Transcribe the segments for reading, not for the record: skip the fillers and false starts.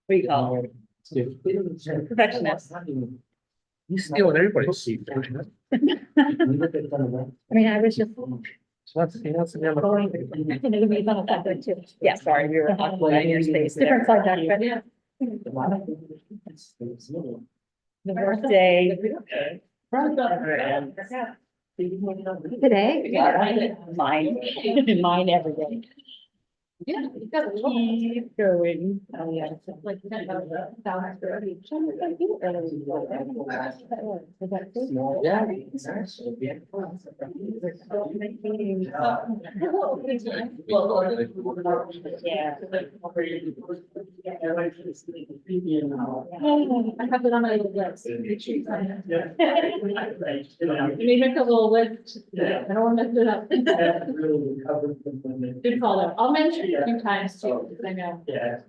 What do you call it? Perfectionist. You stealing everybody's seat. I mean, I was just So that's, you know, it's another. going, I think it'll be fun with that too. Yeah, sorry, we were occupying your space. Different subject, but yeah. The birthday. Today? Yeah, mine, mine every day. Yeah, you gotta keep going. Oh, yeah. It's like, yeah. I have it on my list. You may make a little list. I don't want to mess it up. Good call though. I'll mention it a few times too, because I know. Yeah.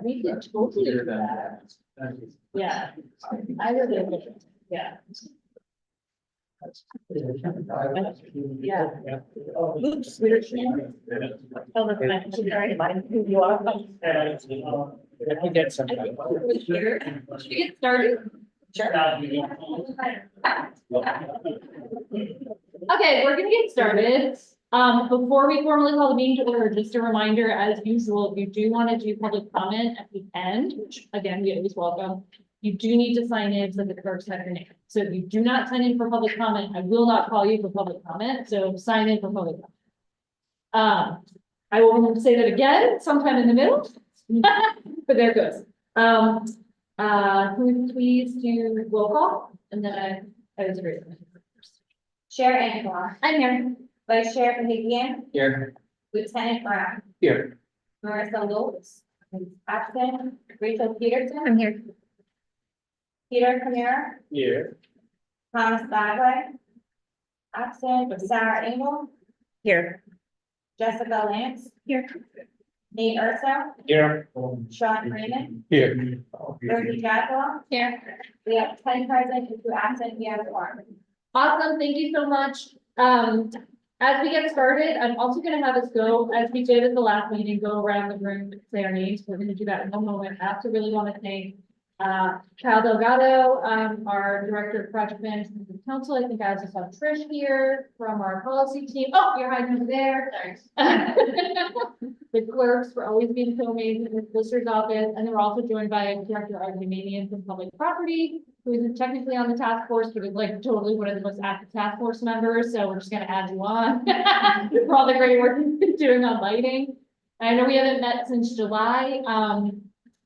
We could totally do that. Yeah. I really, yeah. Yeah. Oops, we're. Oh, that's fine. I'm sorry. Who you are. If we get some. Should we get started? Sure. Okay, we're gonna get started. Before we formally call the meeting to order, just a reminder, as usual, if you do want to do public comment at the end, which again, we always welcome, you do need to sign in so the clerks have your name. So if you do not sign in for public comment, I will not call you for public comment, so sign in for public comment. I will say that again sometime in the middle, but there it goes. Can we please do roll call? And then I was great. Chair Angela. I'm here. Vice Chair Fabian. Here. Lieutenant Brown. Here. Marissa Lopes. Absent. Rachel Peterson. I'm here. Peter Camara. Here. Thomas Bagway. Absent. Sarah Engel. Here. Jessica Lance. Here. Nate Urso. Here. Sean Freeman. Here. Rosie Jadwal. Here. We have 10 present and 2 absent. We have a quorum. Awesome, thank you so much. As we get started, I'm also gonna have us go, as we did at the last meeting, go around the room, say our names. We're gonna do that in a moment. I also really want to thank Kyle Delgado, our Director of Project Management and Council. I think I also saw Trish here from our policy team. Oh, you're hiding over there. The clerks for always being so amazing, the solicitor's office, and then we're also joined by Director Argumanian from Public Property, who isn't technically on the task force, but is like totally one of the most active task force members. So we're just gonna add you on for all the great work you've been doing on lighting. I know we haven't met since July,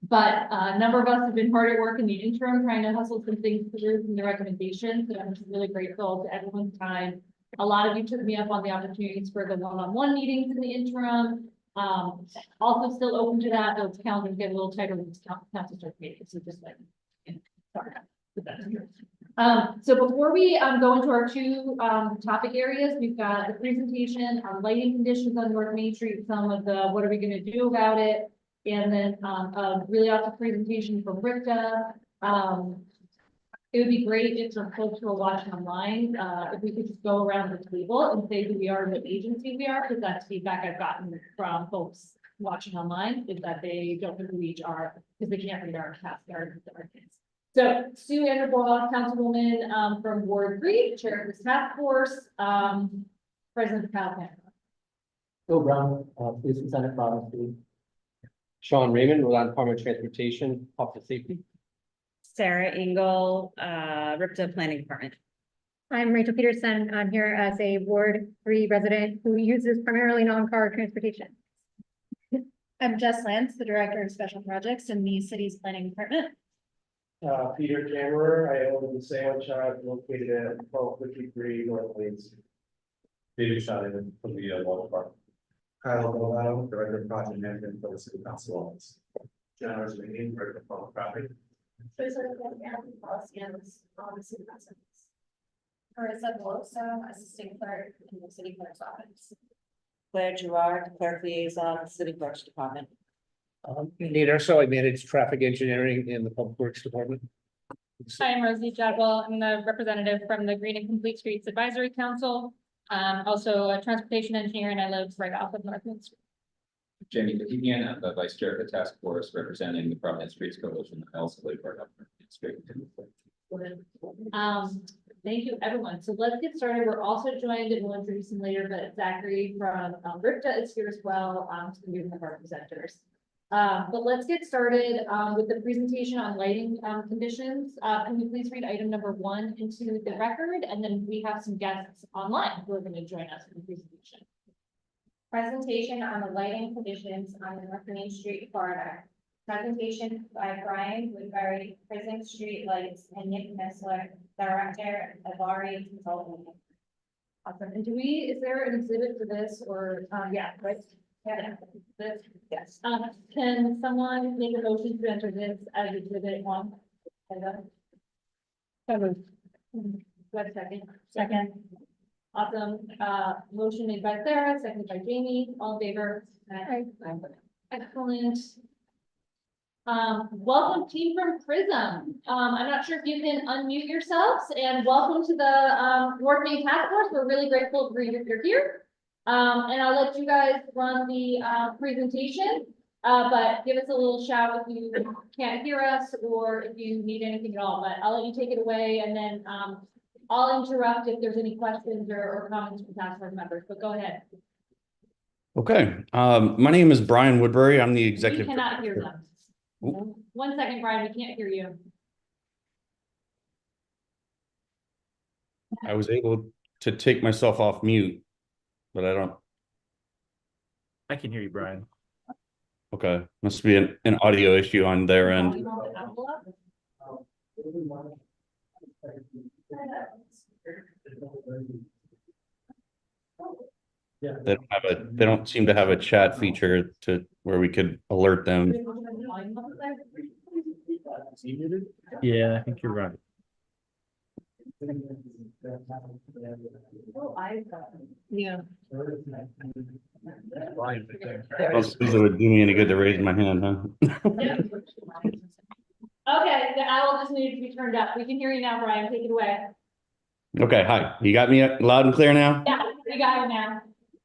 but a number of us have been hard at work in the interim, trying to hustle some things through from the recommendations. So I'm just really grateful to everyone's time. A lot of you took me up on the opportunities for the one-on-one meetings in the interim. Also still open to that. Those calendars get a little tighter when council starts meeting. So just like, sorry. So before we go into our two topic areas, we've got the presentation on lighting conditions on North Main Street, some of the what are we going to do about it, and then a really awesome presentation from Ripta. It would be great if some folks who are watching online, if we could just go around the table and say who we are and what agency we are, because that's feedback I've gotten from folks watching online, is that they don't know who we each are because they can't read our task cards. So Sue Anderbaugh, Councilwoman from Ward 3, Chair of this task force, President of Cal Canada. Bill Brown, Police and Senate Province. Sean Raymond, Rhode Island Department of Transportation, Office of Safety. Sarah Engel, RIPTA Planning Department. I'm Rachel Peterson. I'm here as a Ward 3 resident who uses primarily non-car transportation. I'm Jess Lance, the Director of Special Projects in the city's planning department. Peter Cameron, I own the sandwich shop located at 1253 North Lanes. David Shine from the water park. Kyle Delgado, Director of Project Management for the City Council Office. John Armstrong, Director of Public Property. Marissa Beloso, Assistant Clerk in the City Clerk's Office. Claire Gerard, Clerk Liaison, City Clerk's Department. Nate Urso, I manage traffic engineering in the Public Works Department. I'm Rosie Jadwal. I'm the representative from the Green and Complete Streets Advisory Council. Also a transportation engineer, and I live right off of North Main Street. Jamie Kahian, I'm the vice chair of the task force representing the Providence Streets Coalition. I also live right up North Main Street. Thank you, everyone. So let's get started. We're also joined, and we'll introduce him later, but Zachary from RIPTA is here as well, to be one of our presenters. But let's get started with the presentation on lighting conditions. Can we please read item number 1 into the record? And then we have some guests online who are going to join us for the presentation. Presentation on the lighting conditions on the North Main Street corridor. Presentation by Brian Woodbury, Prism Street Lights, and Nick Messler, Director of RE Consulting. Awesome. And is there an exhibit for this or, yeah, right? Yeah, this, yes. Can someone make a motion to enter this as exhibit 1? So moved. Do I have a second? Second. Awesome. Motion made by Sarah, seconded by Jamie. All in favor? Aye. Excellent. Welcome team from Prism. I'm not sure if you can unmute yourselves, and welcome to the North Main Task Force. We're really grateful for you're here. And I'll let you guys run the presentation, but give us a little shout if you can't hear us or if you need anything at all. But I'll let you take it away, and then I'll interrupt if there's any questions or comments from task force members. But go ahead. Okay, my name is Brian Woodbury. I'm the executive. We cannot hear them. Ooh. 1 second, Brian. We can't hear you. I was able to take myself off mute, but I don't. I can hear you, Brian. Okay, must be an audio issue on their end. They don't seem to have a chat feature to where we could alert them. Yeah, I think you're right. Yeah. I don't suppose it would do me any good to raise my hand, huh? Okay, the owl just needed to be turned up. We can hear you now, Brian. Take it away. Okay, hi. You got me loud and clear now? Yeah, we got it now.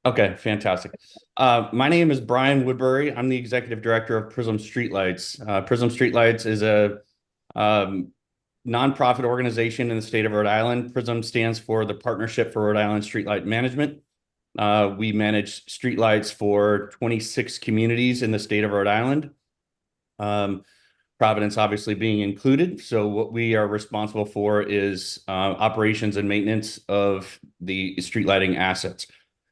Okay, fantastic. My name is Brian Woodbury. I'm the executive director of Prism Streetlights. Prism Streetlights is a nonprofit organization in the state of Rhode Island. Prism stands for the Partnership for Rhode Island Streetlight Management. We manage streetlights for 26 communities in the state of Rhode Island. Providence obviously being included. So what we are responsible for is operations and maintenance of the street lighting assets.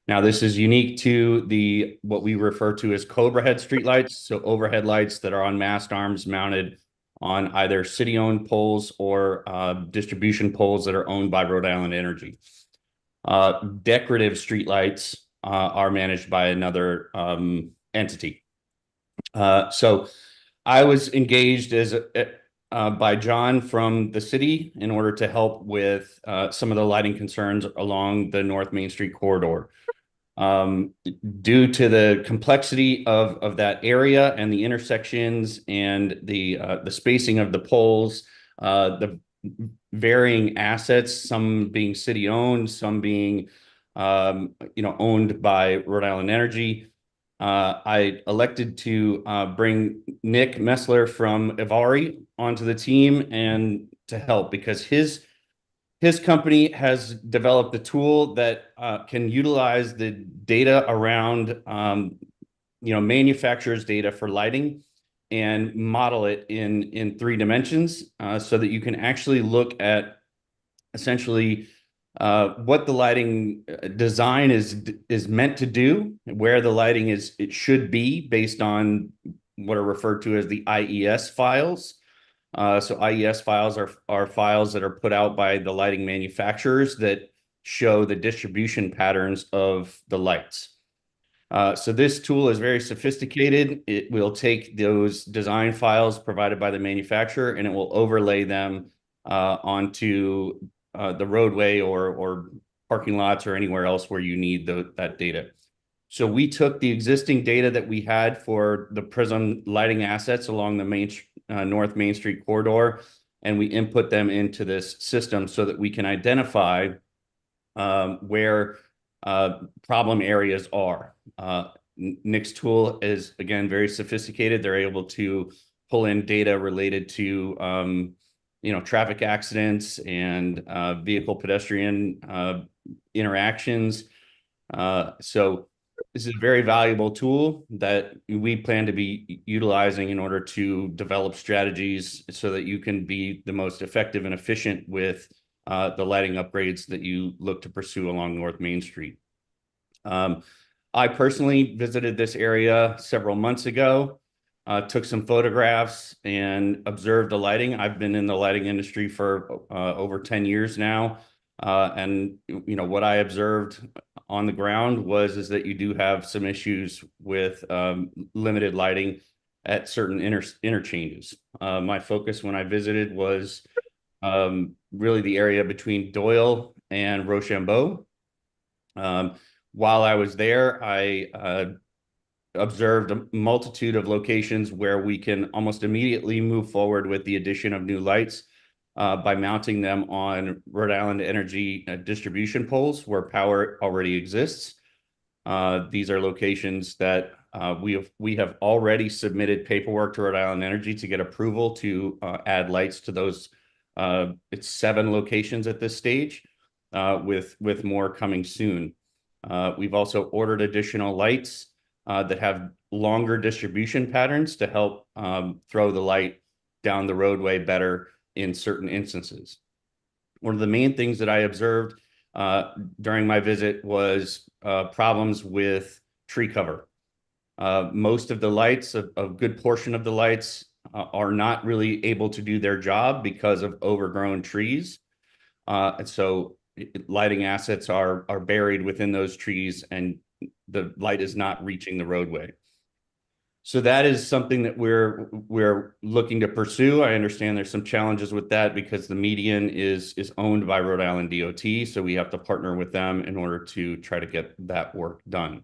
Now, this is unique to what we refer to as Cobra head streetlights, so overhead lights that are on mast arms mounted on either city-owned poles or distribution poles that are owned by Rhode Island Energy. Decorative streetlights are managed by another entity. So I was engaged by John from the city in order to help with some of the lighting concerns along the North Main Street corridor. Due to the complexity of that area and the intersections and the spacing of the poles, the varying assets, some being city owned, some being owned by Rhode Island Energy. I elected to bring Nick Messler from Ivari onto the team and to help because his company has developed a tool that can utilize the data around manufacturers' data for lighting and model it in 3 dimensions so that you can actually look at essentially what the lighting design is meant to do, where the lighting it should be based on what are referred to as the IES files. So IES files are files that are put out by the lighting manufacturers that show the distribution patterns of the lights. So this tool is very sophisticated. It will take those design files provided by the manufacturer and it will overlay them onto the roadway or parking lots or anywhere else where you need that data. So we took the existing data that we had for the Prism lighting assets along the North Main Street corridor, and we input them into this system so that we can identify where problem areas are. Nick's tool is, again, very sophisticated. They're able to pull in data related to traffic accidents and vehicle pedestrian interactions. So this is a very valuable tool that we plan to be utilizing in order to develop strategies so that you can be the most effective and efficient with the lighting upgrades that you look to pursue along North Main Street. I personally visited this area several months ago, took some photographs and observed the lighting. I've been in the lighting industry for over 10 years now. And what I observed on the ground is that you do have some issues with limited lighting at certain interchanges. My focus when I visited was really the area between Doyle and Rochambeau. While I was there, I observed a multitude of locations where we can almost immediately move forward with the addition of new lights by mounting them on Rhode Island Energy distribution poles where power already exists. These are locations that we have already submitted paperwork to Rhode Island Energy to get approval to add lights to those. It's 7 locations at this stage, with more coming soon. We've also ordered additional lights that have longer distribution patterns to help throw the light down the roadway better in certain instances. One of the main things that I observed during my visit was problems with tree cover. Most of the lights, a good portion of the lights are not really able to do their job because of overgrown trees. And so lighting assets are buried within those trees and the light is not reaching the roadway. So that is something that we're looking to pursue. I understand there's some challenges with that because the median is owned by Rhode Island DOT, so we have to partner with them in order to try to get that work done.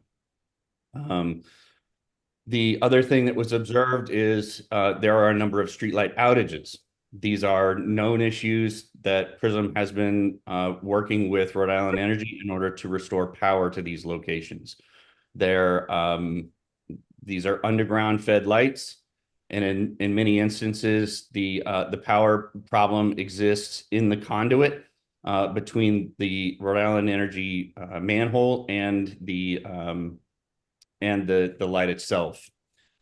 The other thing that was observed is there are a number of streetlight outages. These are known issues that PRISM has been working with Rhode Island Energy in order to restore power to these locations. These are underground fed lights, and in many instances, the power problem exists in the conduit between the Rhode Island Energy manhole and the light itself,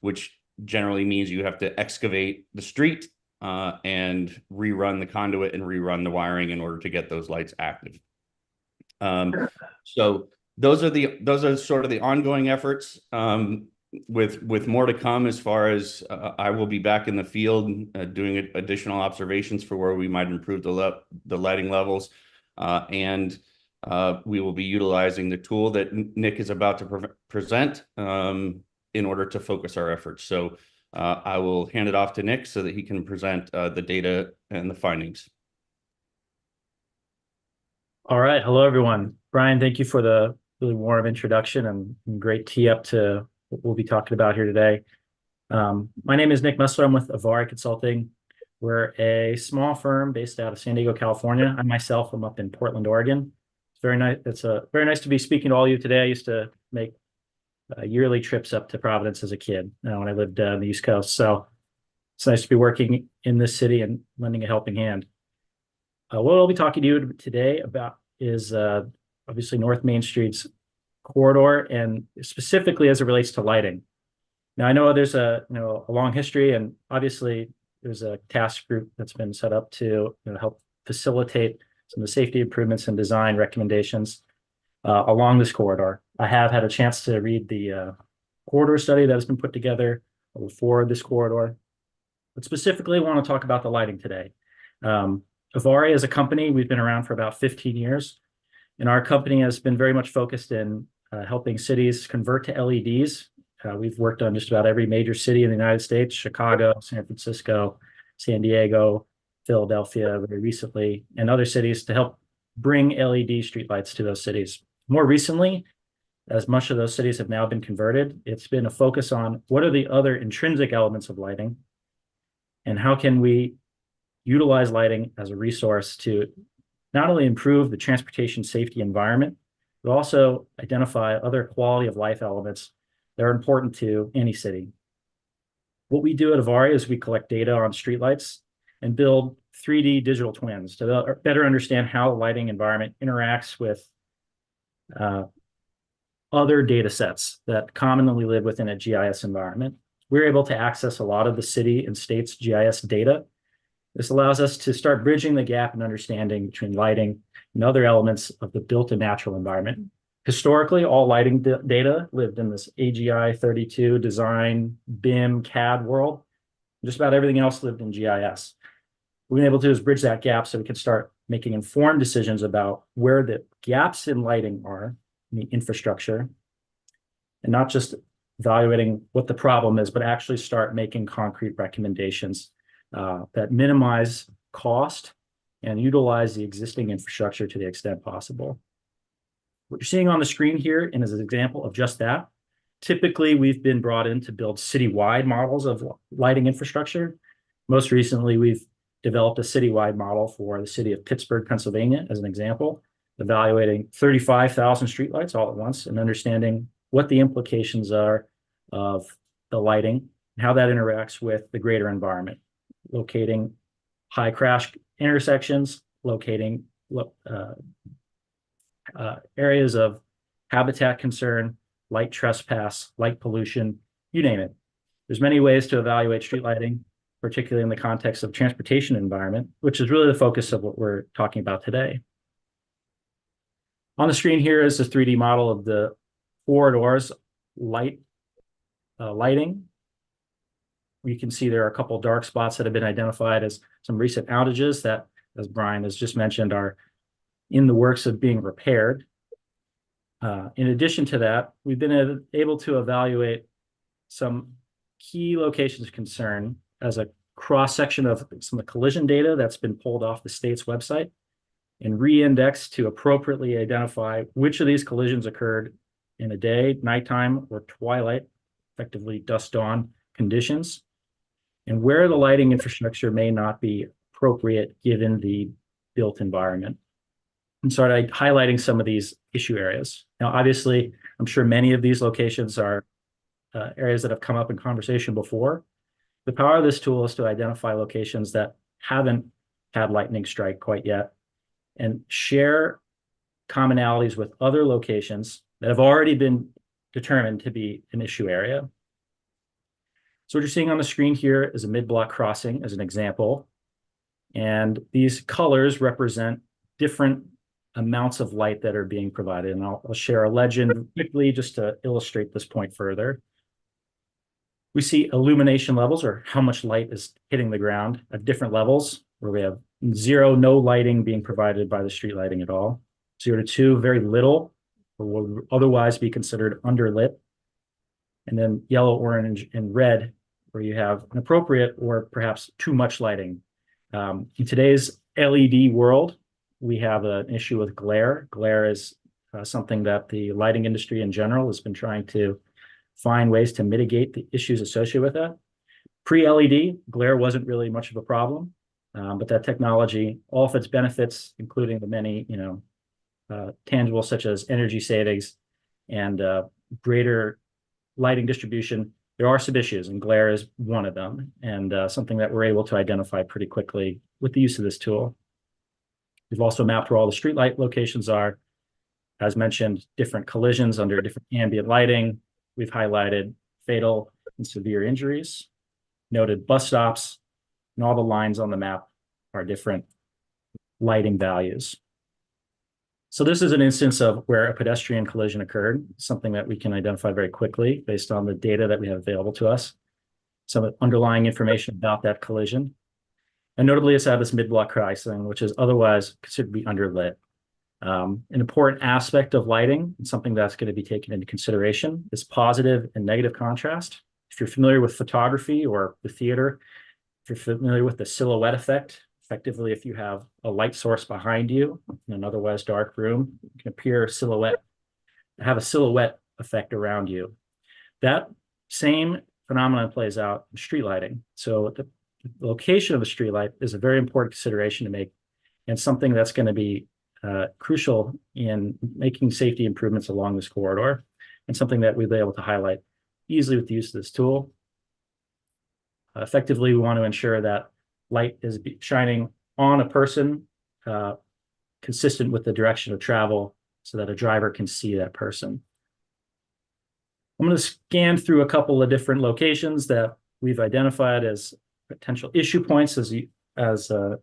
which generally means you have to excavate the street and rerun the conduit and rerun the wiring in order to get those lights active. So those are sort of the ongoing efforts, with more to come as far as I will be back in the field doing additional observations for where we might improve the lighting levels, and we will be utilizing the tool that Nick is about to present in order to focus our efforts. So I will hand it off to Nick so that he can present the data and the findings. All right. Hello, everyone. Brian, thank you for the really warm introduction and great tee up to what we'll be talking about here today. My name is Nick Messler. I'm with Avari Consulting. We're a small firm based out of San Diego, California. I myself am up in Portland, Oregon. It's very nice. It's very nice to be speaking to all of you today. I used to make yearly trips up to Providence as a kid when I lived on the East Coast. So it's nice to be working in this city and lending a helping hand. What I'll be talking to you today about is obviously North Main Street's corridor, and specifically as it relates to lighting. Now, I know there's a long history, and obviously there's a task group that's been set up to help facilitate some of the safety improvements and design recommendations along this corridor. I have had a chance to read the corridor study that has been put together for this corridor, but specifically I want to talk about the lighting today. Avari as a company, we've been around for about 15 years, and our company has been very much focused in helping cities convert to LEDs. We've worked on just about every major city in the United States: Chicago, San Francisco, San Diego, Philadelphia very recently, and other cities to help bring LED streetlights to those cities. More recently, as much of those cities have now been converted, it's been a focus on what are the other intrinsic elements of lighting and how can we utilize lighting as a resource to not only improve the transportation safety environment, but also identify other quality of life elements that are important to any city. What we do at Avari is we collect data on streetlights and build 3D digital twins to better understand how the lighting environment interacts with other data sets that commonly live within a GIS environment. We're able to access a lot of the city and state's GIS data. This allows us to start bridging the gap in understanding between lighting and other elements of the built and natural environment. Historically, all lighting data lived in this AGI 32 design, BIM, CAD world. Just about everything else lived in GIS. What we've been able to do is bridge that gap so we can start making informed decisions about where the gaps in lighting are in the infrastructure, and not just evaluating what the problem is, but actually start making concrete recommendations that minimize cost and utilize the existing infrastructure to the extent possible. What you're seeing on the screen here is an example of just that. Typically, we've been brought in to build citywide models of lighting infrastructure. Most recently, we've developed a citywide model for the city of Pittsburgh, Pennsylvania, as an example, evaluating 35,000 streetlights all at once and understanding what the implications are of the lighting and how that interacts with the greater environment, locating high crash intersections, locating areas of habitat concern, light trespass, light pollution, you name it. There's many ways to evaluate street lighting, particularly in the context of transportation environment, which is really the focus of what we're talking about today. On the screen here is a 3D model of the corridors lighting. We can see there are a couple of dark spots that have been identified as some recent outages that, as Brian has just mentioned, are in the works of being repaired. In addition to that, we've been able to evaluate some key locations of concern as a cross-section of some of the collision data that's been pulled off the state's website and re-indexed to appropriately identify which of these collisions occurred in a day, nighttime, or twilight, effectively dusk-dawn conditions, and where the lighting infrastructure may not be appropriate given the built environment. And started highlighting some of these issue areas. Now, obviously, I'm sure many of these locations are areas that have come up in conversation before. The power of this tool is to identify locations that haven't had lightning strike quite yet and share commonalities with other locations that have already been determined to be an issue area. So what you're seeing on the screen here is a mid-block crossing as an example. And these colors represent different amounts of light that are being provided. And I'll share a legend quickly just to illustrate this point further. We see illumination levels, or how much light is hitting the ground, at different levels, where we have 0, no lighting being provided by the street lighting at all. 0 to 2, very little, or would otherwise be considered underlit. And then yellow, orange, and red, where you have an appropriate or perhaps too much lighting. In today's LED world, we have an issue with glare. Glare is something that the lighting industry in general has been trying to find ways to mitigate the issues associated with that. Pre-LED, glare wasn't really much of a problem, but that technology, all of its benefits, including the many, tangible such as energy savings and greater lighting distribution, there are some issues, and glare is one of them, and something that we're able to identify pretty quickly with the use of this tool. We've also mapped where all the streetlight locations are. As mentioned, different collisions under different ambient lighting. We've highlighted fatal and severe injuries, noted bus stops, and all the lines on the map are different lighting values. So this is an instance of where a pedestrian collision occurred, something that we can identify very quickly based on the data that we have available to us, some underlying information about that collision. And notably, it's had this mid-block crossing, which is otherwise considered to be underlit. An important aspect of lighting, and something that's going to be taken into consideration, is positive and negative contrast. If you're familiar with photography or the theater, if you're familiar with the silhouette effect, effectively, if you have a light source behind you in an otherwise dark room, it can appear have a silhouette effect around you. That same phenomenon plays out in street lighting. So the location of the street light is a very important consideration to make, and something that's going to be crucial in making safety improvements along this corridor, and something that we'll be able to highlight easily with the use of this tool. Effectively, we want to ensure that light is shining on a person consistent with the direction of travel so that a driver can see that person. I'm going to scan through a couple of different locations that we've identified as potential issue points as a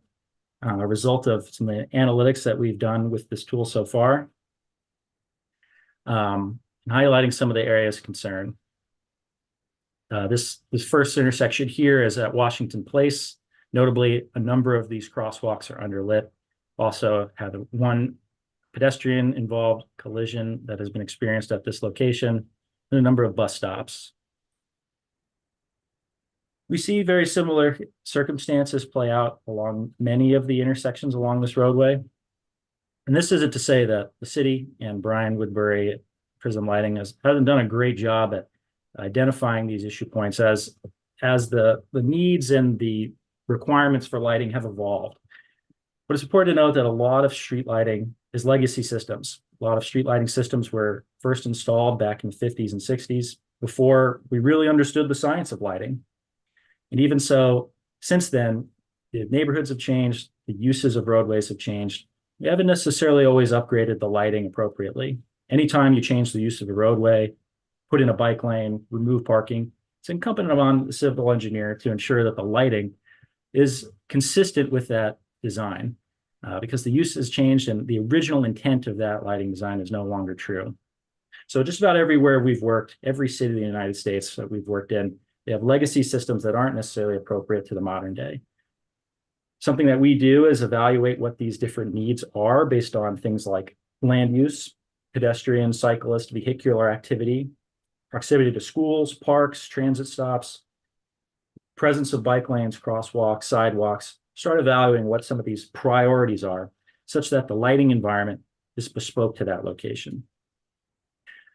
result of some of the analytics that we've done with this tool so far, and highlighting some of the areas of concern. This first intersection here is at Washington Place. Notably, a number of these crosswalks are underlit. Also had one pedestrian involved collision that has been experienced at this location, and a number of bus stops. We see very similar circumstances play out along many of the intersections along this roadway. And this isn't to say that the city and Brian Woodbury Prism Lighting hasn't done a great job at identifying these issue points as the needs and the requirements for lighting have evolved. But it's important to note that a lot of street lighting is legacy systems. A lot of street lighting systems were first installed back in the 50s and 60s before we really understood the science of lighting. And even so, since then, the neighborhoods have changed, the uses of roadways have changed. We haven't necessarily always upgraded the lighting appropriately. Anytime you change the use of a roadway, put in a bike lane, remove parking, it's incumbent on the civil engineer to ensure that the lighting is consistent with that design, because the use has changed and the original intent of that lighting design is no longer true. So just about everywhere we've worked, every city in the United States that we've worked in, they have legacy systems that aren't necessarily appropriate to the modern day. Something that we do is evaluate what these different needs are based on things like land use, pedestrian, cyclist, vehicular activity, proximity to schools, parks, transit stops, presence of bike lanes, crosswalks, sidewalks. Start evaluating what some of these priorities are, such that the lighting environment is bespoke to that location.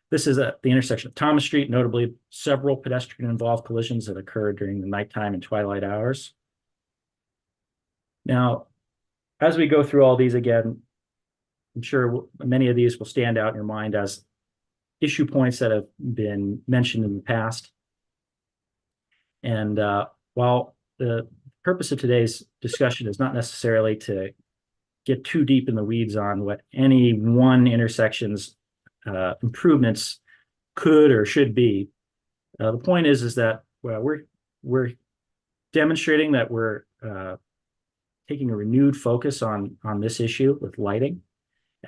This is at the intersection of Thomas Street, notably several pedestrian-involved collisions that occurred during the nighttime and twilight hours. Now, as we go through all these again, I'm sure many of these will stand out in your mind as issue points that have been mentioned in the past. And while the purpose of today's discussion is not necessarily to get too deep in the weeds on what any one intersection's improvements could or should be, the point is that we're demonstrating that we're taking a renewed focus on this issue with lighting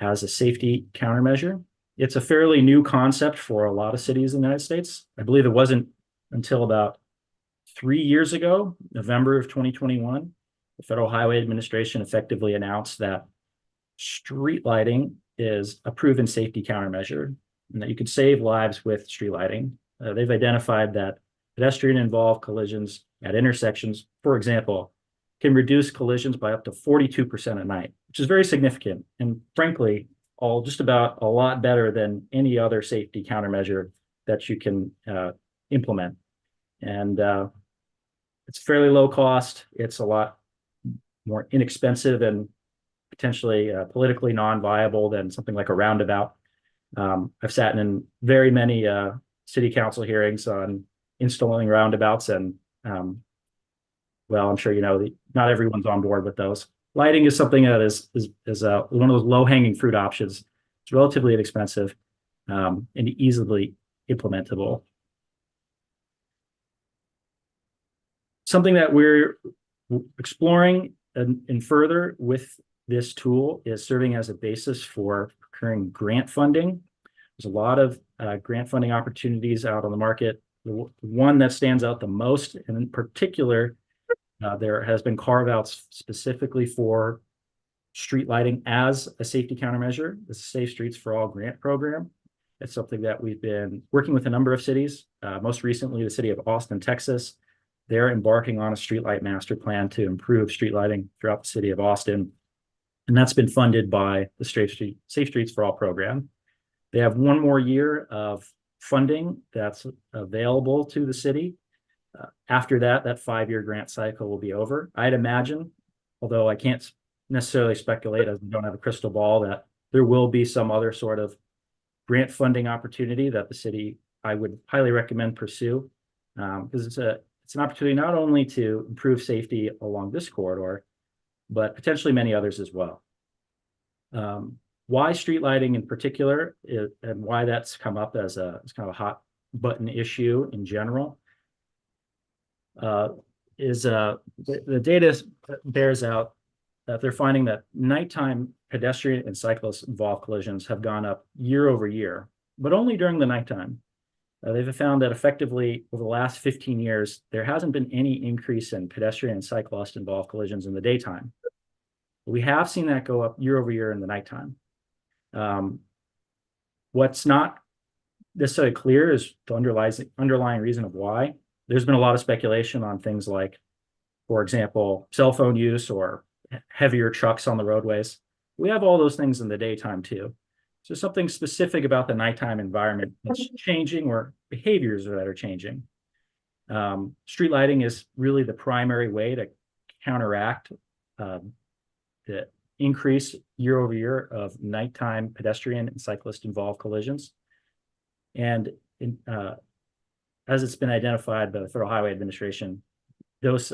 as a safety countermeasure. It's a fairly new concept for a lot of cities in the United States. I believe it wasn't until about 3 years ago, November of 2021, the Federal Highway Administration effectively announced that street lighting is a proven safety countermeasure and that you can save lives with street lighting. They've identified that pedestrian-involved collisions at intersections, for example, can reduce collisions by up to 42% at night, which is very significant and frankly, just about a lot better than any other safety countermeasure that you can implement. And it's fairly low cost. It's a lot more inexpensive and potentially politically non-viable than something like a roundabout. I've sat in very many city council hearings on installing roundabouts, and well, I'm sure you know not everyone's on board with those. Lighting is something that is one of those low-hanging fruit options. It's relatively inexpensive and easily implementable. Something that we're exploring and further with this tool is serving as a basis for procuring grant funding. There's a lot of grant funding opportunities out on the market. The one that stands out the most, and in particular, there has been carve-outs specifically for street lighting as a safety countermeasure. The Safe Streets for All grant program. It's something that we've been working with a number of cities, most recently the city of Austin, Texas. They're embarking on a streetlight master plan to improve street lighting throughout the city of Austin. And that's been funded by the Safe Streets for All program. They have one more year of funding that's available to the city. After that 5-year grant cycle will be over. I'd imagine, although I can't necessarily speculate, as we don't have a crystal ball, that there will be some other sort of grant funding opportunity that the city, I would highly recommend pursue. Because it's an opportunity not only to improve safety along this corridor, but potentially many others as well. Why street lighting in particular, and why that's come up as kind of a hot button issue in general, is the data bears out that they're finding that nighttime pedestrian and cyclist involved collisions have gone up year over year, but only during the nighttime. They've found that effectively over the last 15 years, there hasn't been any increase in pedestrian and cyclist involved collisions in the daytime. We have seen that go up year over year in the nighttime. What's not necessarily clear is the underlying reason of why. There's been a lot of speculation on things like, for example, cell phone use or heavier trucks on the roadways. We have all those things in the daytime too. So something specific about the nighttime environment that's changing, or behaviors that are changing. Street lighting is really the primary way to counteract the increase year over year of nighttime pedestrian and cyclist involved collisions. And as it's been identified by the Federal Highway Administration, those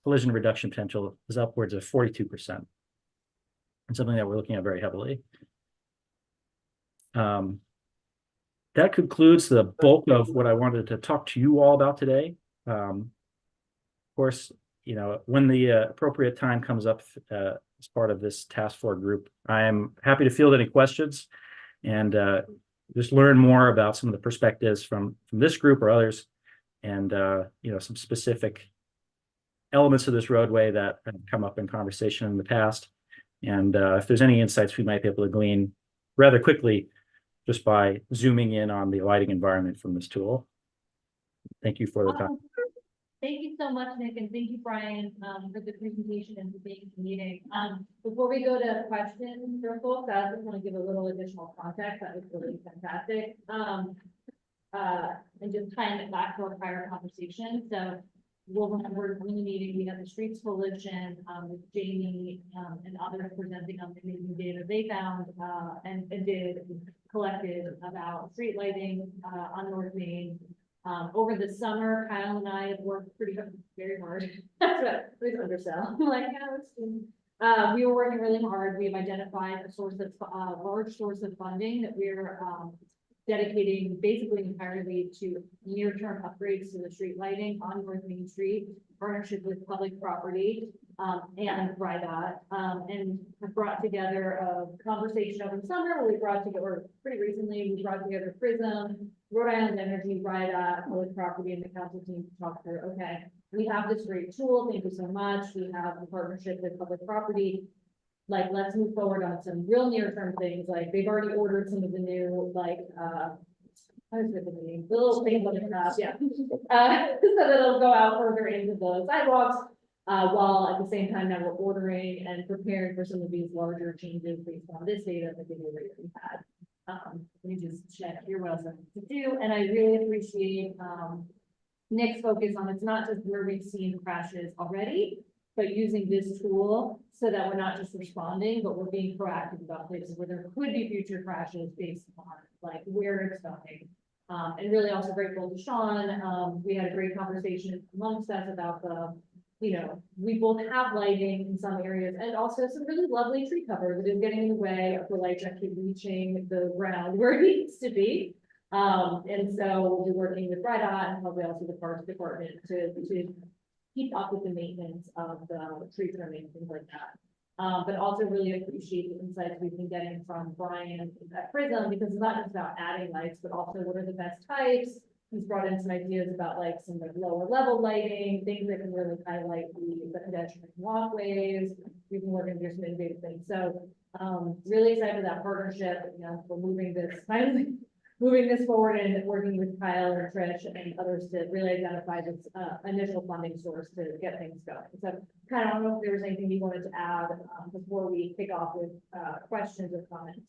collision reduction potential is upwards of 42%. And something that we're looking at very heavily. That concludes the bulk of what I wanted to talk to you all about today. Of course, you know, when the appropriate time comes up as part of this task force group, I am happy to field any questions and just learn more about some of the perspectives from this group or others, and you know, some specific elements of this roadway that have come up in conversation in the past. And if there's any insights we might be able to glean rather quickly just by zooming in on the lighting environment from this tool. Thank you for the time. Thank you so much, Nick, and thank you, Brian, for the presentation and for being at the meeting. Before we go to questions for folks, I just want to give a little additional context. That was really fantastic. And just tying it back to our prior conversation. So we'll remember in the meeting, we had the Streets Coalition with Jamie and others presenting on the amazing data they found and collected about street lighting on North Main. Over the summer, Kyle and I have worked very hard. Please undersell. Like, we were working really hard. We've identified a source of large source of funding that we're dedicating basically entirely to near-term upgrades to the street lighting on North Main Street, partnership with public property and RIDOT, and have brought together a conversation over the summer where we brought together, pretty recently, we brought together Prism, Rhode Island Energy, RIDOT, public property, and the council team to talk through, okay, we have this great tool, thank you so much, we have a partnership with public property, like, let's move forward on some real near-term things, like, they've already ordered some of the new, like, how is it the name? The little things on the top, yeah. So that it'll go out further into the sidewalks, while at the same time now we're ordering and preparing for some of these larger changes based on this data that we had. Let me just check here what else I have to do, and I really appreciate Nick's focus on it's not just where we've seen crashes already, but using this tool so that we're not just responding, but we're being proactive about places where there could be future crashes based on like where it's going. And really also grateful to Sean. We had a great conversation amongst us about the, you know, we both have lighting in some areas and also some really lovely tree cover that is getting in the way of the lights actually reaching the ground where it needs to be. And so we'll be working with RIDOT and probably also the Parks Department to keep up with the maintenance of the tree trimming and things like that. But also really appreciate the insights we've been getting from Brian at Prism, because it's not just about adding lights, but also what are the best types. He's brought in some ideas about like some like lower level lighting, things that can really highlight the pedestrian walkways. We've been working through some innovative things. So really excited for that partnership, you know, for moving this forward and working with Kyle and Trish and others to really identify this initial funding source to get things going. So kind of, I don't know if there was anything you wanted to add before we kick off with questions or comments.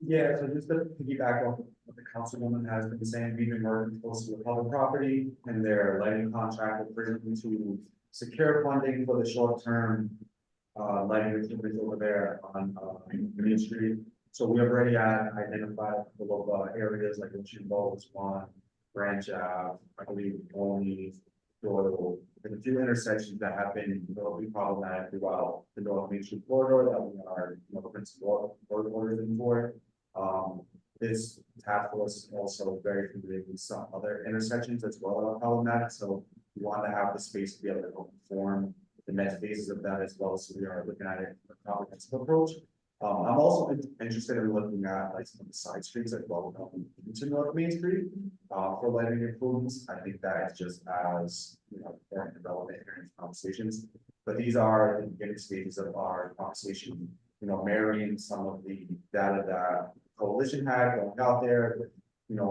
Yeah, so just to piggyback off what the councilwoman has been saying, we've been working closely with public property and their lighting contract with Prism to secure funding for the short term lighting activities over there on, Main Street. So we already had identified a couple of, areas like Ocean Bowl was one, Branch Ave, I believe, only Doyle. There's a few intersections that have been relatively problematic throughout the North Main Street corridor that we are, principal orders in for. This task force is also very familiar with some other intersections as well that are problematic, so we want to have the space to be able to perform the next phases of that as well, so we are looking at it from a comprehensive approach. I'm also interested in looking at like some of the side streets as well, into North Main Street, for lighting improvements. I think that is just as, important and relevant here in conversations. But these are the beginning stages of our conversation, marrying some of the data that coalition had going out there with,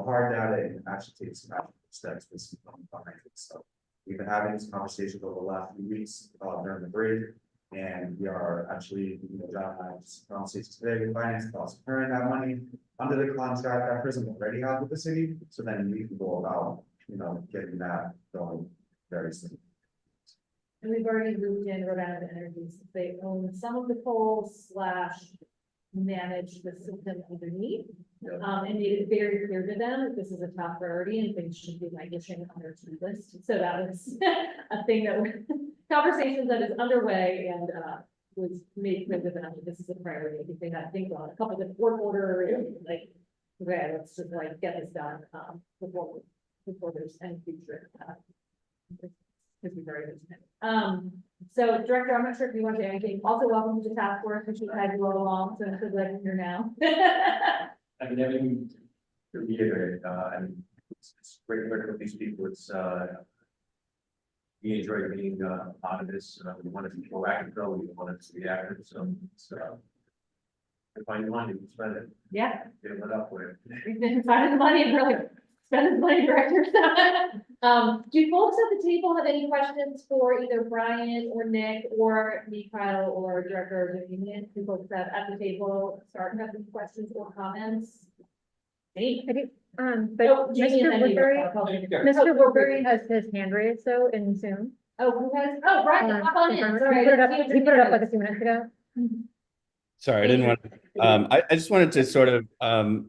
hard data and actually take some actual steps with some behind it. So we've been having these conversations over the last few weeks, during the break. And we are actually, John and I just conversations today with finance about securing that money under the contract that Prism already has with the city. So then we can go about, getting that going very soon. And we've already moved in Rhode Island Energy, since they own some of the poles / manage the system underneath. And made it very clear to them that this is a top priority and things should be languishing on their to-do list. So that was a thing that conversations that is underway and was made clear to them that this is a priority. I think they had things on a couple of work order and like, okay, let's just like get this done before there's any future. Because we very good. So Director, I'm not sure if you want to say anything. Also, welcome to the task force, which we've had you all along, so I'm so glad you're here now. I mean, everything to reiterate, and it's great work with these people. It's, we enjoy being, part of this. We want to be proactive, though. We want to be active. So it's, if I money, we spend it. Yeah. Get it up with. We've been finding the money and really spending the money, Director. Do folks at the table have any questions for either Brian or Nick or me, Kyle, or Director of the Union? Do folks have at the table start having any questions or comments? Any? I do, but Oh, Jamie and Mr. then you. Woodbury, Mr. Woodbury has his hand raised though in Zoom. Oh, who has, oh, Brian, hop on in. He Sorry, put it I up, didn't see he your put it up hand like a few minutes ago. Sorry, I didn't want, I just wanted to sort of,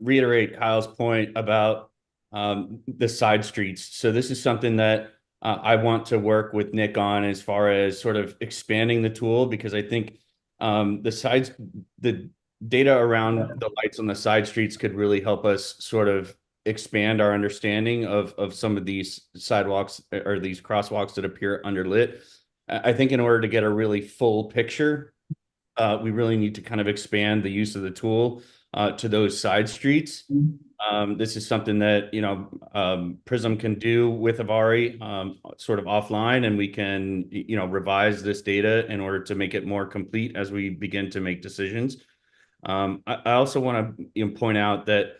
reiterate Kyle's point about, the side streets. So this is something that, I want to work with Nick on as far as sort of expanding the tool, because I think, the data around the lights on the side streets could really help us sort of expand our understanding of some of these sidewalks or these crosswalks that appear underlit. I think in order to get a really full picture, we really need to kind of expand the use of the tool to those side streets. This is something that, Prism can do with Avari, sort of offline, and we can, revise this data in order to make it more complete as we begin to make decisions. I also want to point out that,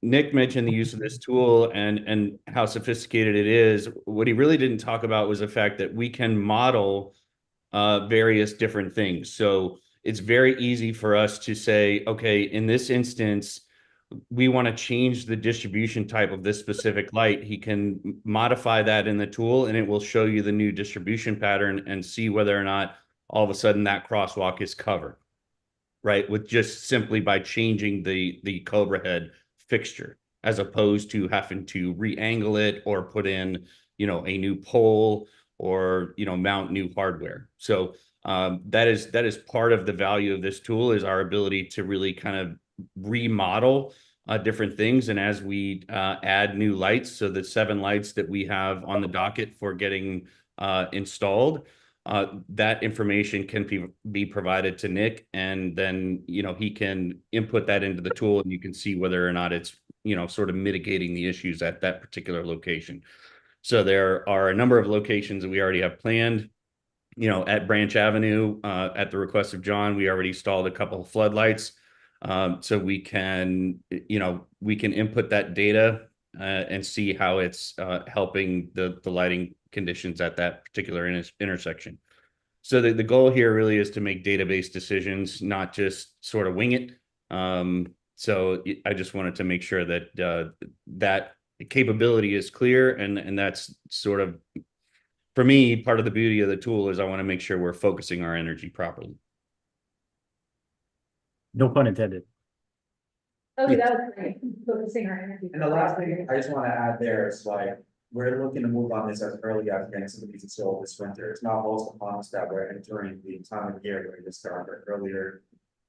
Nick mentioned the use of this tool and how sophisticated it is. What he really didn't talk about was the fact that we can model various different things. So it's very easy for us to say, okay, in this instance, we want to change the distribution type of this specific light. He can modify that in the tool and it will show you the new distribution pattern and see whether or not all of a sudden that crosswalk is covered, right? With just simply by changing the Cobra head fixture, as opposed to having to re-angle it or put in, a new pole or, mount new hardware. So that is part of the value of this tool, is our ability to really kind of remodel different things. And as we add new lights, so the 7 lights that we have on the docket for getting installed, that information can be provided to Nick, and then, he can input that into the tool and you can see whether or not it's, sort of mitigating the issues at that particular location. So there are a number of locations that we already have planned. At Branch Avenue, at the request of John, we already installed a couple of floodlights. So we can input that data and see how it's helping the lighting conditions at that particular intersection. So the goal here really is to make database decisions, not just sort of wing it. So I just wanted to make sure that that capability is clear, and that's sort of for me, part of the beauty of the tool is I want to make sure we're focusing our energy properly. No pun intended. Okay, that was great. Focusing our energy. And the last thing I just want to add there is like, we're looking to move on this as early as getting some of these installed this winter. It's not lost upon us that we're entering the time of year where we start earlier.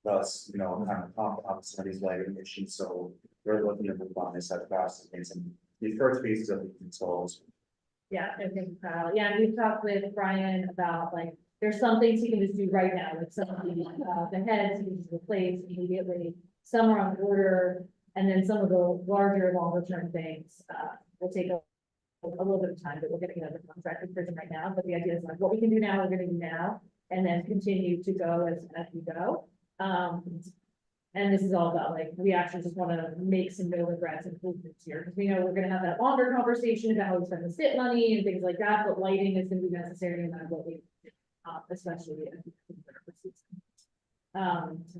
Thus, kind of compound some of these lighting issues. So we're looking to move on this as fast as getting some, the first phases of these installs. Yeah, I think, yeah, and we've talked with Brian about like, there's some things he can just do right now, like some of the heads he can just replace immediately. Some are on order, and then some of the larger, longer term things, will take a little bit of time, but we're getting another contract with Prison right now, but the idea is like, what we can do now, we're gonna do now, and then continue to go as we go. And this is all about like, we actually just wanna make some no regrets improvements here, because we know we're gonna have that longer conversation about how we spend the SIP money and things like that, but lighting is gonna be necessary and that's what we, especially.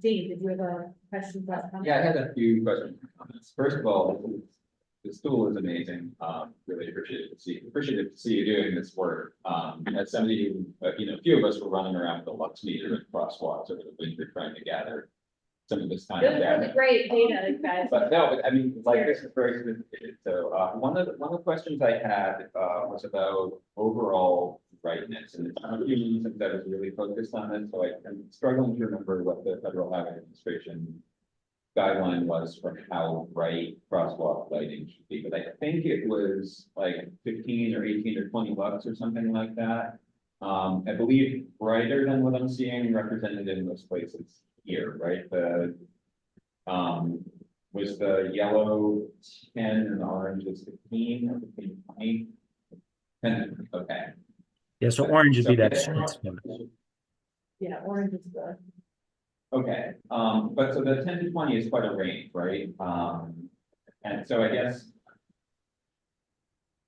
Dave, did you have a question? Yeah, I had a few questions on this. First of all, this tool is amazing. Really appreciative to see you doing this work. As somebody who, a few of us were running around with a lux meter and crosswalks over the winter trying to gather some of this kind of This data. is great data, guys. But no, I mean, like, this is very sophisticated. So, one of the questions I had, was about overall brightness, and it's not a few since I was really focused on it, so I'm struggling to remember what the Federal Highway Administration guideline was for how bright crosswalk lighting should be, but I think it was like 15 or 18 or 20 lux or something like that. I believe brighter than what I'm seeing represented in most places here, right? Was the yellow 10 and the orange was 15 or 20? Okay. Yeah, so orange would be that. Yeah, orange is good. Okay, but so the 10 to 20 is quite a range, right? And so I guess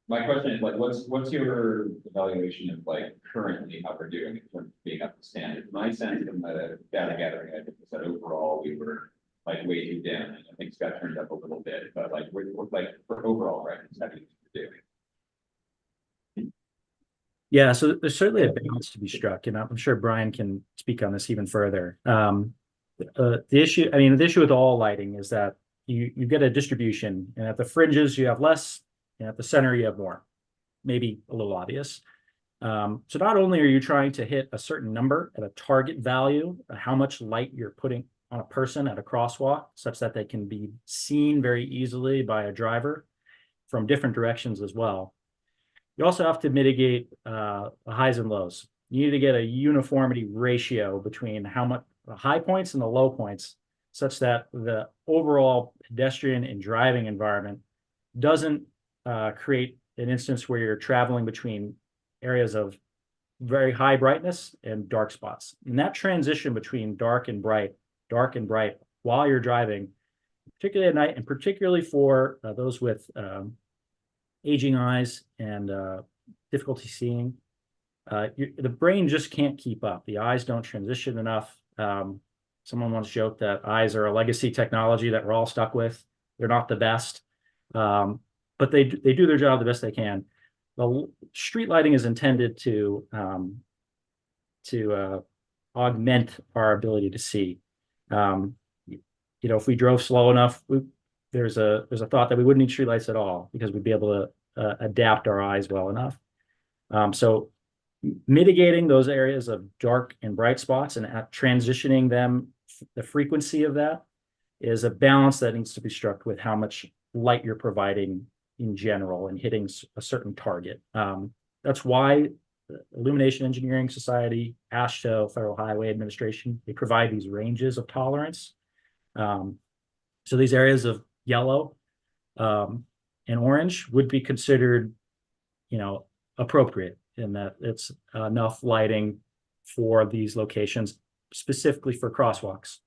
my question is like, what's your evaluation of like currently how we're doing in terms of being up to standard? My sense from the data gathering, I think is that overall we were like way too down, and I think it's got turned up a little bit, but like we're like for overall records, how do you think we're doing? Yeah, so there's certainly a balance to be struck, and I'm sure Brian can speak on this even further. The issue with all lighting is that you get a distribution, and at the fringes you have less, and at the center you have more. Maybe a little obvious. So not only are you trying to hit a certain number at a target value, how much light you're putting on a person at a crosswalk, such that they can be seen very easily by a driver from different directions as well. You also have to mitigate the highs and lows. You need to get a uniformity ratio between how much the high points and the low points, such that the overall pedestrian and driving environment doesn't create an instance where you're traveling between areas of very high brightness and dark spots. And that transition between dark and bright while you're driving, particularly at night, and particularly for those with aging eyes and difficulty seeing, the brain just can't keep up. The eyes don't transition enough. Someone once joked that eyes are a legacy technology that we're all stuck with. They're not the best, but they do their job the best they can. The street lighting is intended to augment our ability to see. If we drove slow enough, there's a thought that we wouldn't need streetlights at all because we'd be able to adapt our eyes well enough. So mitigating those areas of dark and bright spots and transitioning them, the frequency of that is a balance that needs to be struck with how much light you're providing in general and hitting a certain target. That's why Illumination Engineering Society, AASHTO, Federal Highway Administration, they provide these ranges of tolerance. So these areas of yellow and orange would be considered, appropriate in that it's enough lighting for these locations, specifically for crosswalks.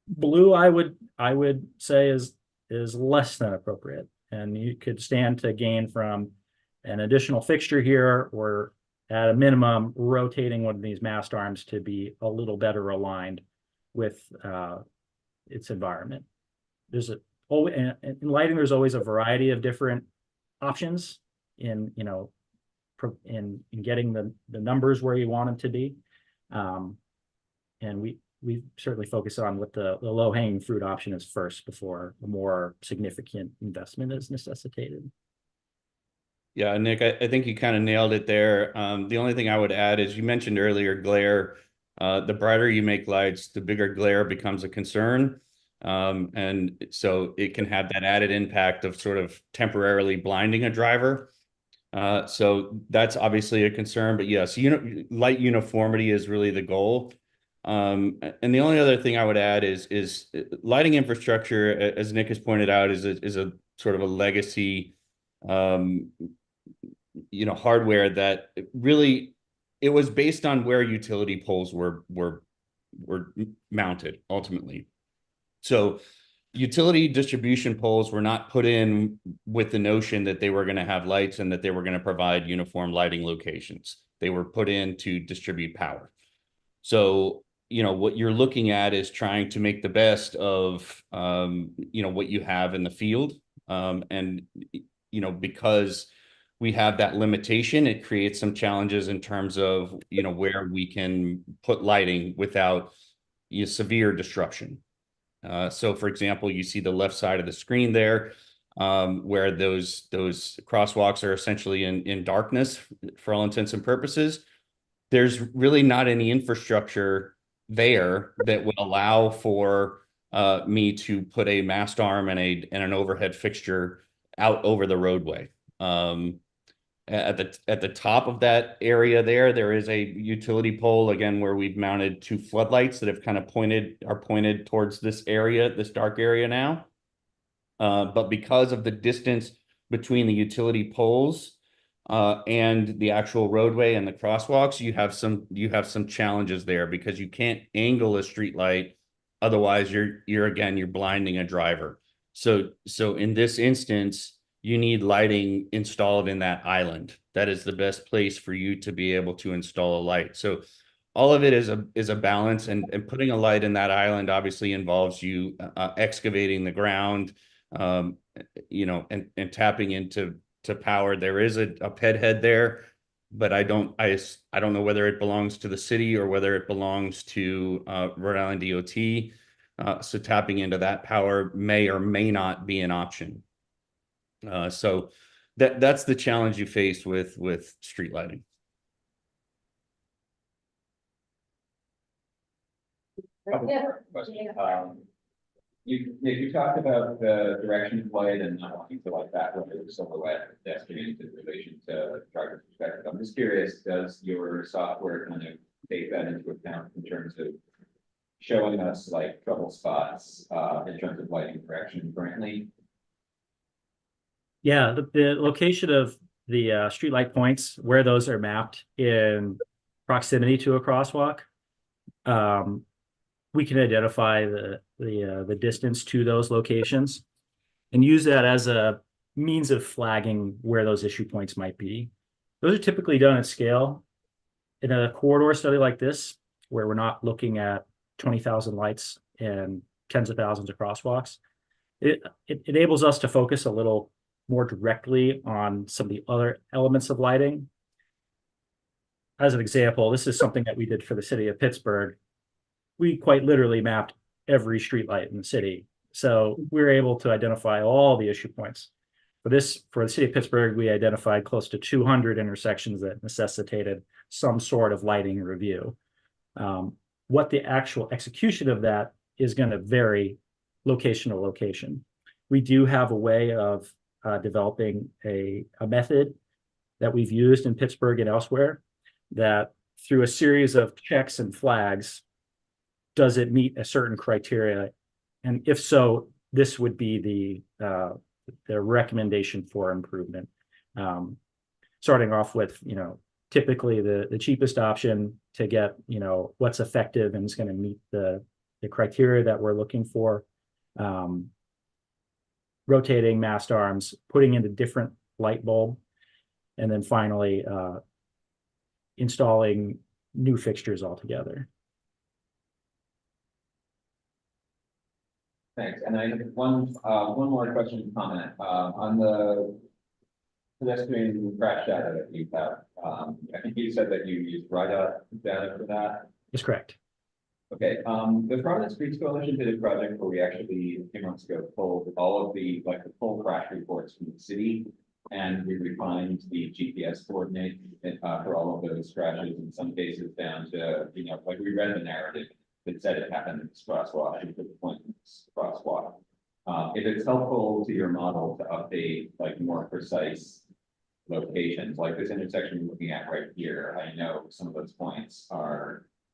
Blue, I would say is less than appropriate, and you could stand to gain from an additional fixture here, or at a minimum, rotating one of these mast arms to be a little better aligned with its environment. In lighting, there's always a variety of different options in in getting the numbers where you want them to be. And we certainly focus on what the low hanging fruit option is first before a more significant investment is necessitated. Yeah, Nick, I think you kind of nailed it there. The only thing I would add is you mentioned earlier glare. The brighter you make lights, the bigger glare becomes a concern. And so it can have that added impact of sort of temporarily blinding a driver. So that's obviously a concern, but yes, light uniformity is really the goal. And the only other thing I would add is lighting infrastructure, as Nick has pointed out, is a sort of a legacy, hardware that really, it was based on where utility poles were mounted ultimately. So utility distribution poles were not put in with the notion that they were going to have lights and that they were going to provide uniform lighting locations. They were put in to distribute power. So, what you're looking at is trying to make the best of, what you have in the field. And, because we have that limitation, it creates some challenges in terms of, where we can put lighting without severe disruption. So for example, you see the left side of the screen there, where those crosswalks are essentially in darkness for all intents and purposes. There's really not any infrastructure there that would allow for me to put a mast arm and an overhead fixture out over the roadway. At the top of that area there is a utility pole, again, where we've mounted 2 floodlights that have kind of pointed towards this area, this dark area now. But because of the distance between the utility poles and the actual roadway and the crosswalks, you have some challenges there because you can't angle a street light. Otherwise, you're blinding a driver. So in this instance, you need lighting installed in that island. That is the best place for you to be able to install a light. So all of it is a balance, and putting a light in that island obviously involves you excavating the ground, and tapping into power. There is a PED head there, but I don't know whether it belongs to the city or whether it belongs to Rhode Island DOT. So tapping into that power may or may not be an option. So that's the challenge you face with street lighting. Question. You talked about the direction of light and not wanting to like that when the silhouette pedestrians in relation to driver's perspective. I'm just curious, does your software kind of take that into account in terms of showing us like trouble spots in terms of lighting correction currently? Yeah, the location of the streetlight points, where those are mapped in proximity to a crosswalk, we can identify the distance to those locations and use that as a means of flagging where those issue points might be. Those are typically done at scale. In a corridor study like this, where we're not looking at 20,000 lights and tens of thousands of crosswalks, it enables us to focus a little more directly on some of the other elements of lighting. As an example, this is something that we did for the city of Pittsburgh. We quite literally mapped every streetlight in the city. So we were able to identify all the issue points. For the city of Pittsburgh, we identified close to 200 intersections that necessitated some sort of lighting review. What the actual execution of that is going to vary location to location. We do have a way of developing a method that we've used in Pittsburgh and elsewhere that through a series of checks and flags, does it meet a certain criteria? And if so, this would be the recommendation for improvement. Starting off with, typically the cheapest option to get, what's effective and is going to meet the criteria that we're looking for. Rotating mast arms, putting in a different light bulb, and then finally installing new fixtures altogether. Thanks. And I have one more question and comment on the pedestrian crash data that you have, I think you said that you used RIDA data for that. That's correct. Okay, the Providence Streets Coalition did a project where we actually, a few months ago, pulled all of the, like, the full crash reports from the city. And we refined the GPS coordinate, for all of those crashes, in some cases down to, you know, like we read the narrative that said it happened in this crosswalk, and put the point in this crosswalk. If it's helpful to your model to update like more precise locations, like this intersection we're looking at right here, I know some of those points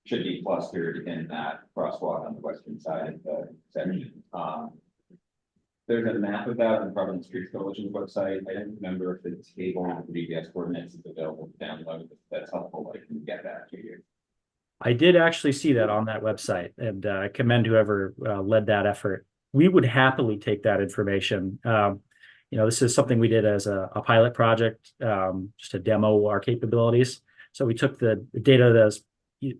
should be clustered in that crosswalk on the western side of the section. There's a map of that on the Providence Streets Coalition's website. I don't remember if the table of the GPS coordinates is available to download. If that's helpful, I can get that to you. I did actually see that on that website, and I commend whoever led that effort. We would happily take that information. You know, this is something we did as a pilot project, just to demo our capabilities. So we took the data that's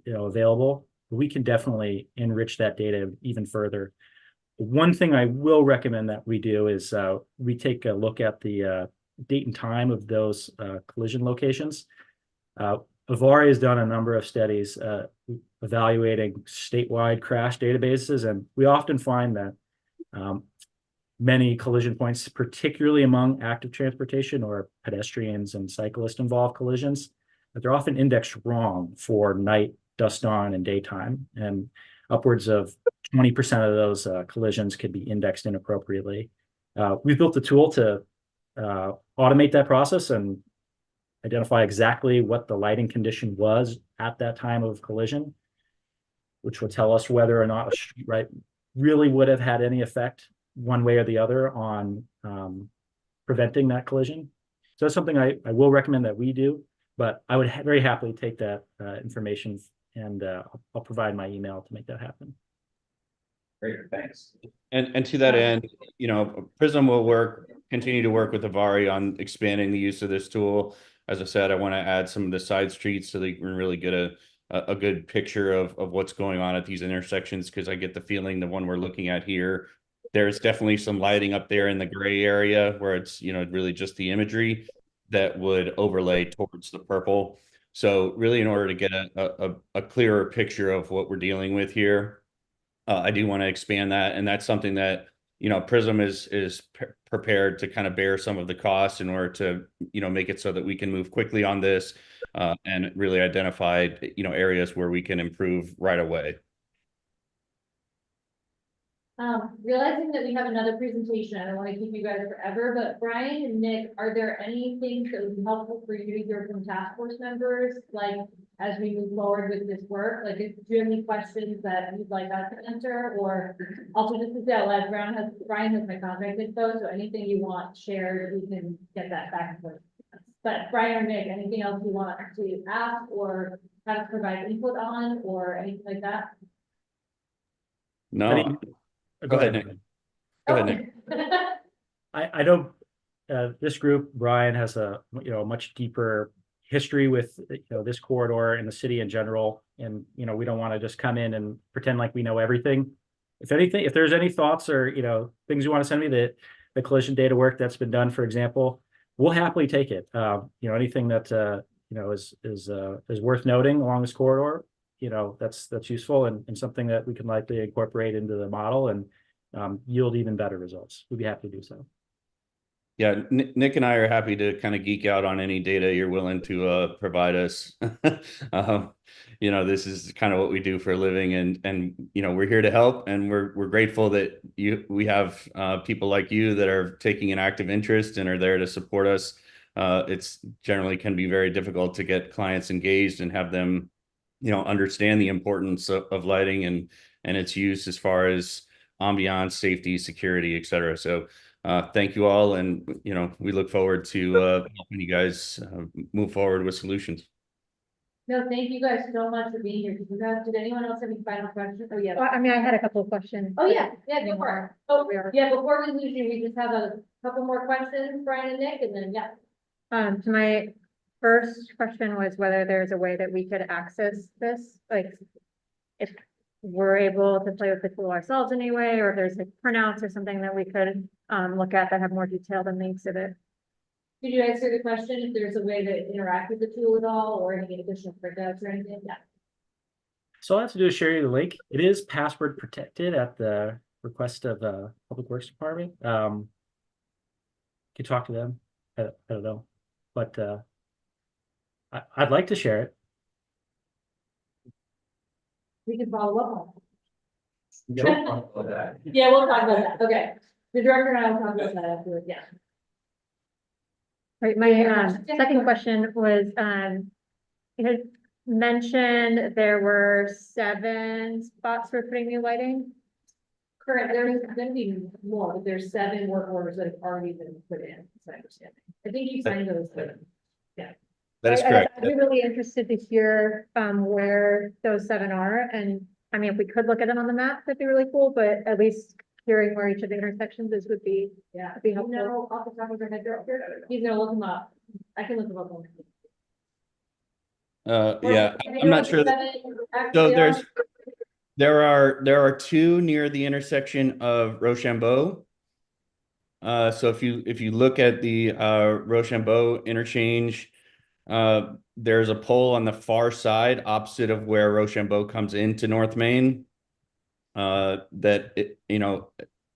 available. We can definitely enrich that data even further. One thing I will recommend that we do is we take a look at the date and time of those collision locations. Avari has done a number of studies evaluating statewide crash databases, and we often find that many collision points, particularly among active transportation or pedestrians and cyclist involved collisions, that they're often indexed wrong for night, dusk on, and daytime, and upwards of 20% of those collisions could be indexed inappropriately. We've built a tool to automate that process and identify exactly what the lighting condition was at that time of collision, which will tell us whether or not a street light really would have had any effect one way or the other on preventing that collision. So that's something I will recommend that we do, but I would very happily take that information, and I'll provide my email to make that happen. Great, thanks. And to that end, you know, Prism will continue to work with Avari on expanding the use of this tool. As I said, I want to add some of the side streets so that you can really get a good picture of what's going on at these intersections, because I get the feeling the one we're looking at here, there's definitely some lighting up there in the gray area where it's, you know, really just the imagery that would overlay towards the purple. So really, in order to get a clearer picture of what we're dealing with here, I do want to expand that, and that's something that, you know, Prism is prepared to kind of bear some of the costs in order to, you know, make it so that we can move quickly on this and really identify, you know, areas where we can improve right away. Realizing that we have another presentation, I don't want to keep you guys forever, but Brian and Nick, are there any things that would be helpful for you to hear from task force members, like as we move forward with this work? Like, if you have any questions that you'd like us to answer, or also just to say out loud, Brian has my contact info, so anything you want shared, we can get that back and forth. But Brian or Nick, anything else you want to ask or have to provide input on, or anything like that? No. Go ahead, Nick. Go ahead, Nick. I know this group, Brian, has a much deeper history with this corridor and the city in general, and we don't want to just come in and pretend like we know everything. If anything, if there's any thoughts or things you want to send me, the collision data work that's been done, for example, we'll happily take it. Anything that is worth noting along this corridor, that's useful and something that we can likely incorporate into the model and yield even better results. We'd be happy to do so. Yeah, Nick and I are happy to kind of geek out on any data you're willing to provide us. This is kind of what we do for a living, and we're here to help, and we're grateful that we have people like you that are taking an active interest and are there to support us. It's generally can be very difficult to get clients engaged and have them understand the importance of lighting and its use as far as ambiance, safety, security, et cetera. So thank you all, and we look forward to helping you guys move forward with solutions. No, thank you guys so much for being here. Did anyone else have any final questions? Oh, yeah. I mean, I had a couple of questions. Oh, yeah, go for it. Oh, yeah, before we lose you, we just have a couple more questions, Brian and Nick, and then, yeah. So my first question was whether there's a way that we could access this, like if we're able to play with the tool ourselves in any way, or if there's like printouts or something that we could look at that have more detail than the exhibit. Did you answer the question, if there's a way to interact with the tool at all, or any additional printouts or anything? Yeah. So all I have to do is share you the link. It is password protected at the request of Public Works Department. Could talk to them. I don't know, but I'd like to share it. We can follow up on it. that. Yeah, we'll talk about that, okay. The director and I will talk about that afterwards, yeah. Right, my second question was, you had mentioned there were 7 spots for putting new lighting. Correct, there's gonna be more, but there's 7 work orders that have already been put in, as I understand. I think you signed those. That is I'd correct. be really interested to hear where those 7 are, and I mean, if we could look at them on the map, that'd be really cool, but at least hearing where each of the intersections is would be, Yeah. be You helpful. know, off the top of your head, director, he's gonna look them up. I can look them up. Yeah, I'm not sure that, so there are 2 near the intersection of Rochambeau. So if you look at the Rochambeau interchange, there's a pole on the far side opposite of where Rochambeau comes into North Main. That it,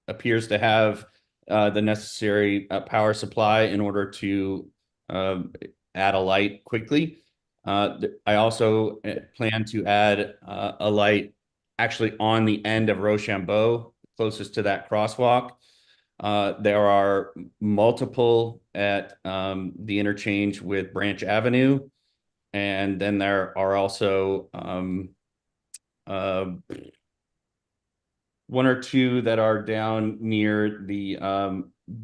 appears to have the necessary power supply in order to add a light quickly. I also plan to add a light actually on the end of Rochambeau, closest to that crosswalk. There are multiple at the interchange with Branch Avenue. And then there are also 1 or 2 that are down near the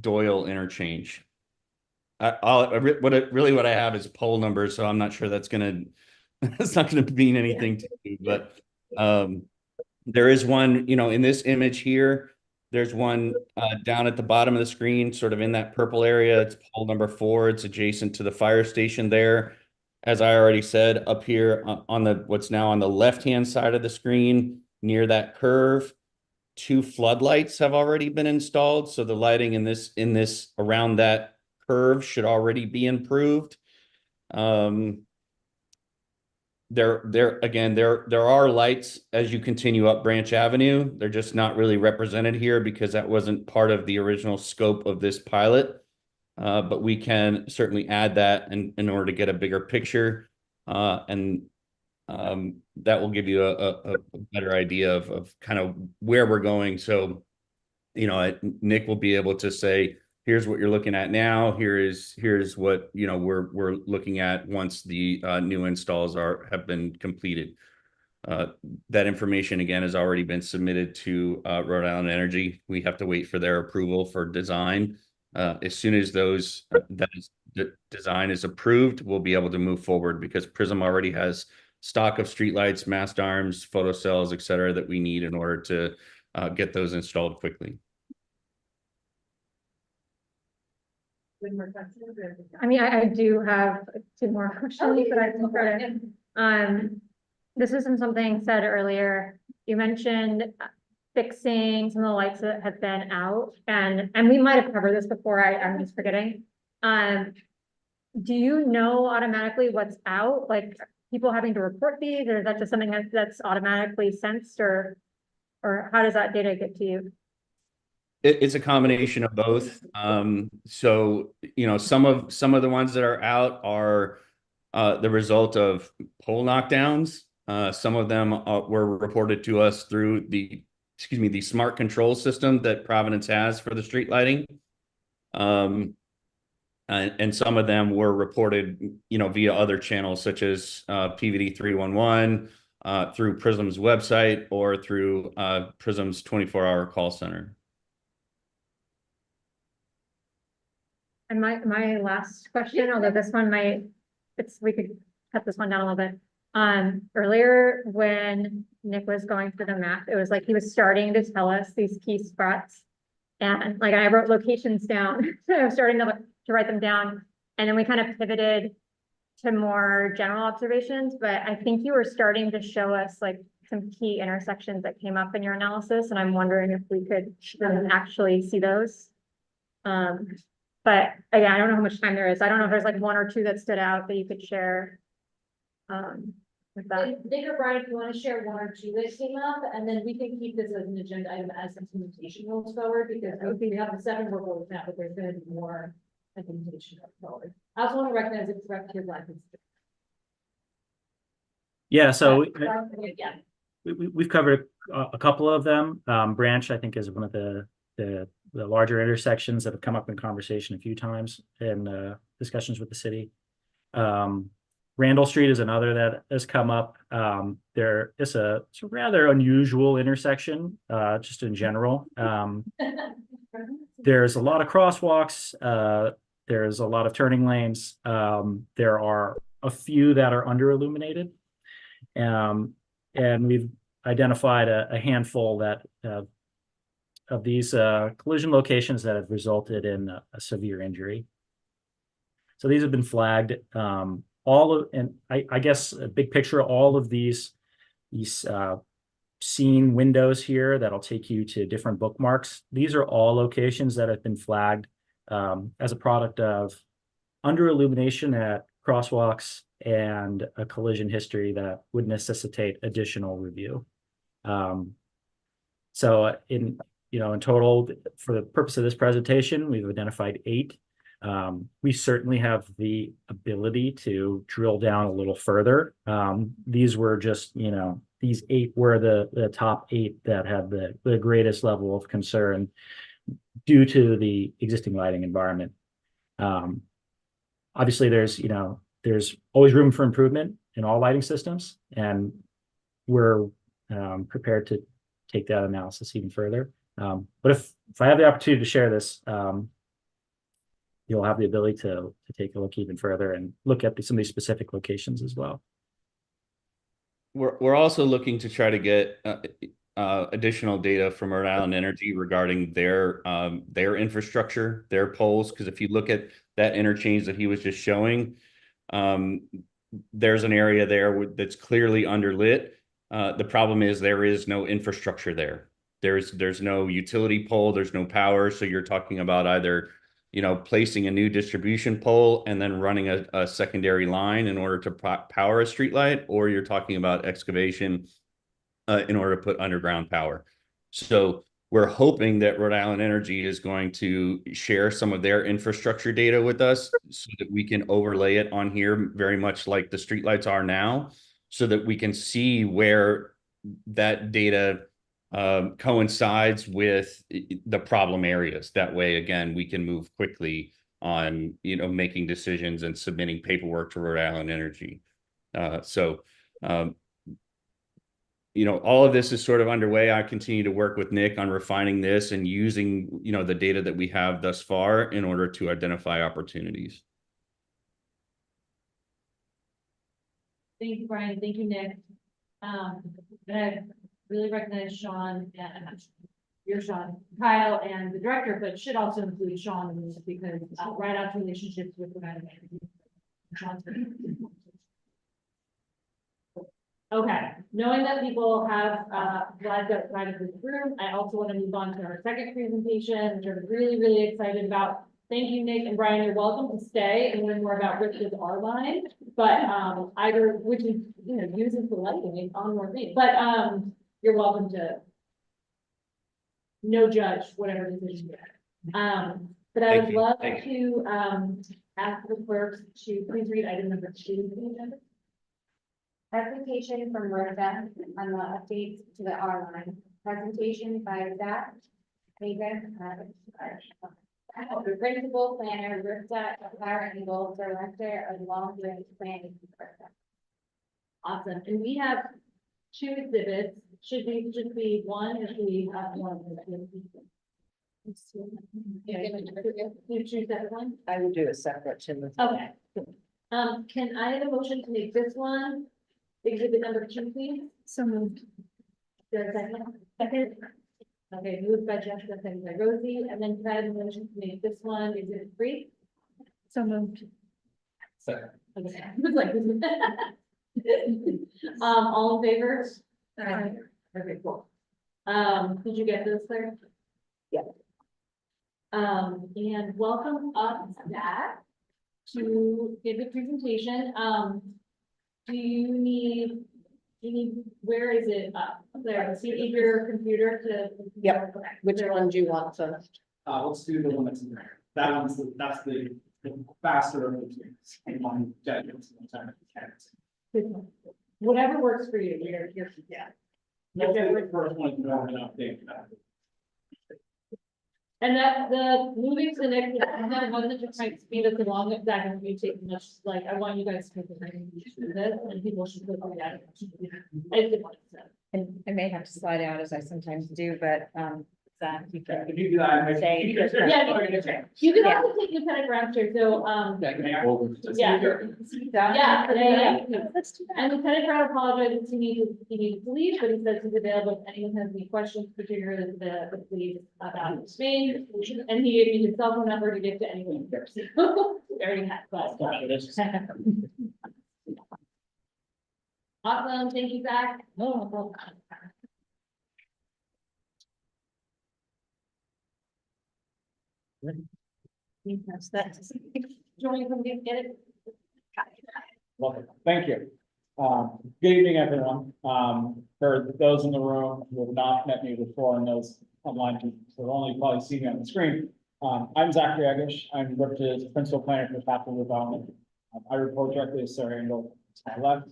Doyle interchange. What I have is poll numbers, so I'm not sure that's it's not gonna mean anything to you, but there is one, in this image here. There's one down at the bottom of the screen, sort of in that purple area. It's poll number 4. It's adjacent to the fire station there. As I already said, up here on what's now on the left-hand side of the screen, near that curve, 2 floodlights have already been installed. So the lighting in this around that curve should already be improved. There are lights as you continue up Branch Avenue. They're just not really represented here because that wasn't part of the original scope of this pilot. But we can certainly add that in order to get a bigger picture. And that will give you a better idea of kind of where we're going. So, Nick will be able to say, here's what you're looking at now. Here's what, we're looking at once the new installs have been completed. That information again has already been submitted to Rhode Island Energy. We have to wait for their approval for design. As soon as the design is approved, we'll be able to move forward because Prism already has stock of streetlights, mast arms, photocells, et cetera, that we need in order to get those installed quickly. I mean, I do have 2 more questions, but I can start it. This isn't something said earlier. You mentioned fixing some of the lights that have been out, and we might have covered this before. I'm just forgetting. Do you know automatically what's out? Like people having to report these, or is that just something that's automatically sensed, or how does that data get to you? It's a combination of both. So, some of the ones that are out are the result of pole knockdowns. Some of them were reported to us through the smart control system that Providence has for the street lighting. And some of them were reported, via other channels such as PVD 311, through Prism's website, or through Prism's 24-hour call center. And my last question, although this one we could cut this one down a little bit. Earlier when Nick was going through the map, it was like he was starting to tell us these key spots. And like I wrote locations down, so I was starting to write them down. And then we kind of pivoted to more general observations, but I think you were starting to show us like some key intersections that came up in your analysis. And I'm wondering if we could actually see those. But again, I don't know how much time there is. I don't know if there's like one or two that stood out that you could share. With that. Nick or Brian, if you want to share one or two that came up, and then we can keep this as an agenda item as implementation goes forward, because we have the 7 we're going now, but there's gonna be more implementation going forward. I also want to recognize it's direct your life. Yeah, so Yeah. we've covered a couple of them. Branch, I think, is one of the larger intersections that have come up in conversation a few times in discussions with the city. Randall Street is another that has come up. There is it's a rather unusual intersection, just in general. There's a lot of crosswalks. There's a lot of turning lanes. There are a few that are under illuminated. And we've identified a handful that of these collision locations that have resulted in a severe injury. So these have been flagged. I guess a big picture, all of these scene windows here that'll take you to different bookmarks. These are all locations that have been flagged as a product of under illumination at crosswalks and a collision history that would necessitate additional review. So in total, for the purpose of this presentation, we've identified 8. We certainly have the ability to drill down a little further. These were just, these 8 were the top 8 that had the greatest level of concern due to the existing lighting environment. Obviously, there's always room for improvement in all lighting systems, and we're prepared to take that analysis even further. But if I have the opportunity to share this, you'll have the ability to take a look even further and look at some of these specific locations as well. We're also looking to try to get additional data from Rhode Island Energy regarding their infrastructure, their poles. Because if you look at that interchange that he was just showing, there's an area there that's clearly underlit. The problem is there is no infrastructure there. There's no utility pole, there's no power. So you're talking about either placing a new distribution pole and then running a secondary line in order to power a streetlight, or you're talking about excavation in order to put underground power. So we're hoping that Rhode Island Energy is going to share some of their infrastructure data with us so that we can overlay it on here very much like the streetlights are now, so that we can see where that data coincides with the problem areas. That way, again, we can move quickly on, making decisions and submitting paperwork to Rhode Island Energy. All of this is sort of underway. I continue to work with Nick on refining this and using, the data that we have thus far in order to identify opportunities. Thank you, Brian. Thank you, Nick. And I really recognize Sean and you're Sean, Kyle, and the director, but should also include Sean in this because right out relationships with the management. Okay, knowing that people have flagged outside of this room, I also want to move on to our second presentation, which I'm really, really excited about. Thank you, Nick and Brian. You're welcome to stay and learn more about Rich's R line, but either which is uses the lighting on more things, but you're welcome to no judge whatever decision you have. But I would love to ask the clerks to please read item number 2 of the agenda. Presentation from Rhoda on the updates to the R line. Presentation by Zach Hagan, the principal planner, Rivka Engle, director of long range planning. Awesome, and we have 2 exhibits. Should we just be one or should we have one? You choose that one? I would do a separate too. Okay. Can I have a motion to make this one exhibit number 2, please? So moved. There a second? Second. Okay, moved by Jessica, second by Rosie, and then can I have a motion to make this one exhibit 3? So moved. Second. Okay, I was like, all in favor? Aye. Okay, cool. Did you get those, Claire? Yeah. And welcome up Zach to give the presentation. Where is it up there? See if your computer to. Yep. Okay. Which one do you want first? Let's do the one that's in there. That's the faster of the two. And one dead. Whatever works for you, you're, Yeah. The first one is more than update. and that the moving to the next, that wasn't just trying to speed us along, that can be taking much, like, I want you guys to do this, and people should look at that. I didn't want to. And I may have to slide out as I sometimes do, but, Zach, you can. If you do that, I Say- Yeah, you can also take Lieutenant Gramster, so, yeah. Yeah. Let's do that. And Lieutenant Brown apologizes, he needs to leave, but he says he's available if anyone has any questions, particularly the police about Spain. And he gave me his cell phone number to give to anyone here, so. Very nice. Awesome, thank you, Zach. Join me, come get it. Welcome. Thank you. Good evening, everyone. For those in the room who have not met me before and those online who have only probably seen me on the screen, I'm Zachary Eggish. I'm worked as principal planner for capital development. I report directly to Sarah Engel to my left.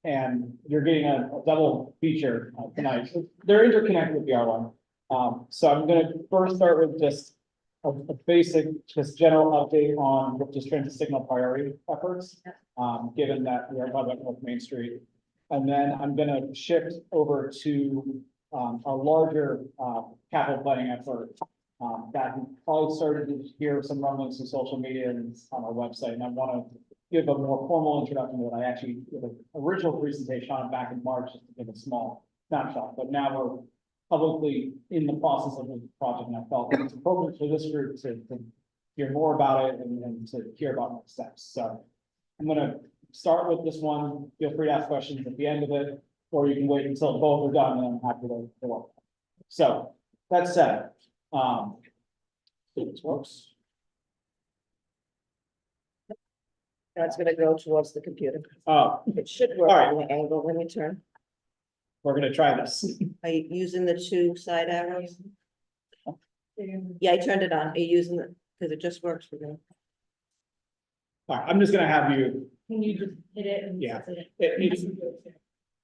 And you're getting a double feature tonight. They're interconnected with the R1. So I'm going to first start with just a basic, just general update on Brooklyn Transit signal priority efforts, given that we are talking about North Main Street. And then I'm going to shift over to a larger capital planning effort that we probably started to hear some rumblings in social media and on our website. And I want to give a more formal introduction to what I actually did an original presentation on back in March, just to give a small snapshot. But now we're publicly in the process of the project, and I felt it's appropriate for this group to hear more about it and to hear about next steps. So I'm going to start with this one. Feel free to ask questions at the end of it, or you can wait until both are done, and I'm happy to work. So that said, this works. That's gonna go towards the computer. Oh, It should work All right. on the angle. Let me turn. we're going to try this. Are you using the two side arrows? Yeah, I turned it on. Are you using it? Because it just works for me. All right, I'm just going to have you. Can you just hit it and? Yeah.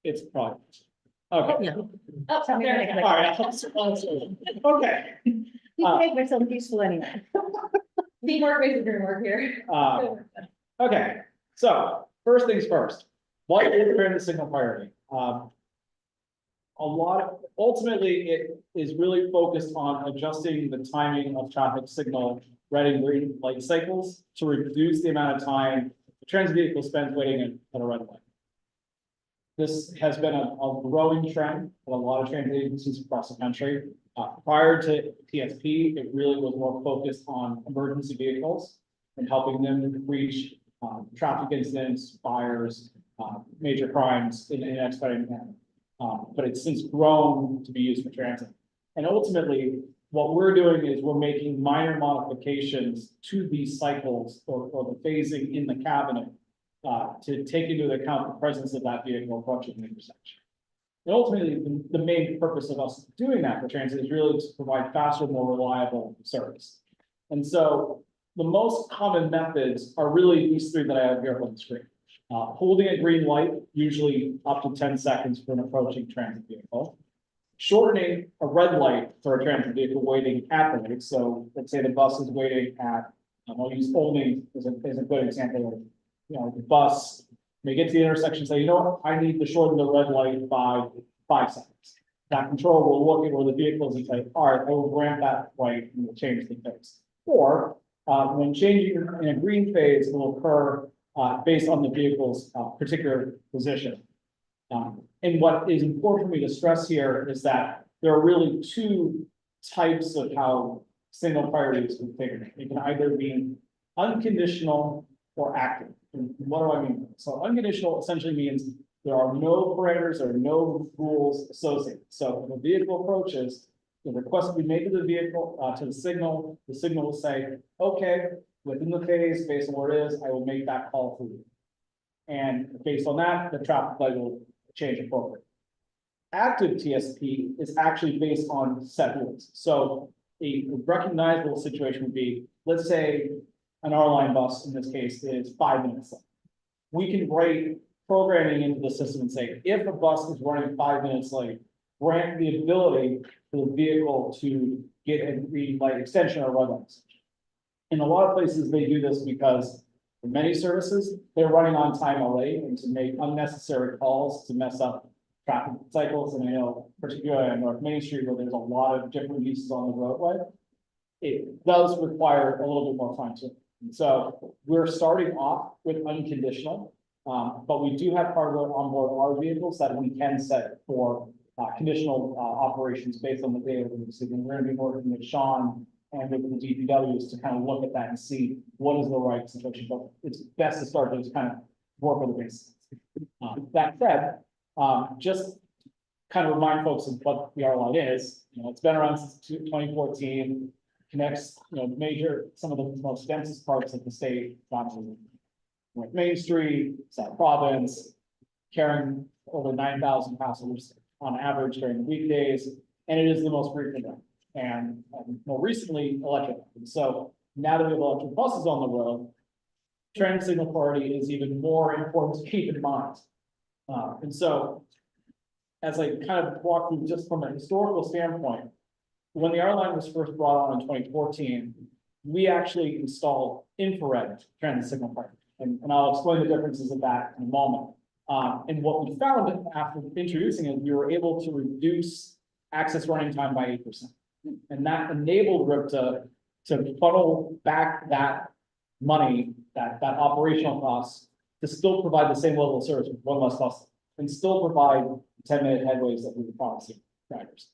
It's probably. Okay. Oh, there we go. All right. Okay. You make myself useful anyway. Teamwork makes the dream work here. Okay, so first things first, what is transit signal priority? Ultimately, it is really focused on adjusting the timing of traffic signal red and green light cycles to reduce the amount of time the transit vehicle spends waiting at a red light. This has been a growing trend for a lot of transit agencies across the country. Prior to TSP, it really was more focused on emergency vehicles and helping them reach traffic incidents, fires, major crimes in an expedited manner. But it's since grown to be used for transit. And ultimately, what we're doing is we're making minor modifications to these cycles or the phasing in the cabinet to take into account the presence of that vehicle approaching the intersection. And ultimately, the main purpose of us doing that for transit is really to provide faster, more reliable service. And so the most common methods are really these three that I have here on the screen. Holding a green light, usually up to 10 seconds for an approaching transit vehicle. Shortening a red light for a transit vehicle waiting at the light. So let's say the bus is waiting at, I'll use Olney as a good example of, the bus may get to the intersection, say, you know what, I need to shorten the red light by 5 seconds. That control will look at where the vehicle is and say, all right, I will grant that right and we'll change the phase. Or when changing in a green phase will occur based on the vehicle's particular position. And what is important for me to stress here is that there are really two types of how signal priority is configured. It can either be unconditional or active. And what do I mean? So unconditional essentially means there are no parameters or no rules associated. So when a vehicle approaches, the request will be made to the vehicle, to the signal will say, okay, within the phase, based on where it is, I will make that call for you. And based on that, the traffic light will change appropriately. Active TSP is actually based on set rules. So a recognizable situation would be, let's say an R-line bus in this case is 5 minutes late. We can write programming into the system and say, if a bus is running 5 minutes late, grant the ability for the vehicle to get a green light extension or red light extension. In a lot of places, they do this because for many services, they're running on time already, and to make unnecessary calls to mess up traffic cycles. And I know particularly on North Main Street where there's a lot of different uses on the roadway, it does require a little bit more fine tuning. So we're starting off with unconditional, but we do have hardware on board our vehicles that we can set for conditional operations based on the data we're receiving. And we're going to be working with Sean and with the DPWs to kind of look at that and see what is the right situation. But it's best to start to just kind of work on the basics. That said, just kind of remind folks of what the R-Line is. You know, it's been around since 2014. Connects, you know, some of the most densest parts of the state, North Main Street, South Providence, carrying over 9,000 passengers on average during the weekdays, and it is the most frequent route. And more recently, electric. And so now that we have electric buses on the road, transit signal priority is even more important to keep in mind. And so, as I kind of walk through just from a historical standpoint, when the R-Line was first brought on in 2014, we actually installed infrared transit signal priority. And I'll explain the differences of that in a moment. And what we found after introducing it, we were able to reduce access running time by 8%. And that enabled RIPTA to funnel back that money, that operational costs, to still provide the same level of service with one less bus, and still provide 10-minute headways that we were promising drivers.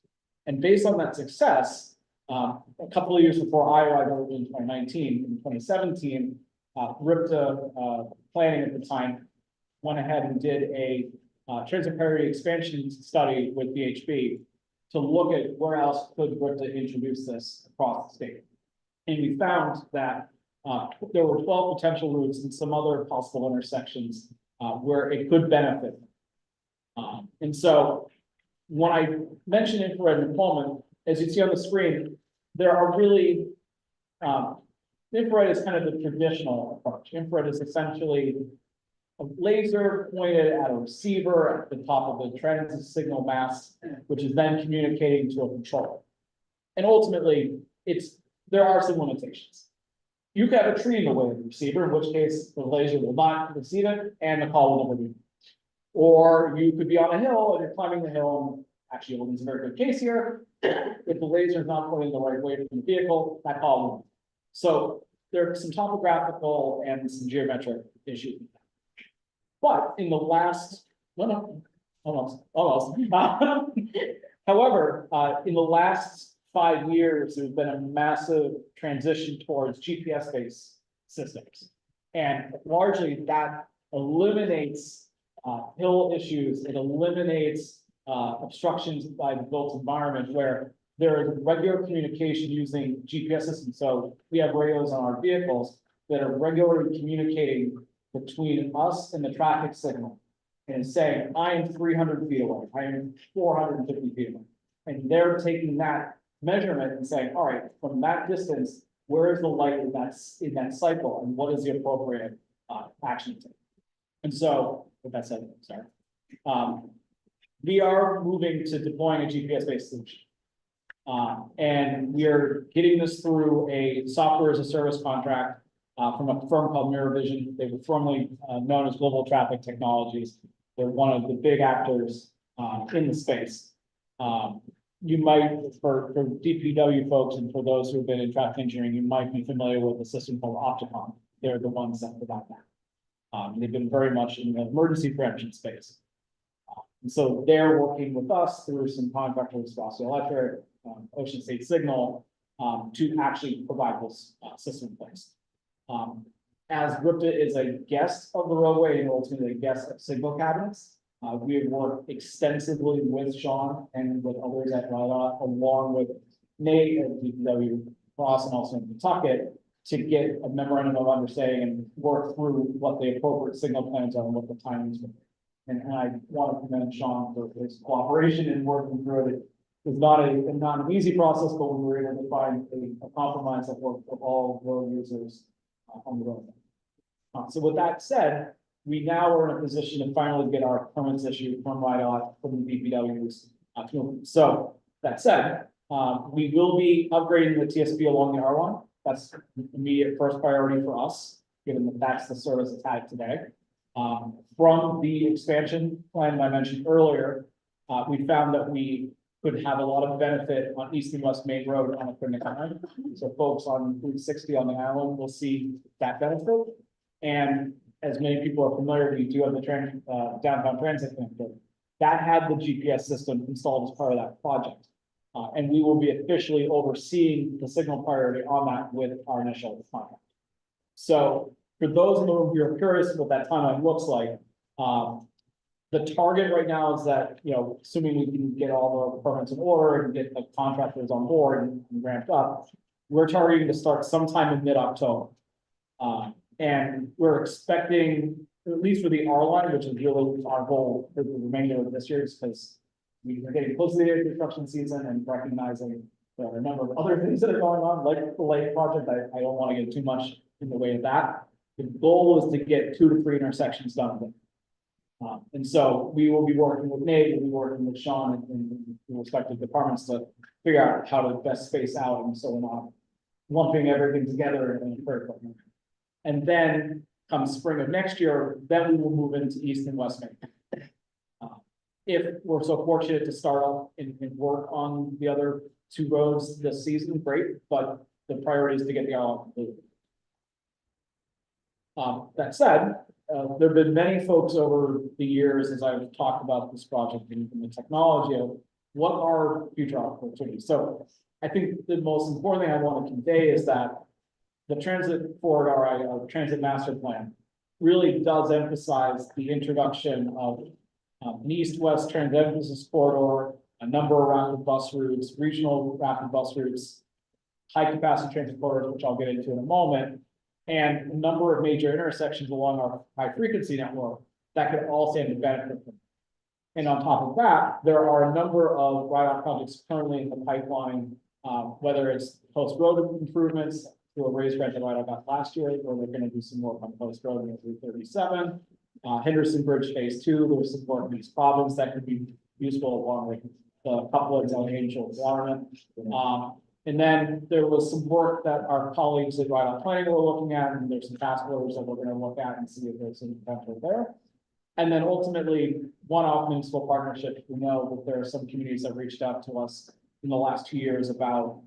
And based on that success, a couple of years before I arrived over in 2019, in 2017, RIPTA planning at the time went ahead and did a transit priority expansion study with VHB to look at where else could RIPTA introduce this across the state. And we found that there were 12 potential routes and some other possible intersections where it could benefit. And so when I mention infrared deployment, as you see on the screen, there are really, infrared is kind of the traditional approach. Infrared is essentially a laser pointed at a receiver at the top of the transit signal mast, which is then communicating to a controller. And ultimately, there are some limitations. You could have a tree in the way of the receiver, in which case the laser will not receive it and the call will never be. Or you could be on a hill and you're climbing the hill, and actually it's a very good case here. If the laser is not pointing the right way from the vehicle, that call won't. So there are some topographical and some geometric issues. But in the last, almost. However, in the last 5 years, there's been a massive transition towards GPS-based systems. And largely that eliminates hill issues. It eliminates obstructions by the built environment where there is regular communication using GPS systems. So we have radios on our vehicles that are regularly communicating between us and the traffic signal and saying, I am 300 feet away, I am 450 feet away. And they're taking that measurement and saying, all right, from that distance, where is the light in that cycle, and what is the appropriate action to take? And so, with that said, sorry, we are moving to deploying a GPS-based solution. And we are getting this through a software as a service contract from a firm called Mirror Vision. They were formerly known as Global Traffic Technologies. They're one of the big actors in the space. You might, for DPW folks and for those who have been in traffic engineering, you might be familiar with a system called Opticom. They're the ones that provide that. They've been very much in the emergency prevention space. And so they're working with us through some contractors, Rossi Electric, Ocean State Signal, to actually provide this system in place. As RIPTA is a guest of the roadway and ultimately a guest of signal cabinets, we have worked extensively with Sean and with others at RIDA, along with Nate at DPW, Ross, and also in Pawtucket to get a memorandum of understanding and work through what the appropriate signal plans are and what the timings were. And I want to commend Sean for his cooperation in working through it. It was not an easy process, but we were able to find a compromise that worked for all road users on the road. So with that said, we now are in a position to finally get our permits issued from RIDOT, from the DPWs. So that said, we will be upgrading the TSP along the R1. That's the immediate first priority for us, given that that's the service it's had today. From the expansion plan that I mentioned earlier, we found that we could have a lot of benefit on East and West Main Road on a Quinnipiac line. So folks on Route 60 on the island will see that benefit. And as many people are familiar, we do have the downtown transit connector. That had the GPS system installed as part of that project. And we will be officially overseeing the signal priority on that with our initial contract. So for those in the room who are curious what that timeline looks like, the target right now is that, assuming we can get all the permits in order and get the contractors on board and ramped up, we're targeting to start sometime in mid-October. And we're expecting, at least for the R line, which is really our goal for the remainder of this year, because we're getting close to the construction season and recognizing there are a number of other things that are going on, like the lake project. I don't want to get too much in the way of that. The goal is to get 2 to 3 intersections done. And so we will be working with Nate, we'll be working with Sean and the respective departments to figure out how to best space out, and so we're not lumping everything together in a third partner. And then come spring of next year, then we will move into East and West Main. If we're so fortunate to start up and work on the other 2 roads this season, great, but the priority is to get the R completed. That said, there have been many folks over the years as I've talked about this project and the technology of what are future opportunities. So I think the most important thing I want to convey is that the transit corridor, transit master plan, really does emphasize the introduction of an east-west transit emphasis corridor, a number of rapid bus routes, regional rapid bus routes, high-capacity transit corridors, which I'll get into in a moment, and a number of major intersections along our high-frequency network that could all stand to benefit from. And on top of that, there are a number of RIDOT projects currently in the pipeline, whether it's post road improvements through a raised grant that RIDOT got last year, where they're going to do some work on post road in 337. Henderson Bridge Phase 2, there's some work in East Providence that could be useful along with the couplings on Angel Waterman. And then there was some work that our colleagues at RIDOT Planning were looking at, and there's some task orders that we're going to look at and see if there's any potential there. And then ultimately, one-off municipal partnerships. We know that there are some communities that reached out to us in the last 2 years about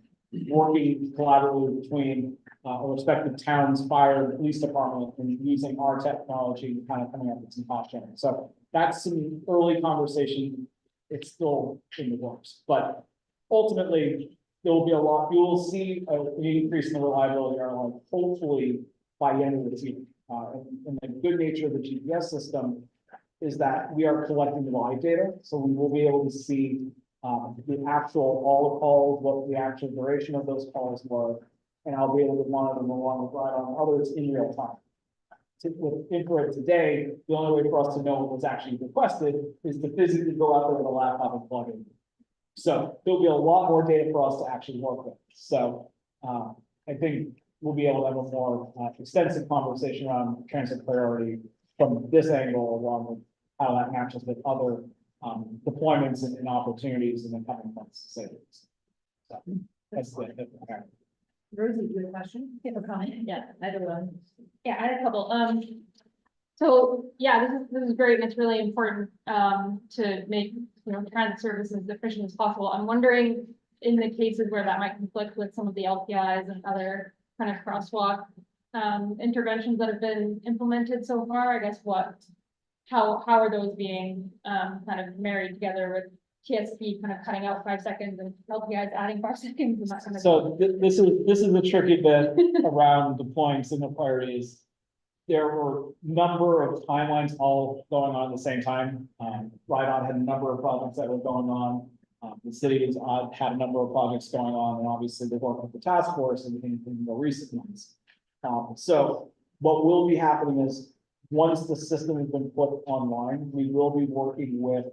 working collaboratively between a respective town's fire and police department and using our technology and kind of coming up with some cost sharing. So that's some early conversation. It's still in the works, but ultimately there will be a lot. You will see an increase in the reliability of our line, hopefully by the end of the year. And the good nature of the GPS system is that we are collecting the live data, so we will be able to see the actual all the calls, what the actual duration of those calls were, and I'll be able to monitor them along with RIDOT others in real time. With infrared today, the only way for us to know what was actually requested is to physically go out there with a laptop and plug in. So there'll be a lot more data for us to actually work with. So I think we'll be able to have a more extensive conversation around transit priority from this angle, along with how that matches with other deployments and opportunities in the coming months. So that's it. Rosie, you have a question? You have a comment? Yeah, I do. Yeah, I had a couple, So, yeah, this is great, and it's really important, to make, transit services as efficient as possible. I'm wondering, in the cases where that might conflict with some of the LPIs and other kind of crosswalk, interventions that have been implemented so far, I guess how are those being, kind of married together with TSP kind of cutting out 5 seconds and LPIs adding 5 seconds and that kind of So this is the tricky bit around deploying signal priorities. There were a number of timelines all going on at the same time. RIDOT had a number of projects that were going on. The city has had a number of projects going on, and obviously they work with the task force in more recent months. So what will be happening is, once the system has been put online, we will be working with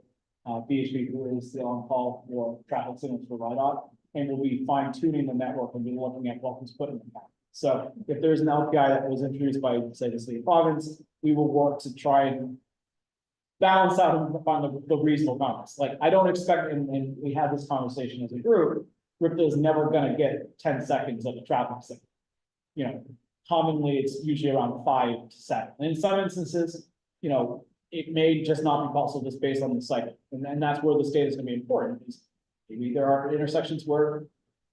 BHP, who is the on-call for traffic signals for RIDOT, and we'll be fine tuning the network and be looking at what was put in the packet. So if there's an LPI that was introduced by, say, the city of Providence, we will work to try and balance out and find the reasonable balance. Like, I don't expect, and we had this conversation as a group, Ripta is never gonna get 10 seconds of a traffic signal. You know, commonly it's usually around 5 to 7. And in some instances, you know, it may just not be possible just based on the cycle. And that's where this data is gonna be important, is maybe there are intersections where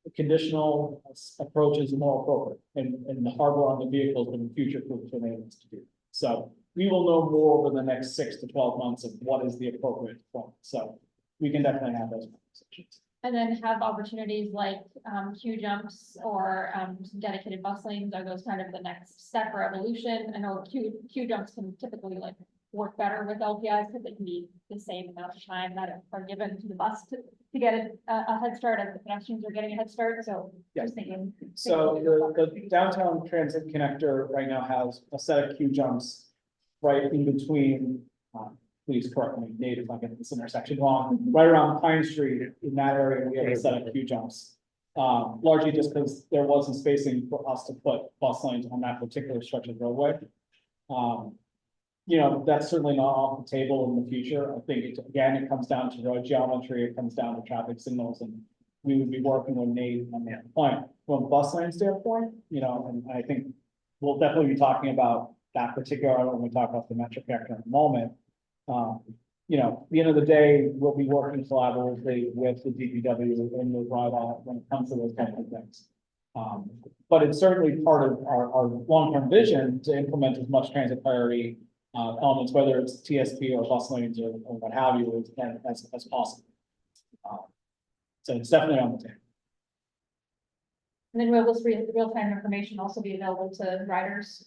the conditional approach is more appropriate, and the hardware on the vehicles in the future proof to enable us to do. So we will know more over the next 6 to 12 months of what is the appropriate form. So we can definitely have those conversations. And then have opportunities like queue jumps or dedicated bus lanes. Are those kind of the next step or evolution? I know queue jumps can typically like work better with LPIs because it can be the same amount of time that are given to the bus to get a head start as the pedestrians are getting a head start. So just thinking. So the downtown transit connector right now has a set of queue jumps right in between, please correct me, Nate, if I get this intersection wrong, right around Pine Street. In that area, we have a set of queue jumps. Largely just because there wasn't spacing for us to put bus lanes on that particular stretch of roadway. You know, that's certainly not off the table in the future. I think it comes down to road geometry, it comes down to traffic signals, and we would be working with Nate on that point. From a bus lane standpoint, you know, and I think we'll definitely be talking about that particular when we talk about the metro connector in a moment. You know, at the end of the day, we'll be working collaboratively with the DPW and the RIDOT when it comes to those kind of things. But it's certainly part of our long-term vision to implement as much transit priority elements, whether it's TSP or bus lanes or what have you, as possible. So it's definitely on the table. And then will this real-time information also be available to riders?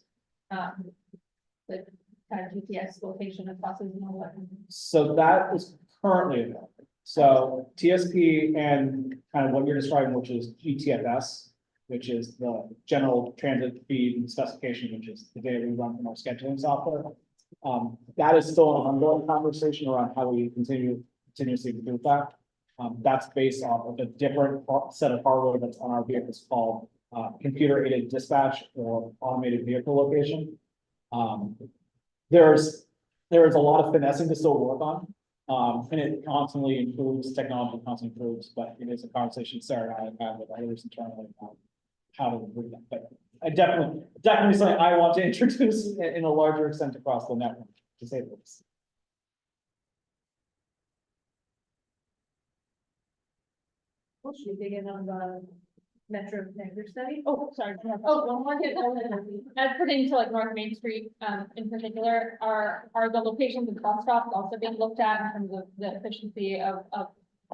The kind of GPS location of buses and all that. So that is currently available. So TSP and kind of what you're describing, which is GTFS, which is the general transit feed specification, which is the data we run from our scheduling software. That is still an ongoing conversation around how we continuously do that. That's based off of a different set of hardware that's on our vehicles called computer aided dispatch or automated vehicle location. There is a lot of finessing to still work on. And it constantly improves, technology constantly improves, but it is a conversation Sarah and I have had with others internally about how to improve that. But I definitely something I want to introduce in a larger extent across the network, to say the least. Well, should we dig in on the metro connector study? Oh, sorry. Oh, one more thing. As pertaining to like North Main Street, in particular, are the locations of bus stops also being looked at in terms of the efficiency of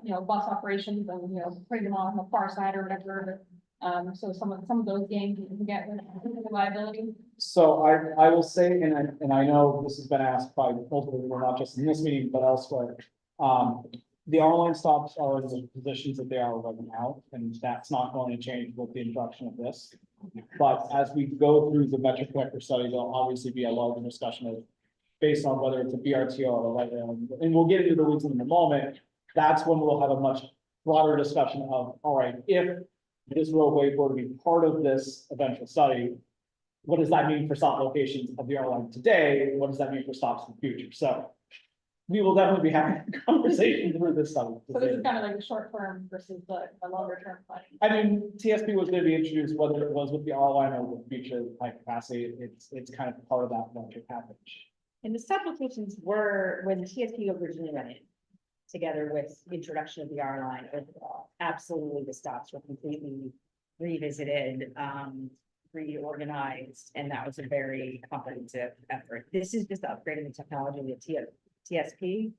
you know, bus operations and, you know, putting them on the far side or whatever. So some of those gains you can get with reliability. So I will say, and I know this has been asked by multiple people, not just in this meeting, but elsewhere. The online stops are in the positions that they are right now, and that's not going to change with the introduction of this. But as we go through the metro connector study, there'll obviously be a larger discussion of based on whether it's a BRT or a light rail, and we'll get into the weeds in a moment. That's when we'll have a much broader discussion of, all right, if this roadway were to be part of this eventual study, what does that mean for stop locations of the airline today? What does that mean for stops in the future? So we will definitely be having a conversation through this study. So this is kind of like the short term versus the longer term planning. I mean, TSP was going to be introduced, whether it was with the R line or with future high capacity, it's kind of part of that larger package. And the stop locations were when the TSP originally went in, together with the introduction of the R line overall. Absolutely, the stops were completely revisited, reorganized, and that was a very comprehensive effort. This is just upgrading the technology of the TSP.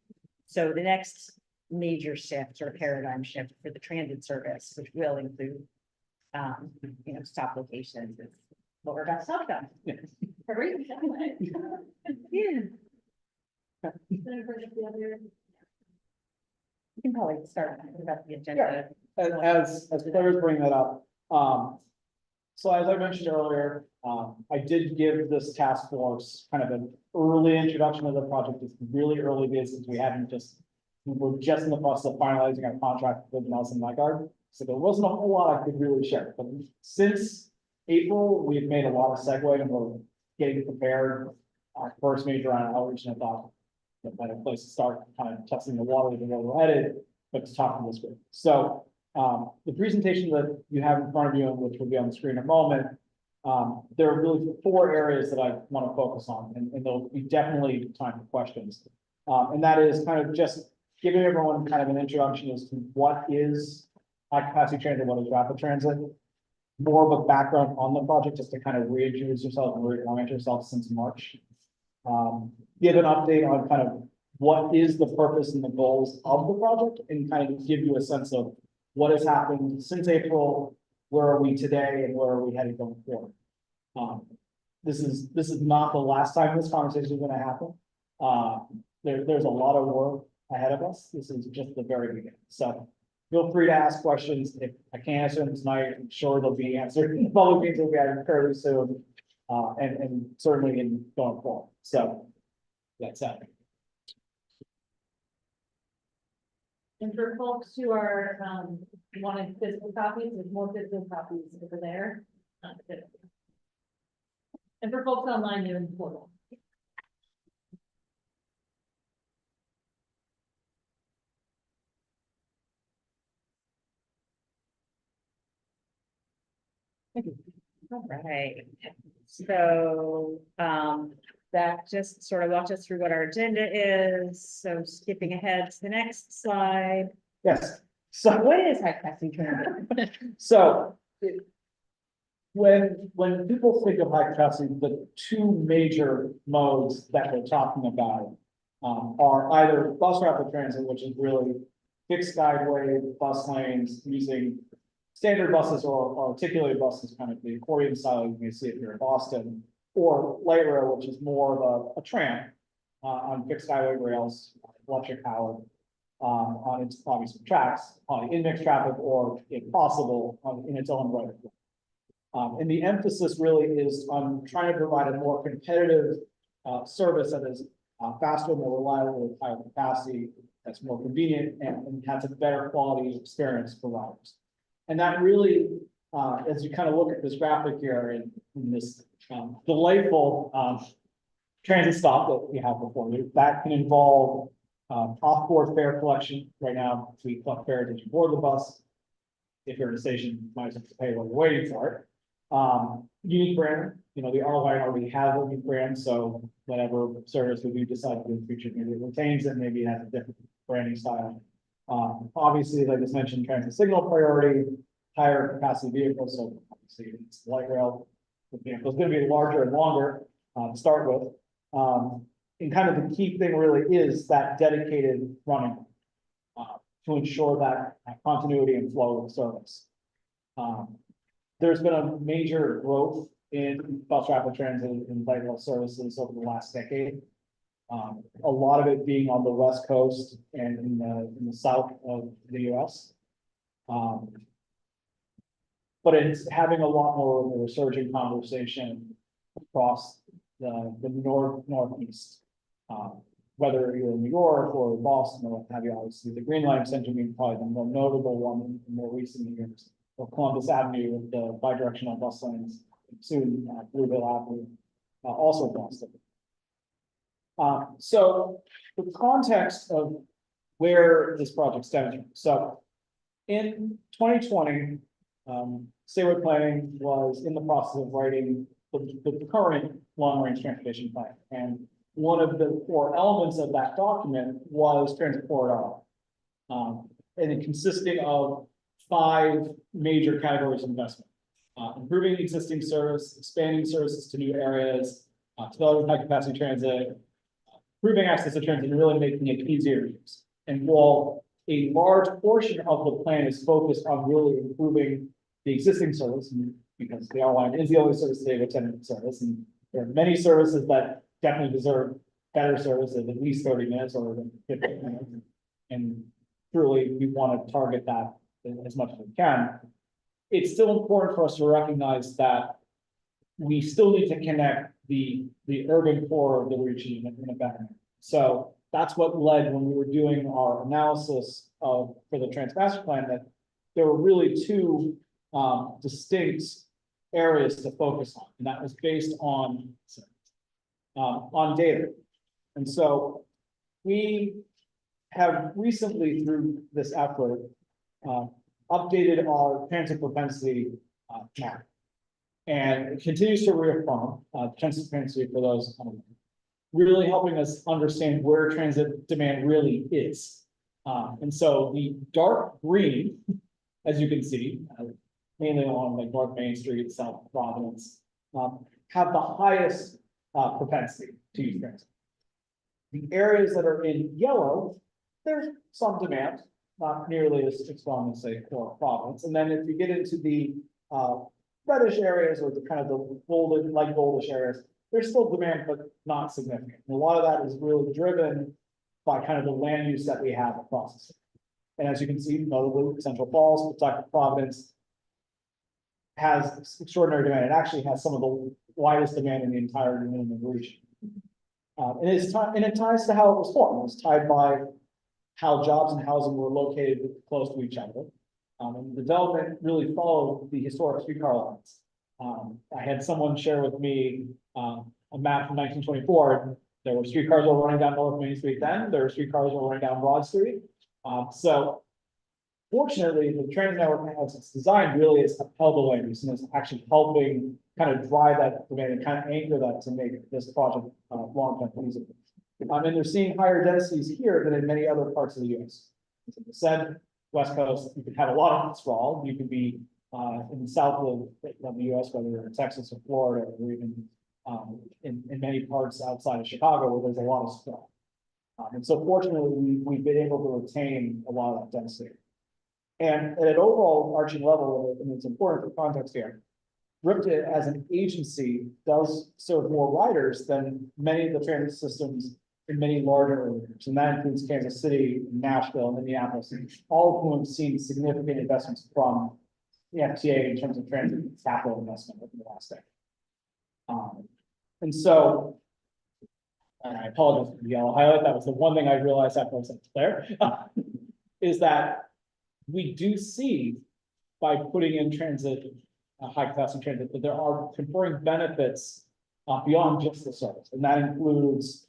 So the next major shift or paradigm shift for the transit service, which will include, you know, stop locations, is what we're about to talk about. Yeah. We can probably start talking about the agenda. As Claire's bringing that up, so as I mentioned earlier, I did give this task force kind of an early introduction of the project. It's really early days since we were just in the process of finalizing our contract with Nelson Nygaard. So there wasn't a whole lot I could really share, but since April, we've made a lot of segue and we're getting prepared. Our first major round of outreach, and I thought that might be a place to start kind of testing the water to where we're headed, but to talk to this group. So the presentation that you have in front of you, which will be on the screen in a moment, there are really 4 areas that I want to focus on, and there'll be definitely time for questions. And that is kind of just giving everyone kind of an introduction as to what is high capacity transit, what is rapid transit, more of a background on the project, just to kind of reintroduce yourself and reorient yourself since March. Give an update on kind of what is the purpose and the goals of the project, and kind of give you a sense of what has happened since April, where are we today, and where are we headed going forward. This is not the last time this conversation is going to happen. There's a lot of work ahead of us. This is just the very beginning. So feel free to ask questions. If I can't answer them tonight, I'm sure they'll be answered in the public meetings will be answered fairly soon. And certainly in going forward. So that's that. And for folks who are, wanting physical copies, there's more physical copies over there. And for folks online, they're in the portal. All right, so, that just sort of walked us through what our agenda is, so skipping ahead to the next slide. Yes. So What is high capacity transit? So when people think of high capacity, the 2 major modes that we're talking about are either bus rapid transit, which is really fixed guideway bus lanes using standard buses or articulated buses, kind of the accordion style you may see it here in Boston, or light rail, which is more of a tram on fixed highway rails, electric powered. On its obviously tracks, on in mixed traffic, or if possible, in its own right. And the emphasis really is on trying to provide a more competitive service that is faster, more reliable, with higher capacity, that's more convenient, and has a better quality experience for riders. And that really, as you kind of look at this graphic here in this delightful transit stop that we have before you, that can involve off-board fare collection. Right now, we collect fares as you board the bus. If you're at a station, you might have to pay while you're waiting for it. Unique brand, the airline already has a unique brand, so whatever service we do decide to do in the future, maybe it retains it, maybe it has a different branding style. Obviously, like I just mentioned, transit signal priority, higher capacity vehicles, so obviously it's light rail. The vehicle is going to be larger and longer to start with. And kind of the key thing really is that dedicated running to ensure that continuity and flow of service. There's been a major growth in bus rapid transit and light rail services over the last decade. A lot of it being on the West Coast and in the south of the US. But it's having a lot more of a resurgent conversation across the northeast. Whether you're in New York or Boston or what have you, obviously the Green Line Center being probably the more notable one in more recent years, or Columbus Avenue with the bidirectional bus lanes, soon Blueville Avenue, also Boston. So the context of where this project stems from. So in 2020, Sayward Planning was in the process of writing the current long-range transportation plan, and one of the 4 elements of that document was transit corridor, and it consisting of 5 major categories of investment: improving existing service, expanding services to new areas, developing high-capacity transit, improving access to transit, and really making it easier to use. And while a large portion of the plan is focused on really improving the existing service, because the airline is the only service today with 10-minute service, and there are many services that definitely deserve better service at least 30 minutes or 15 minutes. And truly we want to target that as much as we can. It's still important for us to recognize that we still need to connect the urban core of the region in a better manner. So that's what led when we were doing our analysis for the Trans-Master Plan, that there were really two distinct areas to focus on, and that was based on data. And so we have recently, through this effort, updated our transit propensity map. And it continues to reaffirm transit propensity for those really helping us understand where transit demand really is. And so the dark green, as you can see, mainly along like North Main Street, South Providence, have the highest propensity to use transit. The areas that are in yellow, there's some demand, not nearly as strong as say core Providence. And then if you get into the reddish areas or the kind of the golden, like goldish areas, there's still demand, but not significant. And a lot of that is really driven by kind of the land use that we have across the city. And as you can see, notably Central Falls, Providence has extraordinary demand. It actually has some of the widest demand in the entire New England region. And it ties to how it was formed. It was tied by how jobs and housing were located close to each other. And the development really followed the historic streetcar lines. I had someone share with me a map from 1924. There were streetcars that were running down North Main Street then. There were streetcars that were running down Broad Street. So fortunately, the transit network as it's designed really is upheld the land use and is actually helping kind of drive that demand and kind of anchor that to make this project long-term feasible. And they're seeing higher densities here than in many other parts of the US. As I said, West Coast, you can have a lot of sprawl. You can be in the south of the US, whether you're in Texas or Florida, or even in many parts outside of Chicago where there's a lot of sprawl. And so fortunately, we've been able to retain a lot of that density. And at an overall arching level, and it's important for context here, RIPTA as an agency does serve more riders than many of the transit systems in many larger areas. And that includes Kansas City, Nashville, and Minneapolis, all of whom have seen significant investments from the FTA in terms of transit capital investment over the last decade. And so, and I apologize for the yellow highlight, that was the one thing I realized after I sent it there, is that we do see by putting in transit, high capacity transit, that there are conferring benefits beyond just the service. And that includes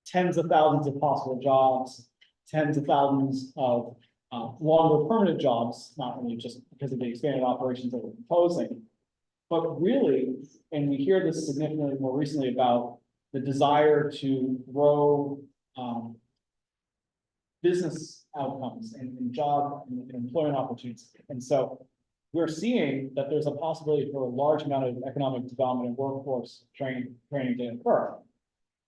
tens of thousands of possible jobs, tens of thousands of longer permanent jobs, not only just because of the expanded operations that we're proposing, but really, and we hear this significantly more recently about the desire to grow business outcomes and job and employment opportunities. And so we're seeing that there's a possibility for a large amount of economic development and workforce training to occur.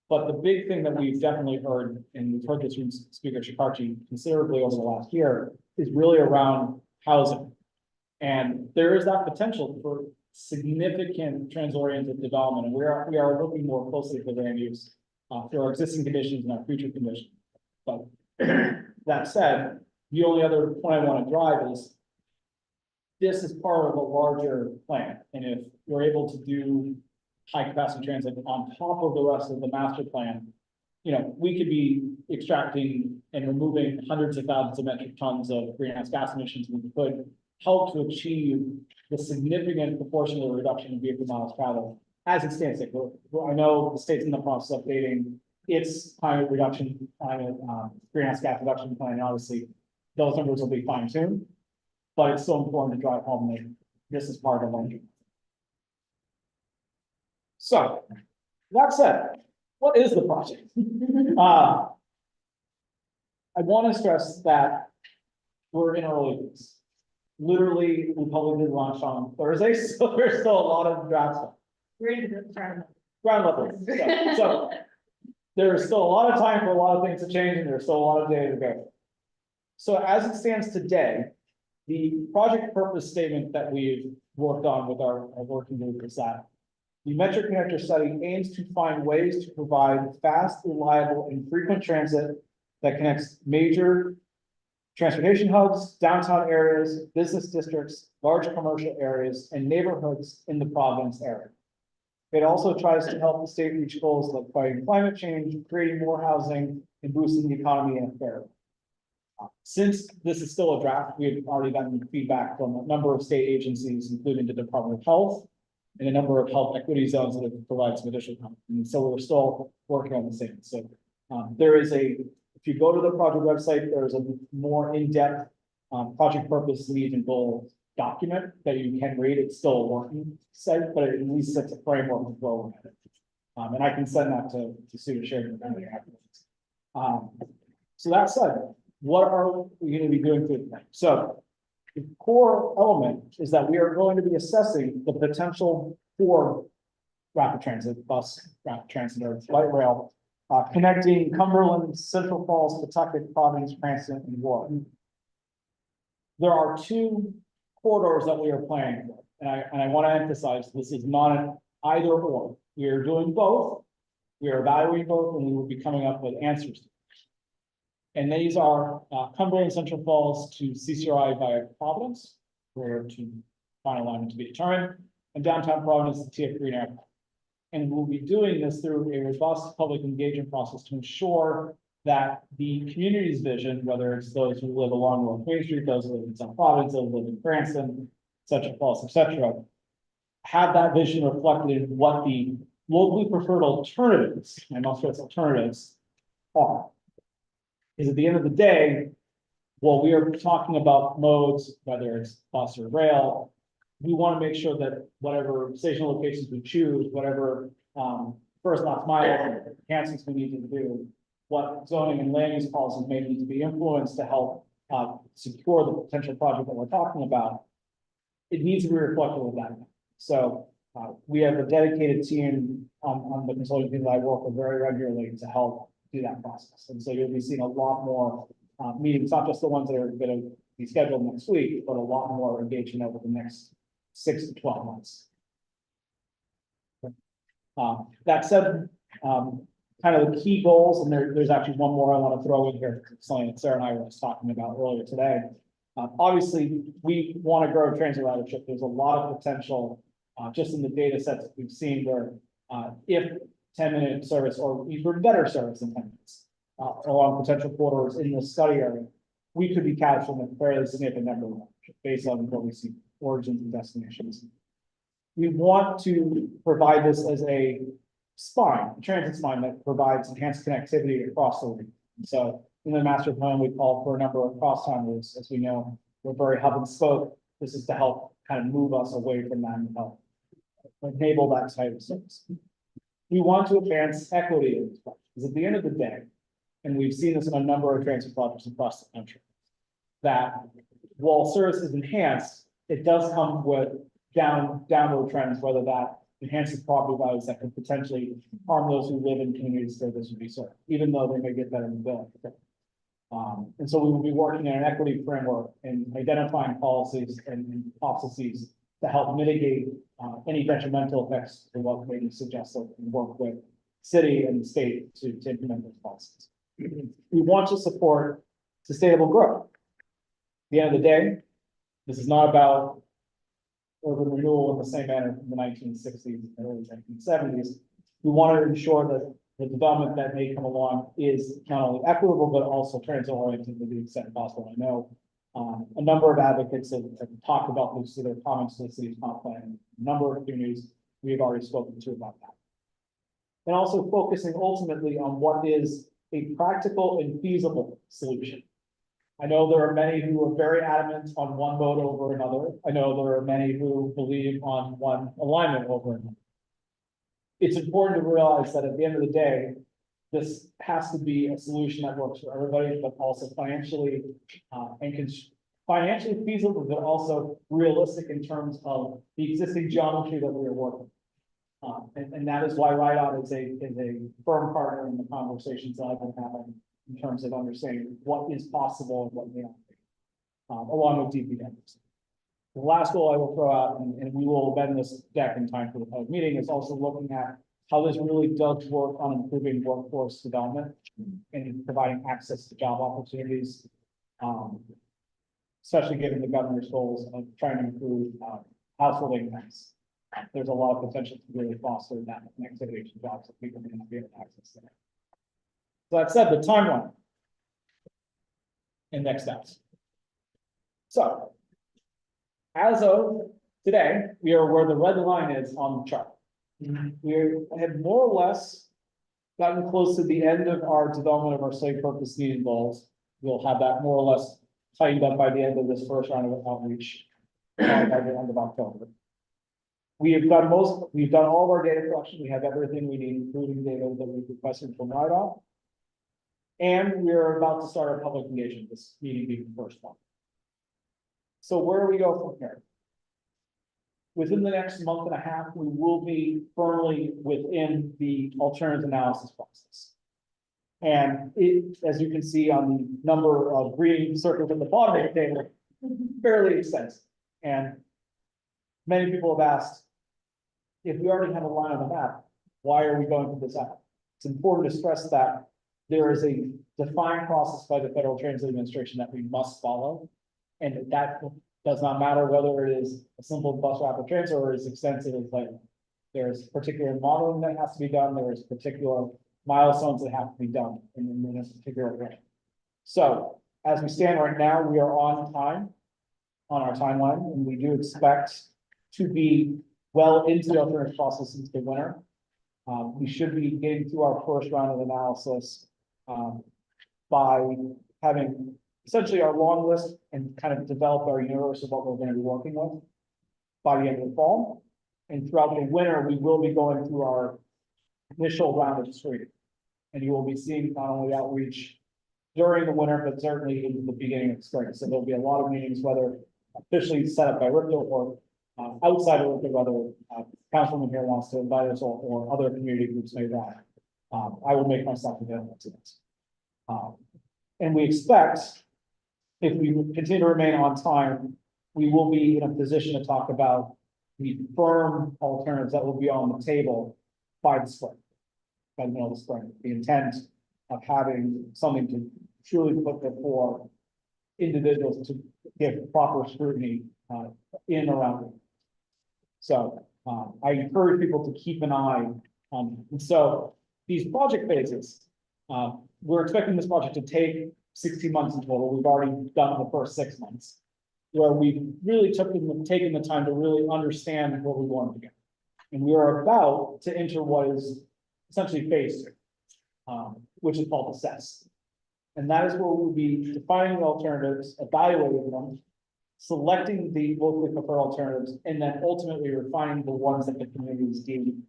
But the big thing that we've definitely heard, and we've heard this from Speaker Shikarchi considerably over the last year, is really around housing. And there is that potential for significant trans-oriented development, and we are looking more closely for land use through our existing conditions and our future conditions. But that said, the only other point I want to drive is this is part of a larger plan, and if we're able to do high capacity transit on top of the rest of the master plan, you know, we could be extracting and removing hundreds of thousands of metric tons of greenhouse gas emissions. We could help to achieve the significant proportional reduction in vehicle miles traveled as it stands. I know the state's in the process of updating its climate reduction, greenhouse gas reduction plan. And obviously, those numbers will be fine-tuned, but it's still important to drive home that this is part of our journey. So, that said, what is the project? I want to stress that we're in early days. Literally, we publicly launched on Thursday, so there's still a lot of draft stuff. We're into the ground Ground level. Yeah. So there's still a lot of time for a lot of things to change, and there's still a lot of data to go. So as it stands today, the project purpose statement that we've worked on with our working group is that the Metro Connector study aims to find ways to provide fast, reliable, and frequent transit that connects major transportation hubs, downtown areas, business districts, large commercial areas, and neighborhoods in the Providence area. It also tries to help the state reach goals like fighting climate change, creating more housing, and boosting the economy in a fair way. Since this is still a draft, we've already gotten feedback from a number of state agencies, including the Department of Health and a number of health equity zones that have provided some additional comment. And so we're still working on the same. So there is if you go to the project website, there's a more in-depth project purpose, needs, and goals document that you can read. It's still a working site, but it at least sets a framework to go with it. And I can send that to Sue to share with you afterwards. So that said, what are we going to be doing for tonight? So the core element is that we are going to be assessing the potential for rapid transit, bus, rapid transit, or light rail, connecting Cumberland, Central Falls, Pawtucket, Providence, Cranston, and Warren. There are two corridors that we are planning for, and I want to emphasize this is not an either or. We are doing both. We are evaluating both, and we will be coming up with answers. And these are Cumberland, Central Falls to CCRI via Providence, or to final alignment to be determined, and downtown Providence to TF Green Airport. And we'll be doing this through a robust public engagement process to ensure that the community's vision, whether it's those who live along North Main Street, those who live in South Providence, those who live in Cranston, Central Falls, etc., have that vision reflected in what the locally preferred alternatives, and I'll stress alternatives, are. Because at the end of the day, while we are talking about modes, whether it's bus or rail, we want to make sure that whatever station locations we choose, whatever first last mile enhancements we need to do, what zoning and land use policies may need to be influenced to help secure the potential project that we're talking about, it needs to be reflective of that. So we have a dedicated team on the consulting team that I work with very regularly to help do that process. And so you'll be seeing a lot more meetings, not just the ones that are going to be scheduled next week, but a lot more engagement over the next 6 to 12 months. That said, kind of the key goals, and there's actually one more I want to throw in here, something that Sarah and I were just talking about earlier today. Obviously, we want to grow transit ridership. There's a lot of potential just in the data sets that we've seen where if 10-minute service or even better service in 10 minutes along potential corridors in the study area, we could be capturing a fairly significant number of ridership based on what we see origins and destinations. We want to provide this as a spine, a transit spine that provides enhanced connectivity across the region. So in the master plan, we call for a number of cross-town routes. As we know, we're very hub and spoke. This is to help kind of move us away from that and help enable that type of service. We want to advance equity in this project, because at the end of the day, and we've seen this in a number of transit projects across the country, that while service is enhanced, it does come with downward trends, whether that enhances property values that could potentially harm those who live in communities where this would be served, even though they may get better mobility. And so we will be working in an equity framework and identifying policies and processes to help mitigate any detrimental effects to what may be suggested and work with city and state to implement those policies. We want to support sustainable growth. At the end of the day, this is not about urban renewal in the same manner from the 1960s and early 1970s. We want to ensure that the development that may come along is not only equitable, but also transit-oriented to the extent possible. I know a number of advocates have talked about this through their comments to the city's comp plan. A number of communities we have already spoken to about that. And also focusing ultimately on what is a practical and feasible solution. I know there are many who are very adamant on one mode over another. I know there are many who believe on one alignment over another. It's important to realize that at the end of the day, this has to be a solution that works for everybody, but also financially financially feasible, but also realistic in terms of the existing geometry that we are working. And that is why RIDOT is a firm partner in the conversations that I've been having in terms of understanding what is possible and what may not be, along with DPWs. The last goal I will throw out, and we will amend this deck in time for the public meeting, is also looking at how this really does work on improving workforce development and providing access to job opportunities. Especially given the governor's goals of trying to improve, household incomes. There's a lot of potential to really foster that connectivity to jobs that people may not be able to access there. So that said, the timeline. And next steps. So. As of today, we are where the red line is on the chart. We have more or less gotten close to the end of our development of our site purpose needed goals. We'll have that more or less tightened up by the end of this first round of outreach, by the end of October. We've done all of our data collection. We have everything we need, including data that we've requested from RIDOC. And we're about to start our public engagement, this meeting being the first one. So where do we go from here? Within the next month and a half, we will be firmly within the alternatives analysis process. And it, as you can see on the number of green circles at the bottom of the table, fairly extensive. And many people have asked, if we already have a line on the map, why are we going through this out? It's important to stress that there is a defined process by the Federal Transit Administration that we must follow. And that does not matter whether it is a simple bus rapid transit or as extensive as like, there's particular modeling that has to be done, there is particular milestones that have to be done in this particular way. So as we stand right now, we are on time on our timeline, and we do expect to be well into the alternative process into the winter. We should be getting through our first round of analysis by having essentially our long list and kind of develop our universe of what we're going to be working with by the end of the fall. And throughout the winter, we will be going through our initial round of screening. And you will be seeing not only outreach during the winter, but certainly into the beginning of spring. So there'll be a lot of meetings, whether officially set up by Ripto or outside of Ripto, whether councilman here wants to invite us or other community groups may want. I will make myself available to this. And we expect, if we continue to remain on time, we will be in a position to talk about the firm alternatives that will be on the table by the spring, by the middle of the spring. The intent of having something to truly put before individuals to give proper scrutiny in and around it. So I encourage people to keep an eye on. And so these project phases, we're expecting this project to take 16 months in total. We've already done the first 6 months, where we really taken the time to really understand what we wanted to get. And we are about to enter what is essentially phase 2, which is called assess. And that is where we'll be defining the alternatives, evaluating them, selecting the locally preferred alternatives, and then ultimately refining the ones that the communities deem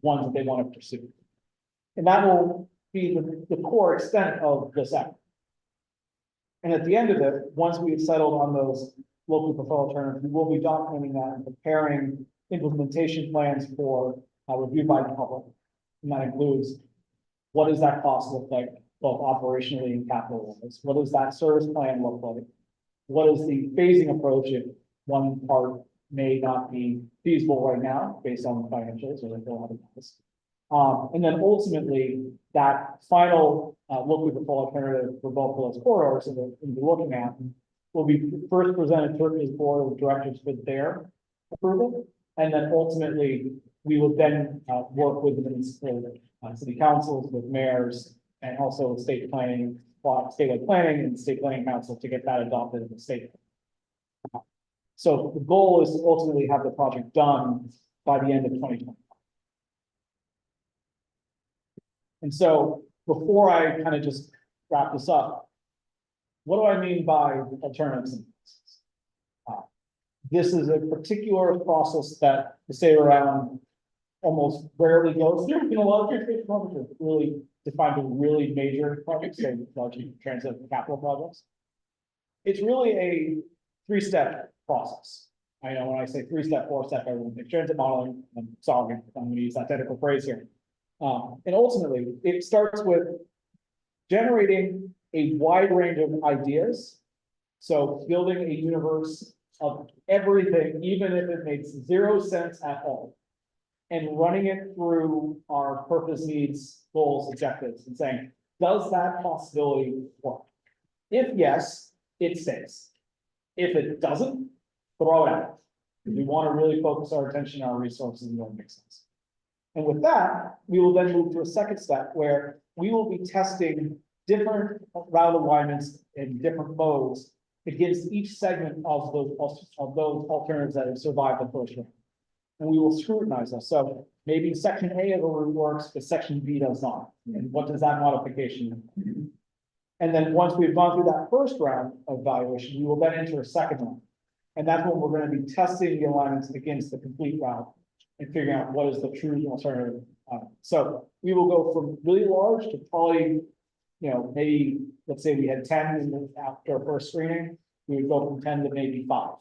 ones that they want to pursue. And that will be the core extent of this effort. And at the end of it, once we've settled on those local preferred alternatives, we will be documenting that and preparing implementation plans for review by the public. And that includes, what does that cost look like, both operationally and capital wise? What does that service plan look like? What is the phasing approach if one part may not be feasible right now based on the financials or the other things? And then ultimately, that final local preferred alternative for both of those corridors that we'll be looking at will be first presented to the board of directors for their approval. And then ultimately, we will then work with the municipal city councils, with mayors, and also state planning, statewide planning and state planning council to get that adopted in the state. So the goal is to ultimately have the project done by the end of 2020. And so before I kind of just wrap this up, what do I mean by alternatives? This is a particular process that the state around almost rarely goes through. A lot of transportation projects are really defined to really major projects, so large transit capital projects. It's really a 3-step process. I know when I say 3-step, 4-step, everyone thinks transit modeling. I'm sorry, I'm going to use that technical phrase here. And ultimately, it starts with generating a wide range of ideas. So building a universe of everything, even if it makes 0 sense at all, and running it through our purpose, needs, goals, objectives, and saying, does that possibility work? If yes, it stays. If it doesn't, throw it out. We want to really focus our attention, our resources, and what makes sense. And with that, we will then move to a second step where we will be testing different route alignments in different modes against each segment of those alternatives that have survived the first round. And we will scrutinize them. So maybe section A of the route works, but section B does not. And what does that modification mean? And then once we've gone through that first round of evaluation, we will then enter a second round. And that's when we're going to be testing the alignments against the complete route and figuring out what is the true alternative. So we will go from really large to probably, maybe, let's say we had 10 after our first screening, we would go from 10 to maybe 5.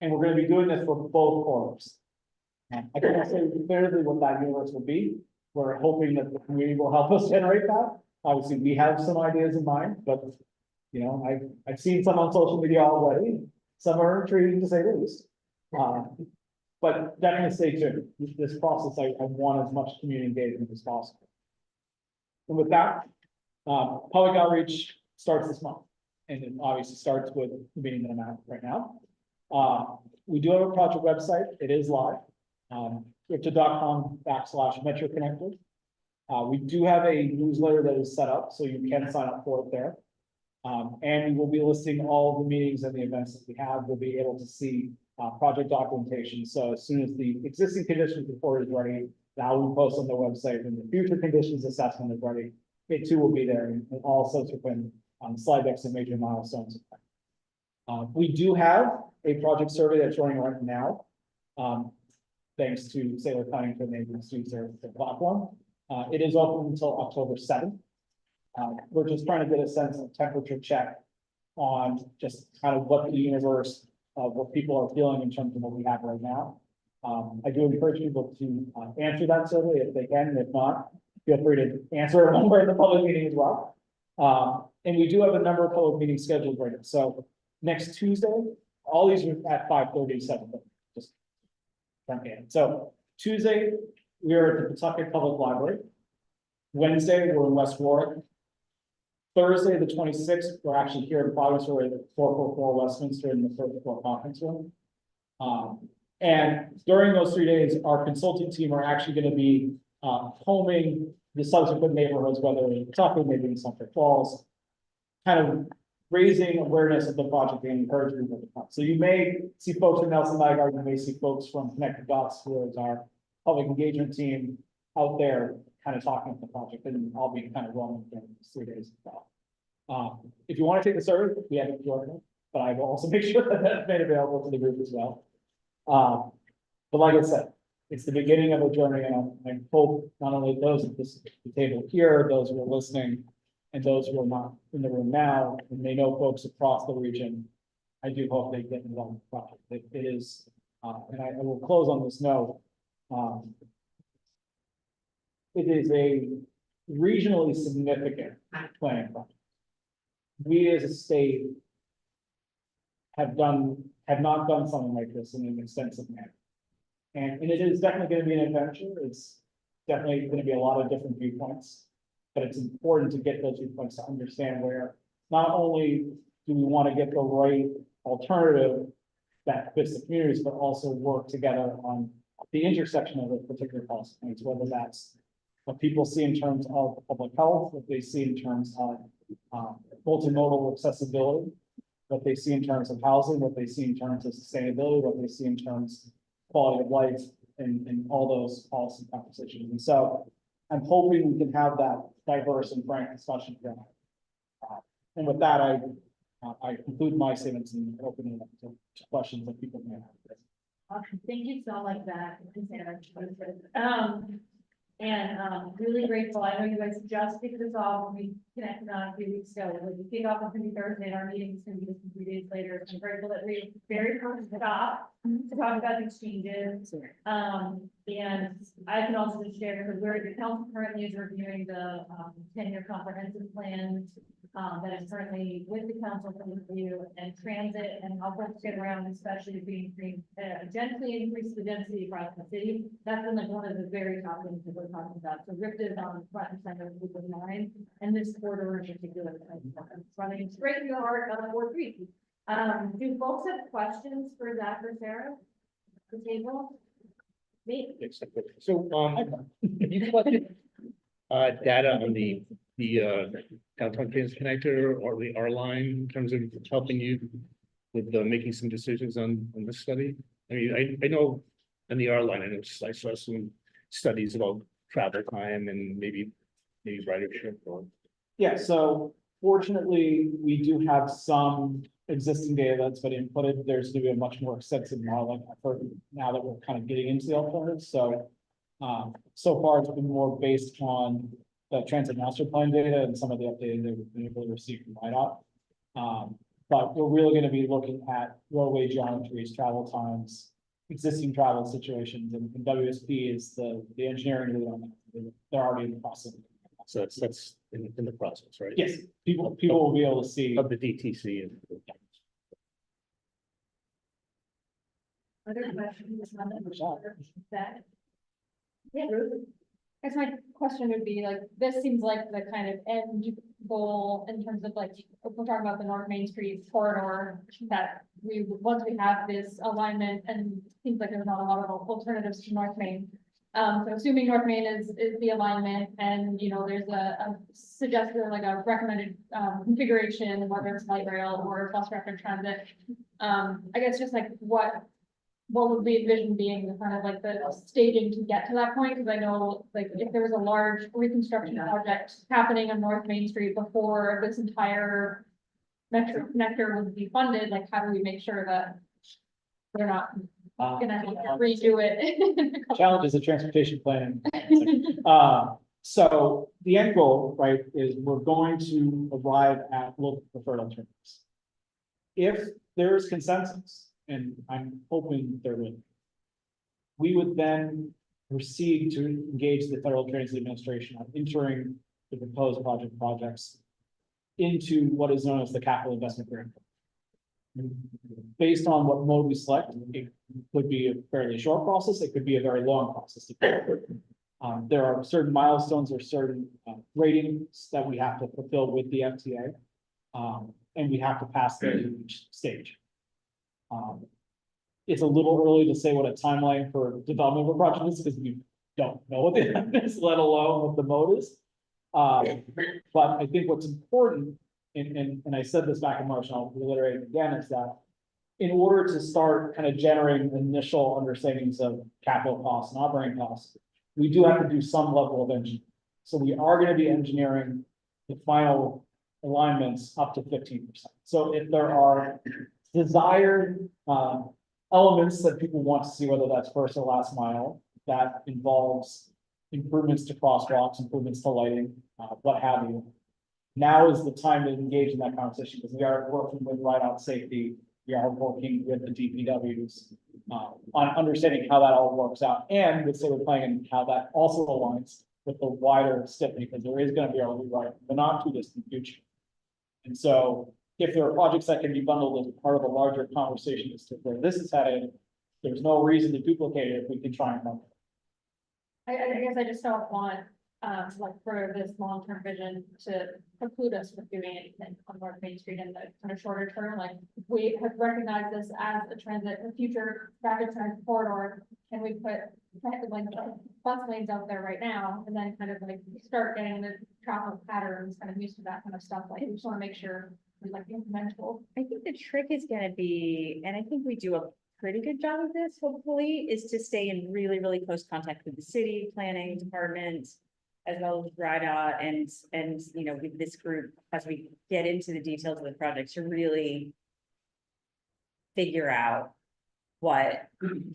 And we're going to be doing this for both corridors. I can't say definitively what that universe will be. We're hoping that the community will help us generate that. Obviously, we have some ideas in mind, but I've seen some on social media already. Some are intriguing to say the least. But definitely stay tuned. This process, I want as much community engagement as possible. And with that, public outreach starts this month. And it obviously starts with the meeting that I'm at right now. We do have a project website. It is live. Crypto.com/MetroConnected. We do have a newsletter that is set up, so you can sign up for it there. And we will be listing all the meetings and the events that we have. We'll be able to see project documentation. So as soon as the existing conditions report is ready, that will post on the website. When the future conditions assessment is ready, it too will be there, and all subsequent slide decks and major milestones. We do have a project survey that's running right now. Thanks to Sailor County for enabling us to use their platform. It is open until October 7th. We're just trying to get a sense of temperature check on just kind of what the universe of what people are feeling in terms of what we have right now. I do encourage people to answer that survey if they can. If not, feel free to answer it in the public meeting as well. And we do have a number of public meetings scheduled right now. So next Tuesday, all these are at 5:30, 7:30. Just so Tuesday, we are at the Pawtucket Public Library. Wednesday, we're in West Warwick. Thursday, the 26th, we're actually here in Providence, we're at 444 Westminster in the 3rd floor conference room. And during those 3 days, our consulting team are actually going to be combing the subsequent neighborhoods, whether in Pawtucket, maybe in Suffolk Falls, kind of raising awareness of the project and encouraging people to come. So you may see folks from Nelson Nygaard, you may see folks from Connected Dots, who is our public engagement team out there kind of talking about the project, and I'll be kind of running during these 3 days as well. If you want to take the survey, we have it joining, but I will also make sure that that's made available to the group as well. But like I said, it's the beginning of a journey, and I hope not only those at this table here, those who are listening, and those who are not in the room now, and may know folks across the region, I do hope they get involved in the project. It is, and I will close on this note. It is a regionally significant planning project. We as a state have not done something like this in an extensive manner. And it is definitely going to be an adventure. It's definitely going to be a lot of different viewpoints, but it's important to get those viewpoints to understand where not only do we want to get the right alternative that fits the communities, but also work together on the intersection of a particular policy points, whether that's what people see in terms of public health, what they see in terms of multimodal accessibility, what they see in terms of housing, what they see in terms of sustainability, what they see in terms of quality of life, and all those policy conversations. And so I'm hoping we can have that diverse and frank discussion here. And with that, I conclude my statements and open it up to questions that people may have. Awesome. Thank you so much, Zach. Really grateful. I know you guys just kicked this off when we connected on a few weeks ago. When we kick off on Thursday, and our meeting is going to be just a few days later. I'm grateful that we very first stop to talk about these changes. And I can also just share, because the council currently is reviewing the, 10-year comprehensive plan. That is currently with the council for review, and transit and how folks get around, especially if we gently increase the density across the city. That's one of the very top things that we're talking about. So RIPT is on front and center of people's mind, and this corridor in particular, it's running straight through the heart of 4th Street. Do folks have questions for Zach or Sarah? The table? Me? So, have you collected data on the downtown Kansas connector or the R line in terms of helping you with making some decisions on this study? I mean, I know on the R line, I saw some studies about travel time and maybe ridership or. Yeah, so fortunately, we do have some existing data that's been inputted. There's going to be a much more extensive modeling effort now that we're kind of getting into the alternatives. So, so far it's been more based on the transit master plan data and some of the updated that we've been able to receive from IDOT. But we're really going to be looking at roadway geometries, travel times, existing travel situations, and WSP is the engineering lead on that. They're already in the process. So that's in the process, right? Yes, people will be able to see. Of the DTC and. Other questions on that? Yeah. I guess my question would be like, this seems like the kind of end goal in terms of like, if we're talking about the North Main Street corridor, that once we have this alignment, and it seems like there's not a lot of alternatives to North Main. So assuming North Main is the alignment, and there's a suggested, like a recommended configuration, whether it's light rail or bus rapid transit. I guess just like what would we envision being the kind of like the staging to get to that point? Because I know like if there was a large reconstruction project happening on North Main Street before this entire metro connector would be funded, like how do we make sure that we're not gonna have to redo it? Challenge is the transportation planning. So the end goal, right, is we're going to arrive at local preferred alternatives. If there is consensus, and I'm hoping there will, we would then proceed to engage the Federal Transit Administration on entering the proposed projects into what is known as the capital investment grant. Based on what mode we select, it could be a fairly short process, it could be a very long process. There are certain milestones or certain ratings that we have to fulfill with the FTA, and we have to pass those in each stage. It's a little early to say what a timeline for development of a project is because we don't know what the end is, let alone what the mode is. But I think what's important, and I said this back in March, and I'll reiterate it again, is that in order to start kind of generating initial understandings of capital costs and operating costs, we do have to do some level of engineering. So we are going to be engineering the final alignments up to 15%. So if there are desired elements that people want to see, whether that's first or last mile, that involves improvements to crosswalks, improvements to lighting, what have you. Now is the time to engage in that conversation because we are working with ride-out safety. We are working with the DPWs on understanding how that all works out, and with Sabre planning how that also aligns with the wider STIP, because there is going to be a rewrite in the not too distant future. And so if there are projects that can be bundled as part of a larger conversation as to where this is headed, there's no reason to duplicate it if we can try and bundle it. I guess I just don't want, like for this long-term vision to preclude us from doing anything on North Main Street in the kind of shorter term. Like we have recognized this as a future rapid transit corridor. Can we put like bus lanes out there right now and then kind of like start getting the travel patterns kind of used to that kind of stuff? Like we just want to make sure we're like incremental. I think the trick is gonna be, and I think we do a pretty good job of this, hopefully, is to stay in really, really close contact with the city planning department, as well as RIDOT and with this group, as we get into the details of the project, to really figure out what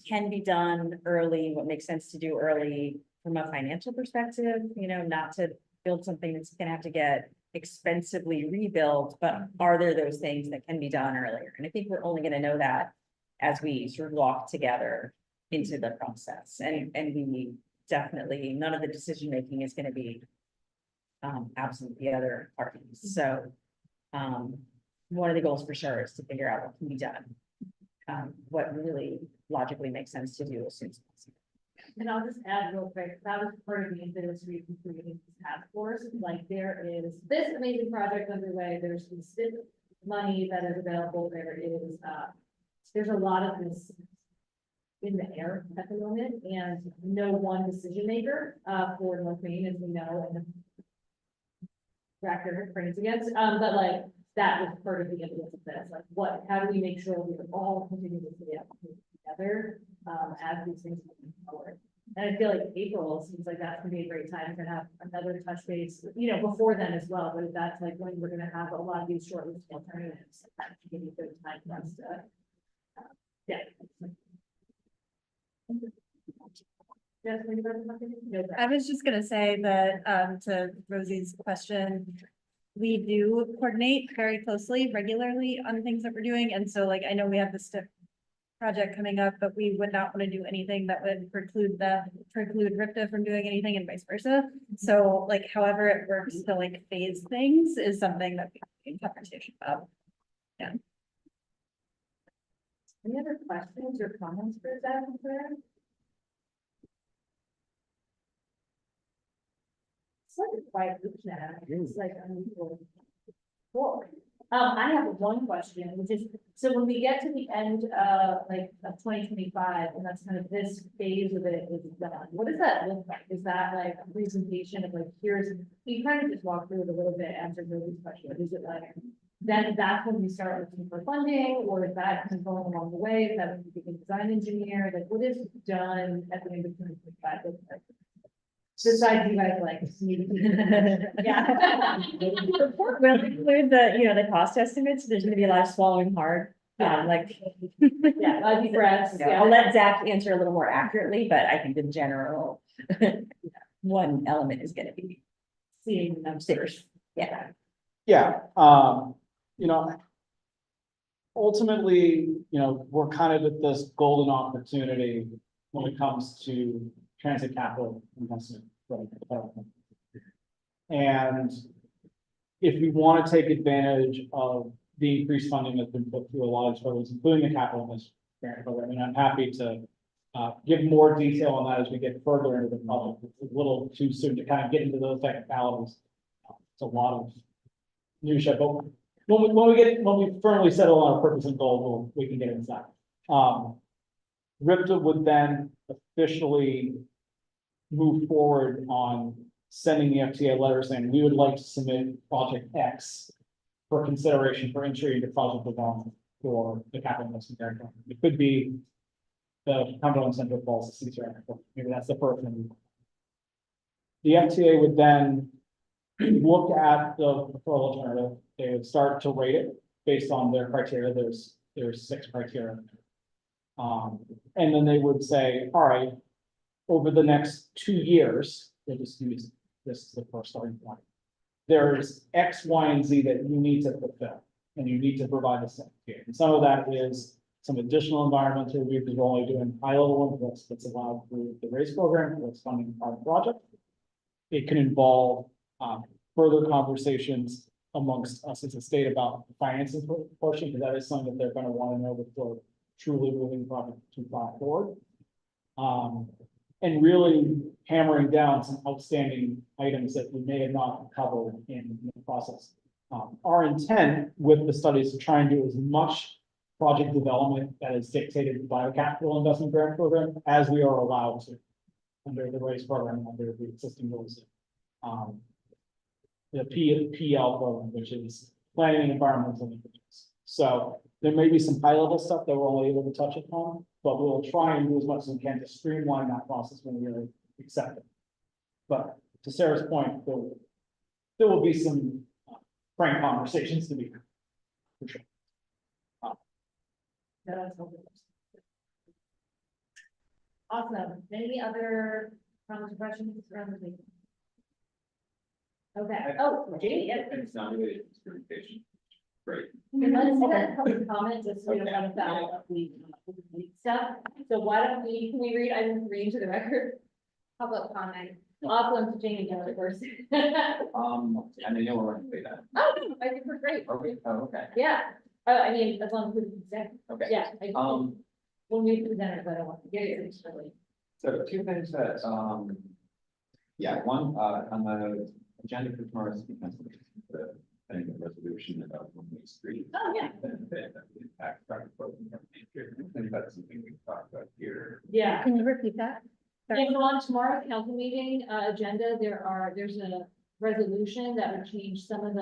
can be done early, what makes sense to do early from a financial perspective, not to build something that's gonna have to get expensively rebuilt, but are there those things that can be done earlier? And I think we're only gonna know that as we sort of walk together into the process. And we definitely, none of the decision-making is gonna be absent the other parties. So one of the goals for sure is to figure out what can be done. What really logically makes sense to do as soon as possible. And I'll just add real quick, that was part of the impetus for creating this task force, like there is this amazing project underway, there's this money that is available, there is, there's a lot of this in the air at the moment, and no one decision maker, for North Main, as we know, and Director Frames against, but like, that was part of the impetus of this, like, how do we make sure we all continue to be able to move together, as these things move forward? And I feel like April seems like that's gonna be a great time to have another touch base, you know, before then as well, but that's like when we're gonna have a lot of these short-lived alternatives. That should give you good time for us to, yeah. Yes, were you about to talk anything? No, I was just gonna say that, to Rosie's question, we do coordinate very closely, regularly on things that we're doing, and so like, I know we have this project coming up, but we would not want to do anything that would preclude RIPTA from doing anything and vice versa. So like, however it works to like phase things is something that we can have conversation about. Yeah. Any other questions or comments for that? It's like a quiet group now. It's like unusual. Cool. I have one question, which is, so when we get to the end, like of 2025, and that's kind of this phase of it is done, what does that look like? Is that like a presentation of like, you kind of just walk through it a little bit, answer Rosie's question, is it like, then that's when we start looking for funding, or is that kind of going along the way, is that when you become design engineer, like what is done at the end of 2025? look like? Besides you guys like. Yeah. Report will include the, you know, the cost estimates. There's gonna be a lot of swallowing hard. Like. Yeah, I'd be breaths, You know, I'll let Zach answer a little more accurately, but I think in general, one element is gonna be Seeing the numbers. Yeah. Yeah, you know. Ultimately, you know, we're kind of at this golden opportunity when it comes to transit capital investment. And if we want to take advantage of the increased funding that's been put through a lot of these programs, including the capital investment grant program, and I'm happy to give more detail on that as we get further into the project. It's a little too soon to kind of get into those technicalities. It's a lot of new shit, but when we firmly settle on our purpose and goal, we can get into that. RIPTA would then officially move forward on sending the FTA letter saying we would like to submit project X for consideration for entry into project development for the capital investment grant program. It could be the Cumberland Central Falls CCR. Maybe that's the first one. The FTA would then look at the proposal alternative. They would start to rate it based on their criteria. There's 6 criteria. And then they would say, all right, over the next 2 years, we'll just use this as the first starting point. There's X, Y, and Z that you need to fulfill, and you need to provide a certificate. And some of that is some additional environmental review, because we're only doing high-level ones that's allowed through the RACE program, that's funding our project. It can involve further conversations amongst us as a state about the financing portion, because that is something that they're going to want to know before truly moving the project too far forward. And really hammering down some outstanding items that we may have not covered in the process. Our intent with the study is to try and do as much project development that is dictated by the capital investment grant program as we are allowed to under the RACE program, under the existing rules. The PL program, which is planning and environmental impacts. So there may be some high level stuff that we're only able to touch upon, but we'll try and do as much as we can to streamline that process when we accept it. But to Sarah's point, there will be some frank conversations to be had, for sure. Awesome. Any other comments or questions around the meeting? Okay. Oh, Jamie, yeah. It's not really instrumentation. Great. And let's set a public comment, just so we don't run afoul of the stuff. So why don't we, can we read item 3 into the record? Public comment. Awesome, Jamie, go first. And I know we're going to say that. Oh, no, I think we're great. Okay, oh, okay, Yeah, I mean, as long as we consent, okay. yeah. Um, When we present it, but I don't want to get it really. So two things that, yeah, one, on the agenda for tomorrow's, the, I think the resolution about one-way street. Oh, yeah. Benefit that would impact traffic flow in our nature. I think that's something we can talk about here. Yeah. Can you repeat that? Sorry. Yeah, so on tomorrow's council meeting, agenda, there's a resolution that would change some of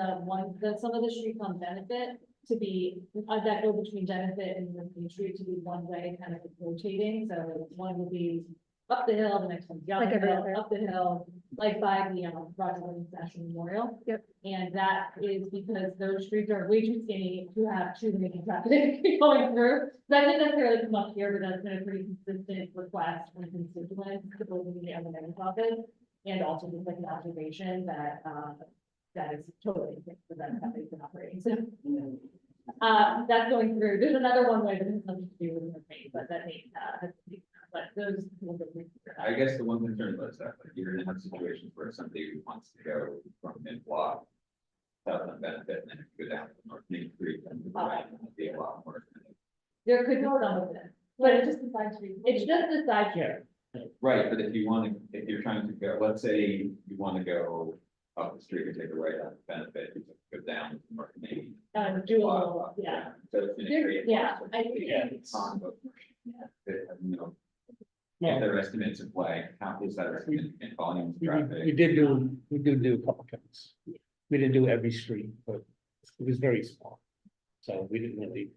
some of the streets on benefit to be, that go between benefit and Main Street to be one way, kind of rotating, so one will be up the hill, the next one's down Like the every hill, other. up the hill, like by the, Roger Williams National Memorial. Yep. And that is because those streets are way too skinny to have too many traffic going through. That didn't necessarily come up here, but that's been a pretty consistent request from constituents, to both in the mayor's office. And also just like an observation that, that is totally, that's how they've been operating, so. That's going through, there's another one way that has nothing to do with the paint, but that may, but those. I guess the one concern was that like, you're gonna have situations where somebody who wants to go from mid block. South on benefit and then go down to North Main Street and the right, and it'd be a lot more. There could be some of it, but it's just the side street, it's just the side street. Right, but if you want to, if you're trying to go, let's say you want to go up the street and take a right on benefit, you go down to North Main. Do a little, yeah. So it's gonna There- create. yeah, lots of- I think it's on, but, you know, if their estimates of like, how is that a significant volume of We traffic? did do a couple counts. We didn't do every street, but it was very small. So we didn't really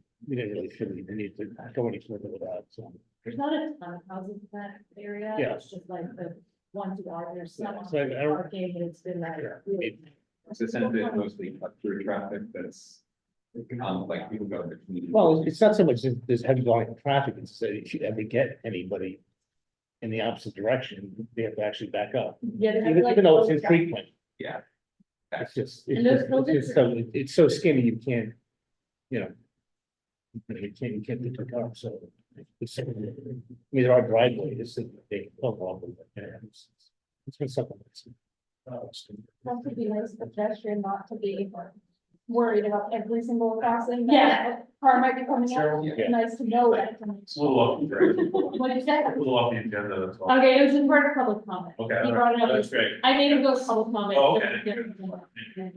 feel the need to go any further with that, so. There's not a ton of houses in that area, Yeah. it's just like the ones who are, there's some So I don't- parking, and it's been that. really- It's essentially mostly cut through traffic that's, like people go between. Well, it's not so much that there's heavy volume of traffic, it's that if you ever get anybody in the opposite direction, they have to actually back up. Yeah, they have like. Even though it's those- infrequent, Yeah. it's just, And those- it's so skinny, you can't, you know. You can't do two cars, so. It's, I mean, there are driveways that they come off of, it's been something. That could be nice for pedestrian not to be worried about every single crossing. Yeah. Car might be coming up, Yeah. nice to know that. It's a little off the agenda. What you said? A little off the agenda, that's all. Okay, it was in part of public comment. Okay, He brought it up. that's great. I made him go to public comment. Oh, okay.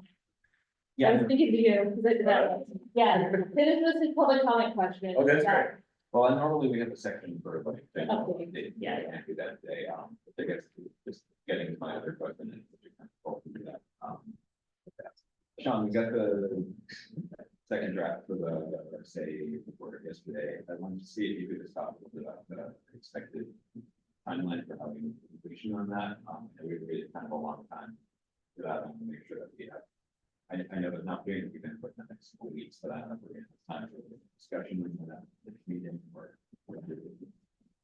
Yeah, I was thinking of you, because I did that, yeah, this was his public comment question. Oh, that's great. Well, and normally we have a section for like. Okay. Yeah, I can't do that today, I guess just getting to my other question and. we'll do that, Sean, we got the second draft for the say report yesterday. I wanted to see if you could just talk a little bit about the expected timeline for having completion on that. And we waited kind of a long time for that, and to make sure that we have. I know there's not doing, we've been putting the next couple weeks, but I don't know if we're gonna have time for the discussion and the meeting or.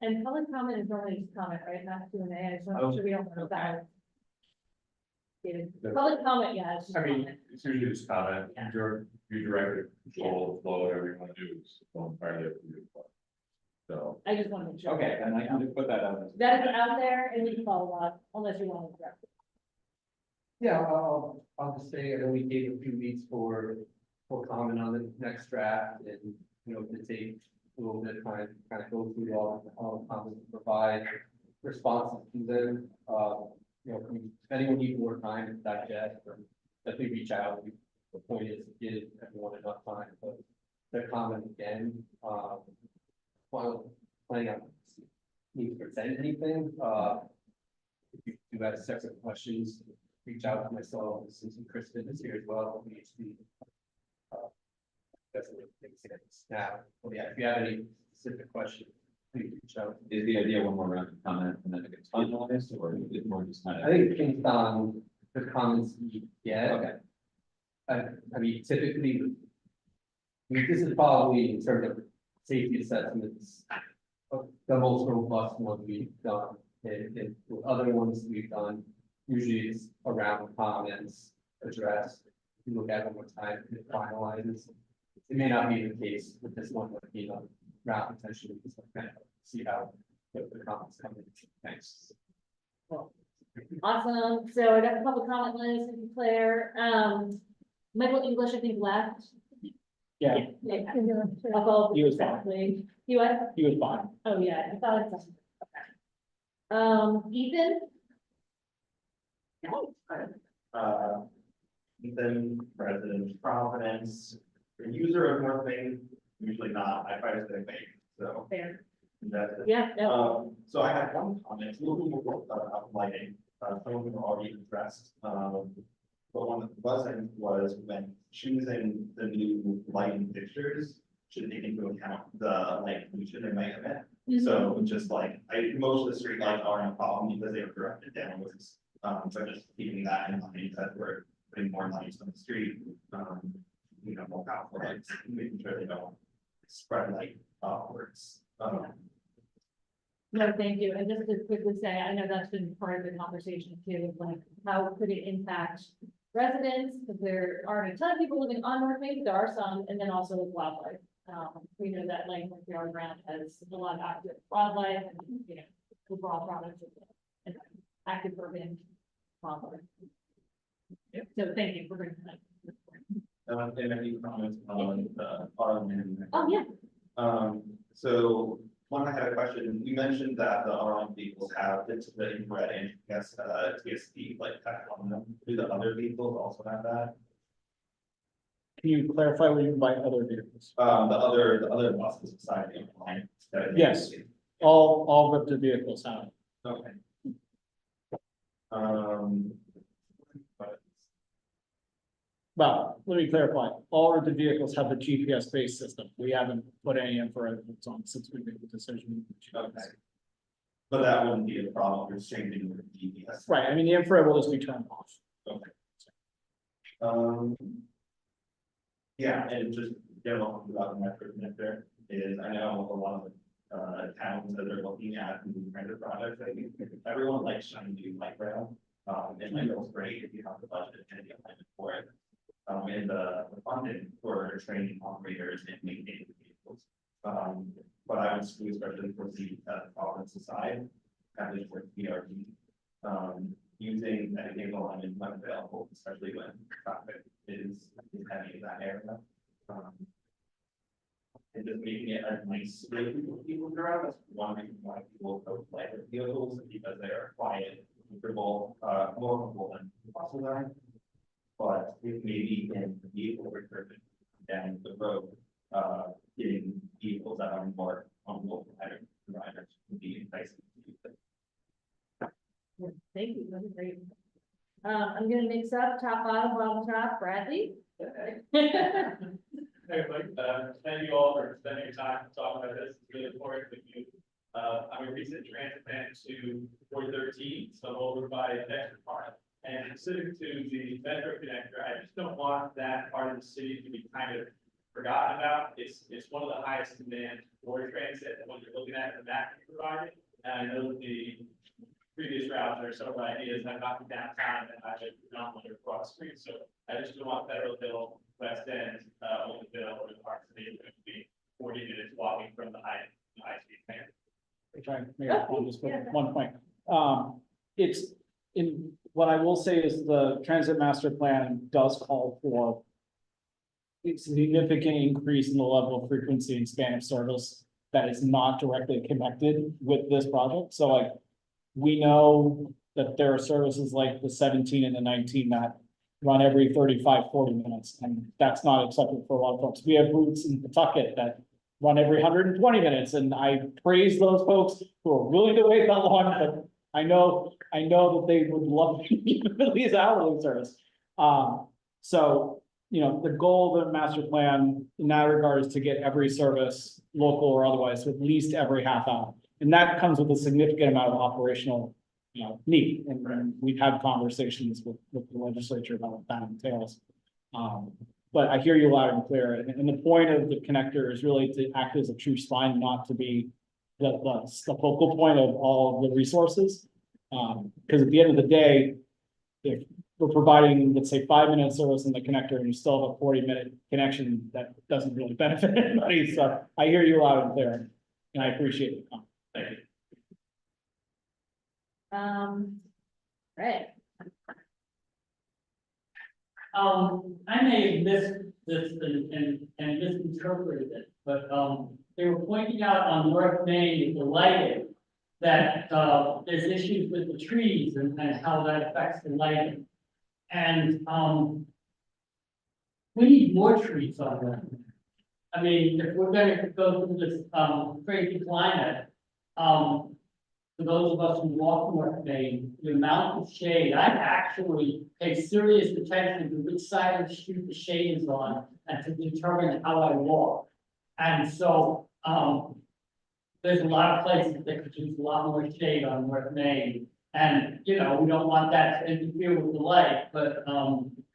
And public comment is normally just comment, right, not Q and A, I just want to make sure we don't know that. Public comment, yeah, it's just I mean, comment. it's usually just comment, Yeah. you direct it, control, the flow, whatever you want to do, is entirely up to you. So. I just want to make sure. Okay, and I can just put that out. as- That is out there and we can follow up unless you want to direct. Yeah, I'll just say, I know we gave a few weeks for comment on the next draft and, you know, to take a little bit of time to kind of go through all the comments and provide responses to them. You know, if anyone needs more time to digest, or definitely reach out. The point is to give everyone enough time, but their comment again, while planning on need to present anything, if you do have separate questions, reach out to myself, Susan Kristen is here as well, PhD. That's what things now, well, yeah, if you have any specific questions, please reach out. Is the idea one more round of comment and then it gets finalized, or is it more just kind of? I think based on the comments you get. Okay. I mean, typically. This is probably in terms of safety assessments. The most robust one we've done, and the other ones we've done, usually it's around comments addressed. we look at it one more time, and it finalizes. It may not be the case with this one, but you know, round potentially, just kind of see how the comments come in. Thanks. Awesome, so I got the public comment list and Claire, Michael English, I think, left. Yeah, Yeah. I'll go He was fine. exactly. He was, he was fine. oh yeah, I thought it's. Ethan? Ethan, resident of Providence, a user of North Main, usually not, I try to stay vague, so. Fair. That's it. Yeah, no, So I had one comment, a little more about lighting, some of them are already addressed. But one that wasn't was when choosing the new lighting fixtures, should take into account the light pollution they might emit. So just like, most of the street lights aren't a problem because they are directed downwards. So just keeping that in mind, that we're putting more lights on the street, you know, more powerful lights, making sure they don't spread light upwards. no, thank you, and just to quickly say, I know that's been part of the conversation too, like, how could it impact residents, because there aren't a ton of people living on North Main, but there are some, and then also with wildlife. We know that like Yard Ground has a lot of active wildlife and, you know, overall products of active urban wildlife. So thank you for bringing that. And any comments on the RN? Oh, yeah. So one, I had a question, you mentioned that the RN vehicles have the infrared and TSD like tech on them, do the other vehicles also have that? Can you clarify what you mean by other vehicles? The other buses beside the line. Yes. All RIPTA vehicles have it. Okay. Well, let me clarify, all of the vehicles have a GPS-based system, we haven't put any infrared on since we made the decision. Okay. But that wouldn't be a problem, you're changing the GPS. Right, I mean, the infrared will just be turned off. Okay. Yeah, and just general about the metro connector is, I know a lot of towns that are looking at new kind of projects, I think everyone likes shiny new light rail. And light rail is great if you have the budget and the alignment for it. And the funding for training operators and maintaining vehicles. But I would squeeze especially for the Providence side, at least for PRG. Using anything alignment when available, especially when traffic is heavy in that area. And just making it a nice way for people to drive, that's one reason why people go lighter vehicles, because they are quiet, comfortable, more comfortable than buses are. But if maybe in the vehicle recursion down the road, getting vehicles that are more on local riders would be enticing to use it. Thank you, that was great. I'm gonna mix up top, bottom, top, Bradley. Hey, like, thank you all for spending your time talking about this, it's really important with you. I'm a recent transit fan to 413, so I'm over by Dexter Park. And specific to the metro connector, I just don't want that part of the city to be kind of forgotten about. It's one of the highest demand for transit when you're looking at the map you provided. And I know the previous routes or several ideas have knocked downtown and I just not want to cross street. So I just don't want Federal Hill, West End, Oakville, or the parts of the city to be 40 minutes walking from the high speed train. Trying to make it just one point. It's in, what I will say is the transit master plan does call for a significant increase in the level of frequency and span of service that is not directly connected with this project. So like, we know that there are services like the 17 and the 19 that run every 35-40 minutes, and that's not acceptable for a lot of folks. We have routes in Pawtucket that run every 120 minutes, and I praise those folks who are willing to wait that long, but I know that they would love to give at least hourly service. So, you know, the goal of the master plan in that regard is to get every service, local or otherwise, at least every half hour. And that comes with a significant amount of operational, you know, need. And we've had conversations with the legislature about what that entails. But I hear you loud and clear. And the point of the connector is really to act as a true spine, not to be the focal point of all of the resources. Because at the end of the day, if we're providing, let's say, 5-minute service in the connector and you still have a 40-minute connection, that doesn't really benefit anybody. So I hear you loud and clear, and I appreciate the comment. Thank you. Right. I may have missed this and misinterpreted it, but, they were pointing out on North Main, the lighting, that, there's issues with the trees and how that affects the lighting. And, we need more trees on that. I mean, if we're gonna go through this, crazy climate, for those of us who walk North Main, the amount of shade, I actually pay serious attention to which side of the street the shade is on and to determine how I walk. And so, there's a lot of places that could use a lot more shade on North Main. And, you know, we don't want that to interfere with the light, but,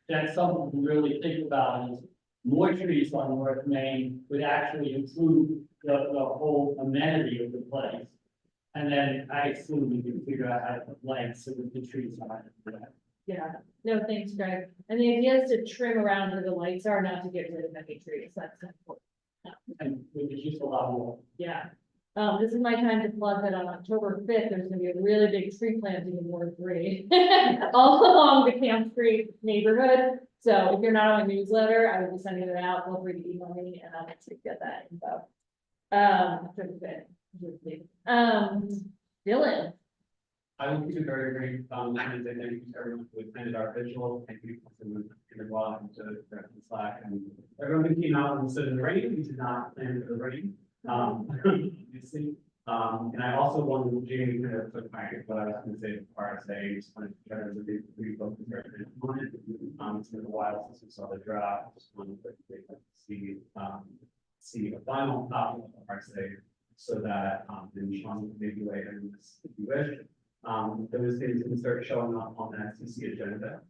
that's something to really think about is more trees on North Main would actually improve the whole amenity of the place. And then I assume we can figure out how to put lights so that the trees are. Yeah, no, thanks, Greg. And the idea is to trim around where the lights are, not to get rid of any trees. That's important. And we could use a lot more. Yeah. This is my time to plug that on October 5th, there's gonna be a really big tree planting in Ward 3. All along the Camp Street neighborhood. So if you're not on my newsletter, I will be sending it out. Feel free to email me and I'll actually get that info. October 5th. Dylan. I will keep it very brief, and thank you to everyone who attended our visual, thank you to everyone to Slack, and everyone who came out and stood in the rain, we did not plan for the rain. Obviously, and I also wanted, Jamie kind of took my, what I was gonna say, RSA, just wanted to try to refocus our attention on it. It's been a while since we saw the draft, just wanted to see a final copy of RSA, so that, then Sean maybe later in this, if you wish. Those things can start showing up on the SCC agenda.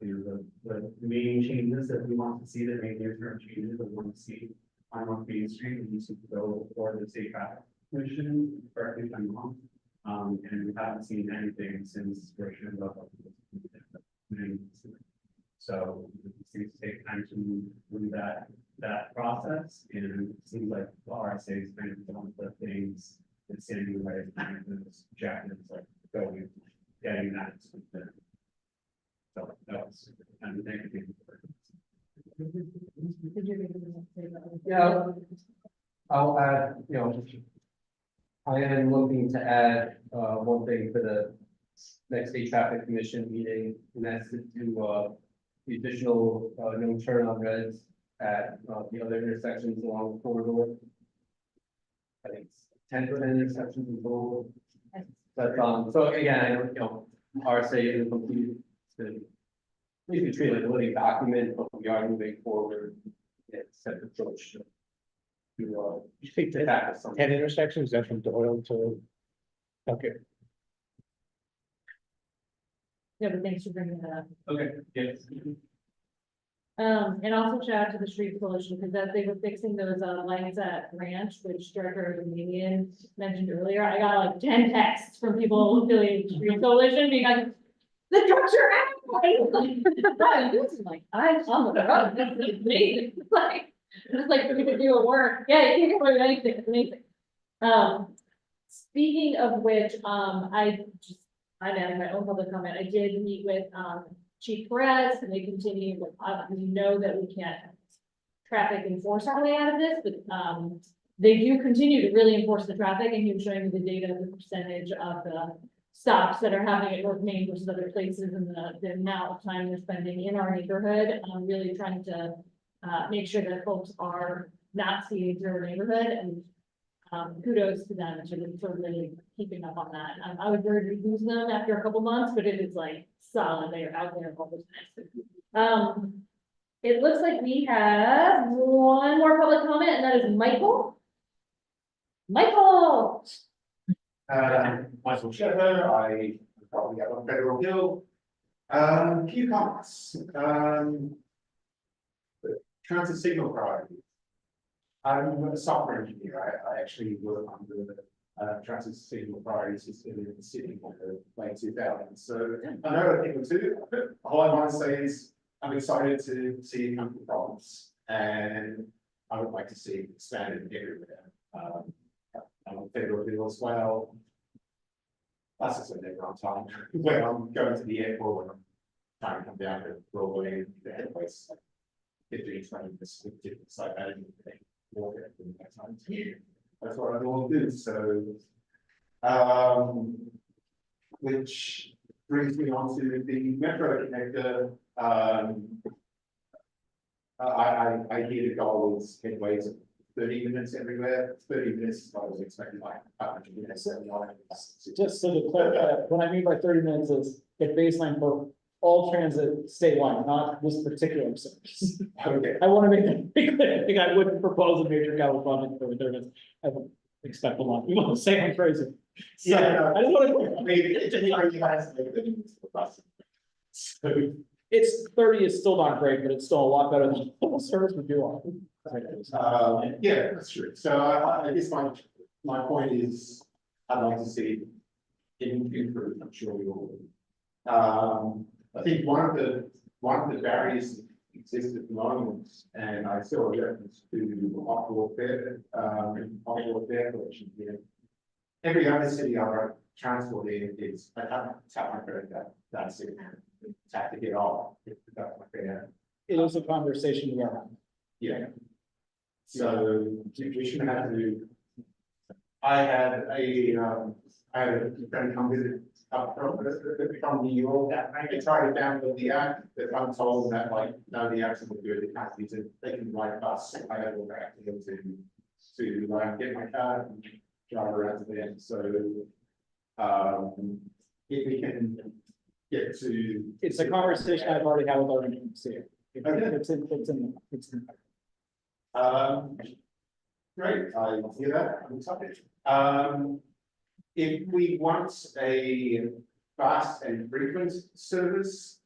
You know, the main changes that we want to see, the main near-term changes that we want to see on North Main Street, we need to go for the State Traffic Commission, correct me if I'm wrong. And we haven't seen anything since version of so it seems to take time to move through that process, and it seems like the RSA is kind of one of the things that's standing in the way of kind of this objectives, like going, getting that. So that was, and thank you. Yeah, I'll add, you know, I am looking to add, one thing for the next State Traffic Commission meeting, and that's to do, the additional, no turn on reds at, the other intersections along the corridor. I think it's 10 intersections in total. But, so again, I don't, you know, RSA is complete, we can treat it like a living document, but we are moving forward. It's set approach to, You think to tackle something. 10 intersections, is that from Doyle to? Okay. Yeah, but thanks for bringing that up. Okay, yes. And also shout out to the street coalition, because as they were fixing those lights at Ranch, which Director Dominion mentioned earlier, I got like 10 texts from people affiliated with street coalition because the trucks are out. Like, I'm on the road. This is amazing. Like, it's like we could do a work. Yeah, you can't do anything. It's amazing. Speaking of which, I'm adding my own public comment. I did meet with Chief Perez, and they continue with, we know that we can't traffic enforce our way out of this, but they do continue to really enforce the traffic, and he was showing me the data of the percentage of the stops that are happening at North Main versus other places, and the amount of time they're spending in our neighborhood. I'm really trying to make sure that folks are not seeing through our neighborhood, and kudos to them for really keeping up on that. I would worry to lose them after a couple months, but it is like solid. They are out there all the time. It looks like we have one more public comment, and that is Michael. Michael. Michael Shepard, I probably have on Federal Hill. Few comments. Transit signal priority. I'm a software engineer. I actually work under transit signal priorities in the city for the late 2000s. So I know a thing or two. All I want to say is I'm excited to see it come to Providence, and I would like to see it expanded everywhere. I'm in favor of it as well. That's just never on time. When I'm going to the airport, when I'm trying to come down to Broadway, the airport's like 15, 20 minutes, it's like that. Walk it in that time. That's what I want to do. So, which brings me on to the metro connector. I hear the goal is anyways 30 minutes everywhere. 30 minutes is what I was expecting, like 500 minutes. Just so to clarify, what I mean by 30 minutes is at baseline for all transit statewide, not this particular service. Okay. I want to make that pretty clear. I think I wouldn't propose a major capital project for 30 minutes. I would expect a lot. You want to say I'm crazy. So, Yeah, I just want to. maybe it just has like 30 minutes for bus. So, It's 30 is still not great, but it's still a lot better than the service we do on. yeah, that's true. So I guess my point is, I'd like to see it improve. I'm sure we all will. I think one of the barriers that exist at the moment, and I saw a reference to off-board fare collection here. Every other city I transport in is I have to tap my credit card. That's it. Tap to get off. That's my fare. It is a conversation we are having. Yeah. So we shouldn't have to. I had a friend come visit up from New York. They tried to download the app, but I'm told that like, no, the app's not good. It has to be they can ride a bus. I had to go back to them to get my card and drive around to them. So if we can get to. It's a conversation I've already had with our agency. Okay. It's in. Great, I hear that, I'm excited. If we want a fast and frequent service,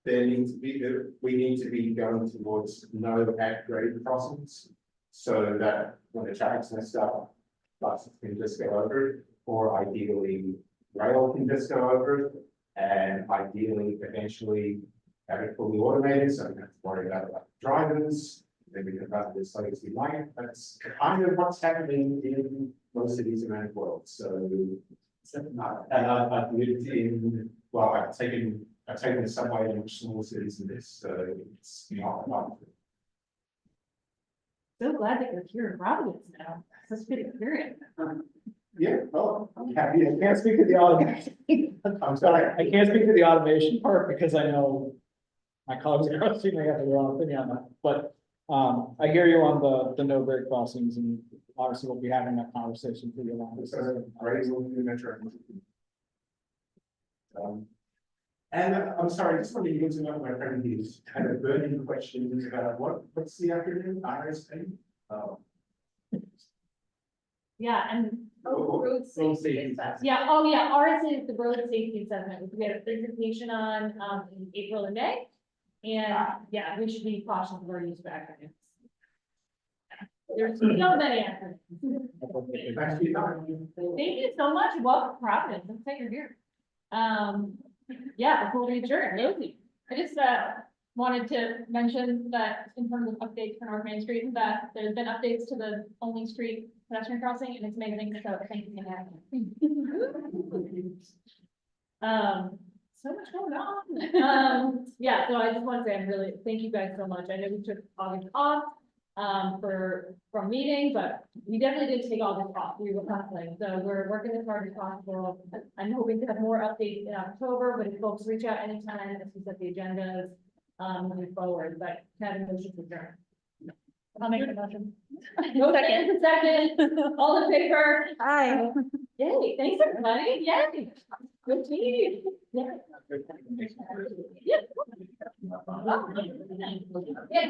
we need to be going towards no at-grade crossings. So that when the traffic's messed up, buses can just go over it, or ideally rail can just go over it. And ideally, eventually have it fully automated, so we don't have to worry about drivers. Then we can run this legacy line. That's kind of what's happening in most cities around the world. So, and I've lived in, well, I've taken the subway in much smaller cities than this, so it's not. So glad that you're here in Providence now. Such a good experience. Yeah, well, I'm happy. I can't speak to the automation. I'm sorry. I can't speak to the automation part because I know my colleagues across the street may have their own opinion on that, but I hear you on the no grade crossings, and obviously we'll be having that conversation for you along. Great, we'll do metro. And I'm sorry, I just wanted to get to know my friend who's had a burning question about what's the acronym, RSA? Yeah, and. Road safety assessment. Yeah, oh yeah, ours is the road safety assessment, which we had a presentation on, in April and May. And yeah, we should be cautious of our use of acronyms. There's so many acronyms. Thank you so much. Welcome to Providence. Looks like you're here. Yeah, before we adjourn, Rosie, I just wanted to mention that in terms of updates for North Main Street, that there's been updates to the only street pedestrian crossing, and it's amazing. So thank you. So much going on. Yeah, so I just want to say thank you guys so much. I know we took August off from meeting, but we definitely didn't take August off. We were hustling. So we're working as hard as possible. I'm hoping to have more updates in October, but if folks reach out anytime, as we set the agendas, moving forward, but have a motion to adjourn. I'll make a motion. No second. All in favor? Hi. Yay, thanks everybody. Yay. Good to meet you. Yeah. Yeah.